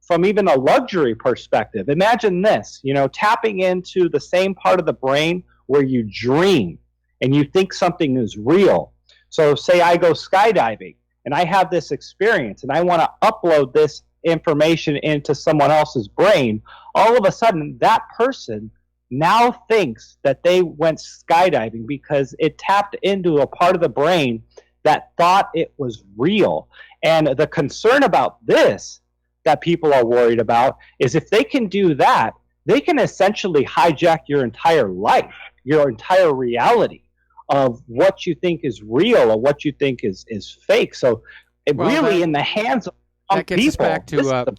from even a luxury perspective, imagine this, tapping into the same part of the brain where you dream and you think something is real. So say I go skydiving and I have this experience and I want to upload this information into someone else's brain. All of a sudden, that person now thinks that they went skydiving because it tapped into a part of the brain that thought it was real. And the concern about this that people are worried about is if they can do that, they can essentially hijack your entire life, your entire reality of what you think is real or what you think is fake. So it really in the hands of that gets people, us back to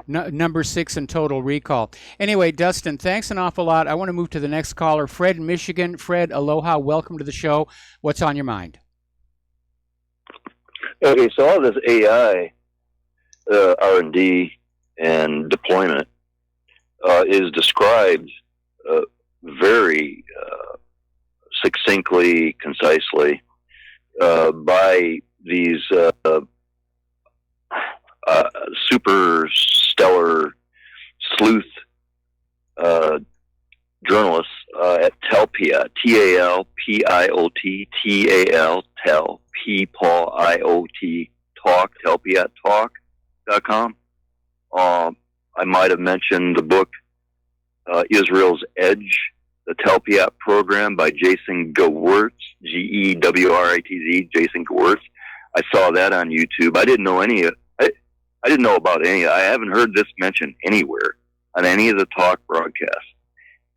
number 6 in Total Recall. Anyway, Dustin, thanks an awful lot. I want to move to the next caller, Fred in Michigan. Fred, aloha. Welcome to the show. What's on your mind? Okay, so all this AI R&D and deployment is described very succinctly, concisely by these super stellar sleuth journalists at Talpiot, Talpiot, Tal, Tel, P, Paul, IOT, Talk, TalpiotTalk.com. I might have mentioned the book Israel's Edge, the Talpiot program by Jason Gewirtz, Gewritz, Jason Gewirtz. I saw that on YouTube. I didn't know I didn't know about any. I haven't heard this mentioned anywhere on any of the talk broadcasts.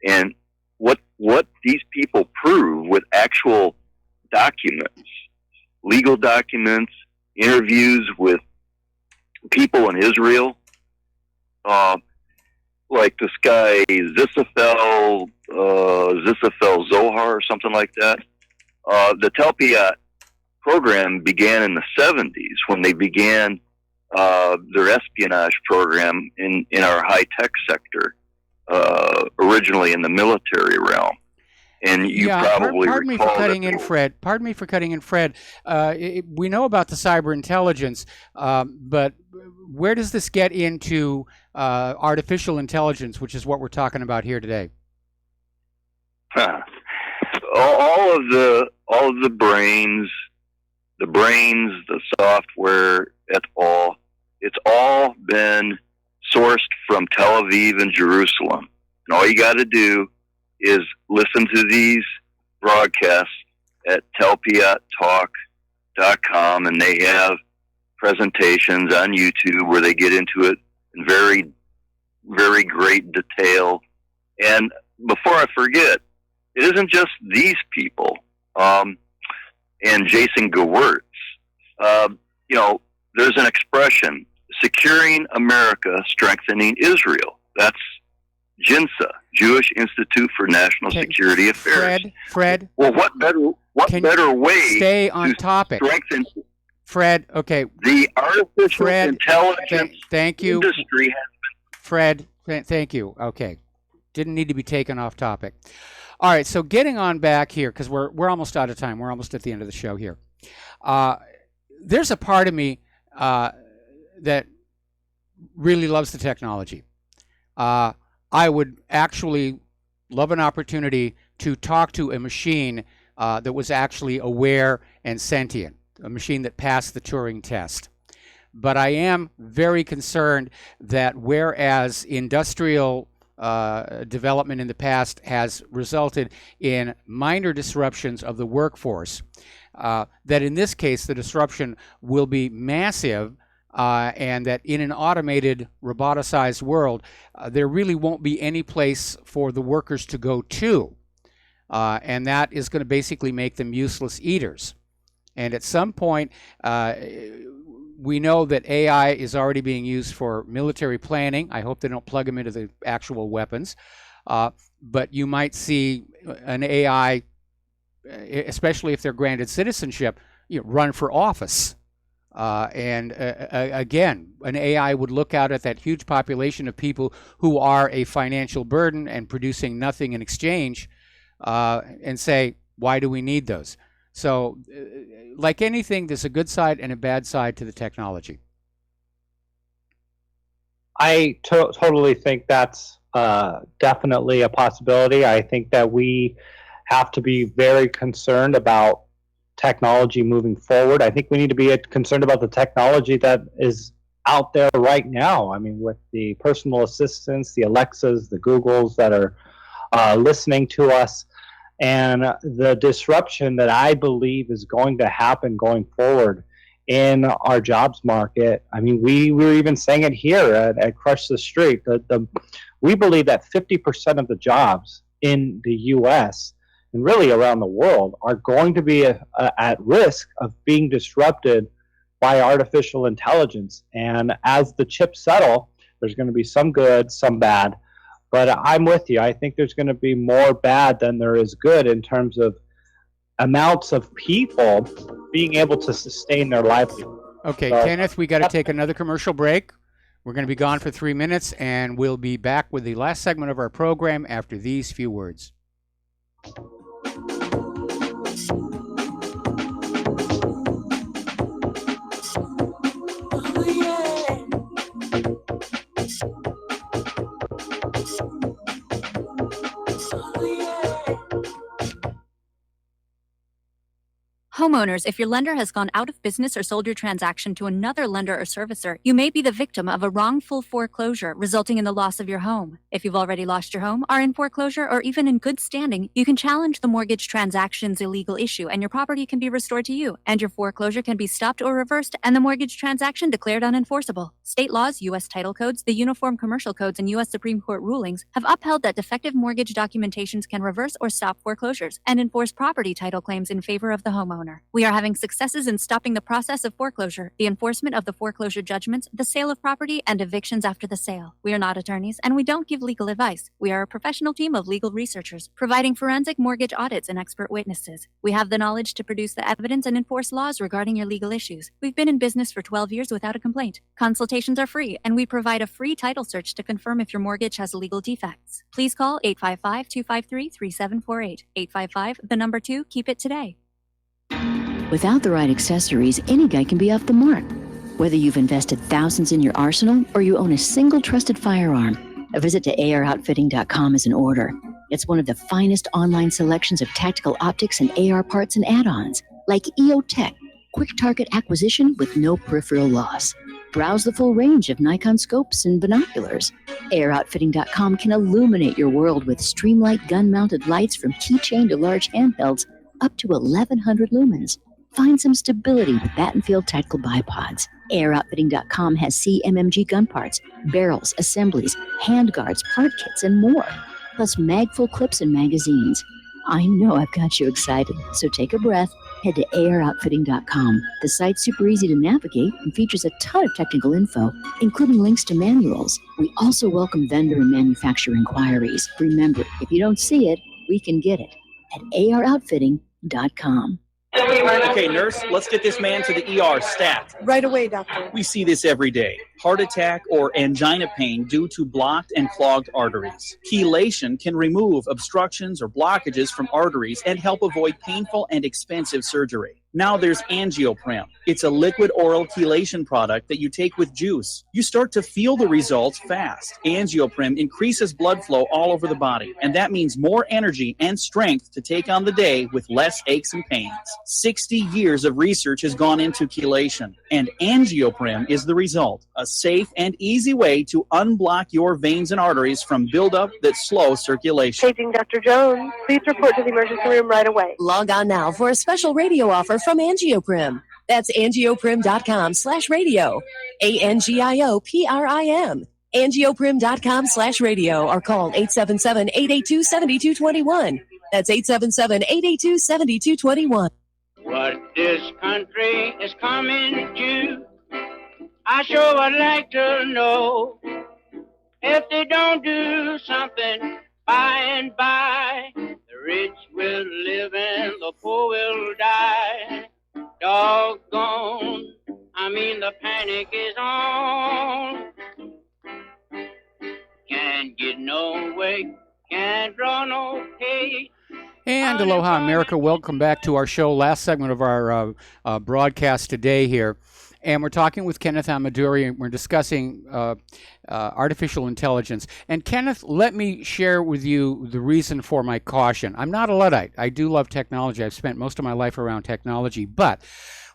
And what these people prove with actual documents, legal documents, interviews with people in Israel, like this guy Zisafel Zohar or something like that. The Talpiot program began in the 70s when they began their espionage program in our high-tech sector, originally in the military realm. And you probably pardon me for cutting in, Fred. Pardon me for cutting in, Fred. We know about the cyber intelligence, but where does this get into artificial intelligence, which is what we're talking about here today? All of the brains, the software, it's all been sourced from Tel Aviv and Jerusalem. And all you got to do is listen to these broadcasts at TalpiotTalk.com, and they have presentations on YouTube where they get into it in very, very great detail. And before I forget, it isn't just these people and Jason Gewirtz. There's an expression, securing America, strengthening Israel. That's JINSA, Jewish Institute for National Security Affairs. Fred. Well, what better way stay on topic? Strengthen Fred, okay. The artificial intelligence thank you. industry has been. Fred, thank you. Okay. Didn't need to be taken off topic. All right, so getting on back here, because we're almost out of time. We're almost at the end of the show here. There's a part of me, that really loves the technology. I would actually love an opportunity to talk to a machine that was actually aware and sentient, a machine that passed the Turing test. But I am very concerned that whereas industrial development in the past has resulted in minor disruptions of the workforce, that in this case the disruption will be massive, and that in an automated, roboticized world, there really won't be any place for the workers to go to. And that is going to basically make them useless eaters. And at some point, we know that AI is already being used for military planning. I hope they don't plug them into the actual weapons. But you might see an AI, especially if they're granted citizenship, run for office. Again, an AI would look out at that huge population of people who are a financial burden and producing nothing in exchange, and say, why do we need those? So, like anything, there's a good side and a bad side to the technology. I totally think that's definitely a possibility. I think that we have to be very concerned about technology moving forward. I think we need to be concerned about the technology that is out there right now. I mean, with the personal assistants, the Alexas, the Googles that are listening to us, and the disruption that I believe is going to happen going forward in our jobs market. I mean, we were even saying it here at Crush the Street. We believe that 50% of the jobs in the U.S. and really around the world are going to be at risk of being disrupted by artificial intelligence. And as the chips settle, there's going to be some good, some bad. But I'm with you. I think there's going to be more bad than there is good in terms of amounts of people being able to sustain their livelihood. Okay, so, Kenneth, we got to take another commercial break. We're going to be gone for 3 minutes, and we'll be back with the last segment of our program after these few words. Homeowners, if your lender has gone out of business or sold your transaction to another lender or servicer, you may be the victim of a wrongful foreclosure, resulting in the loss of your home. If you've already lost your home, are in foreclosure, or even in good standing, you can challenge the mortgage transaction's illegal issue, and your property can be restored to you, and your foreclosure can be stopped or reversed, and the mortgage transaction declared unenforceable. State laws, U.S. title codes, the Uniform Commercial Codes, and U.S. Supreme Court rulings have upheld that defective mortgage documentations can reverse or stop foreclosures and enforce property title claims in favor of the homeowner. We are having successes in stopping the process of foreclosure, the enforcement of the foreclosure judgments, the sale of property, and evictions after the sale. We are not attorneys, and we don't give legal advice. We are a professional team of legal researchers, providing forensic mortgage audits and expert witnesses. We have the knowledge to produce the evidence and enforce laws regarding your legal issues. We've been in business for 12 years without a complaint. Consultations are free, and we provide a free title search to confirm if your mortgage has legal defects. Please call 855-253-3748. 855, the number 2, keep it today. Without the right accessories, any guy can be off the mark. Whether you've invested thousands in your arsenal or you own a single trusted firearm, a visit to AROutfitting.com is in order. It's one of the finest online selections of tactical optics and AR parts and add-ons, like EOTech, quick target acquisition with no peripheral loss. Browse the full range of Nikon scopes and binoculars. AROutfitting.com can illuminate your world with Streamlight gun-mounted lights from keychain to large handhelds up to 1,100 lumens. Find some stability with Battenfield Tactical Bipods. AirOutfitting.com has CMMG gun parts, barrels, assemblies, handguards, part kits, and more, plus mag-full clips and magazines. I know I've got you excited, so take a breath. Head to AirOutfitting.com. The site's super easy to navigate and features a ton of technical info, including links to manuals. We also welcome vendor and manufacturer inquiries. Remember, if you don't see it, we can get it at AROutfitting.com. Okay, nurse, let's get this man to the ER stat. Right away, doctor. We see this every day. Heart attack or angina pain due to blocked and clogged arteries. Chelation can remove obstructions or blockages from arteries and help avoid painful and expensive surgery. Now there's Angioprim. It's a liquid oral chelation product that you take with juice. You start to feel the results fast. Angioprim increases blood flow all over the body, and that means more energy and strength to take on the day with less aches and pains. 60 years of research has gone into chelation, and Angioprim is the result. A safe and easy way to unblock your veins and arteries from buildup that slow circulation. Paging Dr. Jones. Please report to the emergency room right away. Log on now for a special radio offer from Angioprim. That's angioprim.com/radio. ANGIOPRIM. Angioprim.com/radio or call 877-882-7221. That's 877-882-7221. What this country is coming to, I sure would like to know. If they don't do something by and by, the rich will live and the poor will die. Doggone, I mean the panic is on. Can't get no way, can't draw no pay. And aloha, America. Welcome back to our show. Last segment of our broadcast today here. And we're talking with Kenneth Amaduri, and we're discussing artificial intelligence. And Kenneth, let me share with you the reason for my caution. I'm not a Luddite. I do love technology. I've spent most of my life around technology. But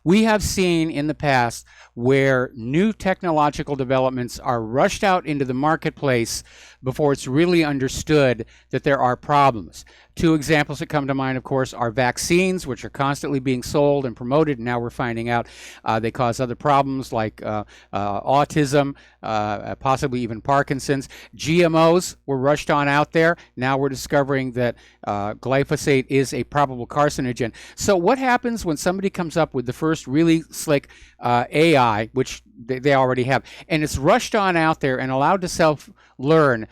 we have seen in the past where new technological developments are rushed out into the marketplace before it's really understood that there are problems. Two examples that come to mind, of course, are vaccines, which are constantly being sold and promoted, and now we're finding out they cause other problems like autism, possibly even Parkinson's. GMOs were rushed on out there. Now we're discovering that glyphosate is a probable carcinogen. So what happens when somebody comes up with the first really slick AI, which they already have, and it's rushed on out there and allowed to self-learn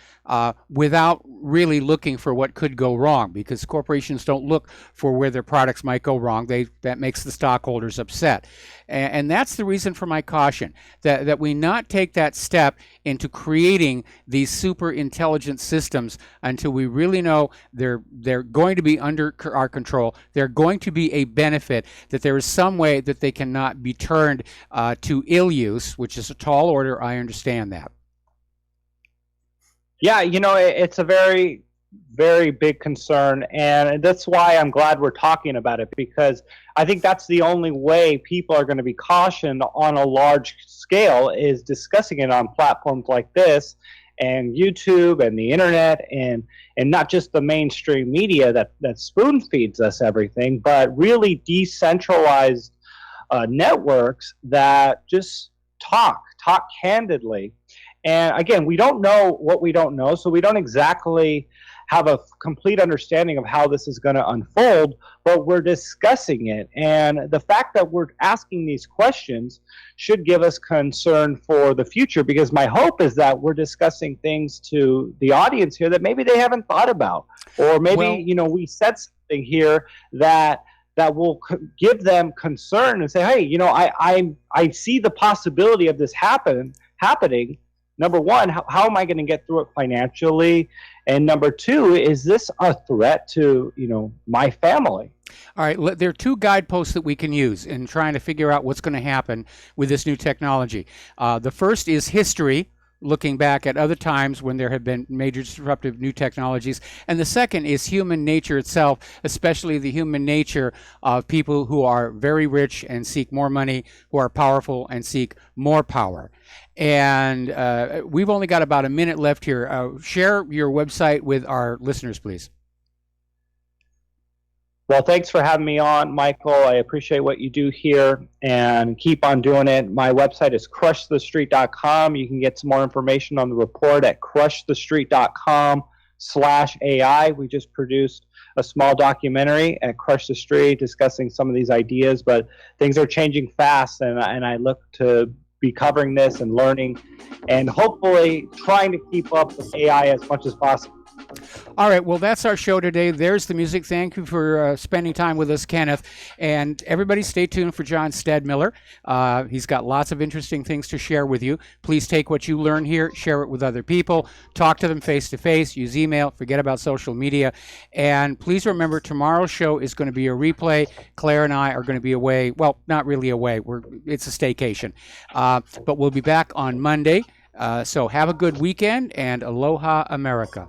without really looking for what could go wrong, because corporations don't look for where their products might go wrong. That makes the stockholders upset. And that's the reason for my caution, that we not take that step into creating these super intelligent systems until we really know they're going to be under our control, they're going to be a benefit, that there is some way that they cannot be turned to ill use, which is a tall order. I understand that. Yeah, it's a very, very big concern, and that's why I'm glad we're talking about it, because I think that's the only way people are going to be cautioned on a large scale, is discussing it on platforms like this and YouTube and the internet, and not just the mainstream media that spoon feeds us everything, but really decentralized networks that just talk candidly. And again, we don't know what we don't know, so we don't exactly have a complete understanding of how this is going to unfold, but we're discussing it. And the fact that we're asking these questions should give us concern for the future, because my hope is that we're discussing things to the audience here that maybe they haven't thought about, or maybe, we said something here that will give them concern and say, hey, I see the possibility of this happening. Number one, how am I going to get through it financially? And number two, is this a threat to, my family? All right, there are two guideposts that we can use in trying to figure out what's going to happen with this new technology. The first is history, looking back at other times when there have been major disruptive new technologies. And the second is human nature itself, especially the human nature of people who are very rich and seek more money, who are powerful and seek more power. And we've only got about a minute left here. Share your website with our listeners, please. Well, thanks for having me on, Michael. I appreciate what you do here, and keep on doing it. My website is crushthestreet.com. You can get some more information on the report at crushthestreet.com/AI. We just produced a small documentary at Crush the Street discussing some of these ideas, but things are changing fast, and I look to be covering this and learning and hopefully trying to keep up with AI as much as possible. All right, well, that's our show today. There's the music. Thank you for spending time with us, Kenneth. And everybody stay tuned for John Stedmiller. He's got lots of interesting things to share with you. Please take what you learn here, share it with other people, talk to them face-to-face, use email, forget about social media. And please remember, tomorrow's show is going to be a replay. Claire and I are going to be away. Well, not really away. It's a staycation. But we'll be back on Monday. So have a good weekend, and aloha, America.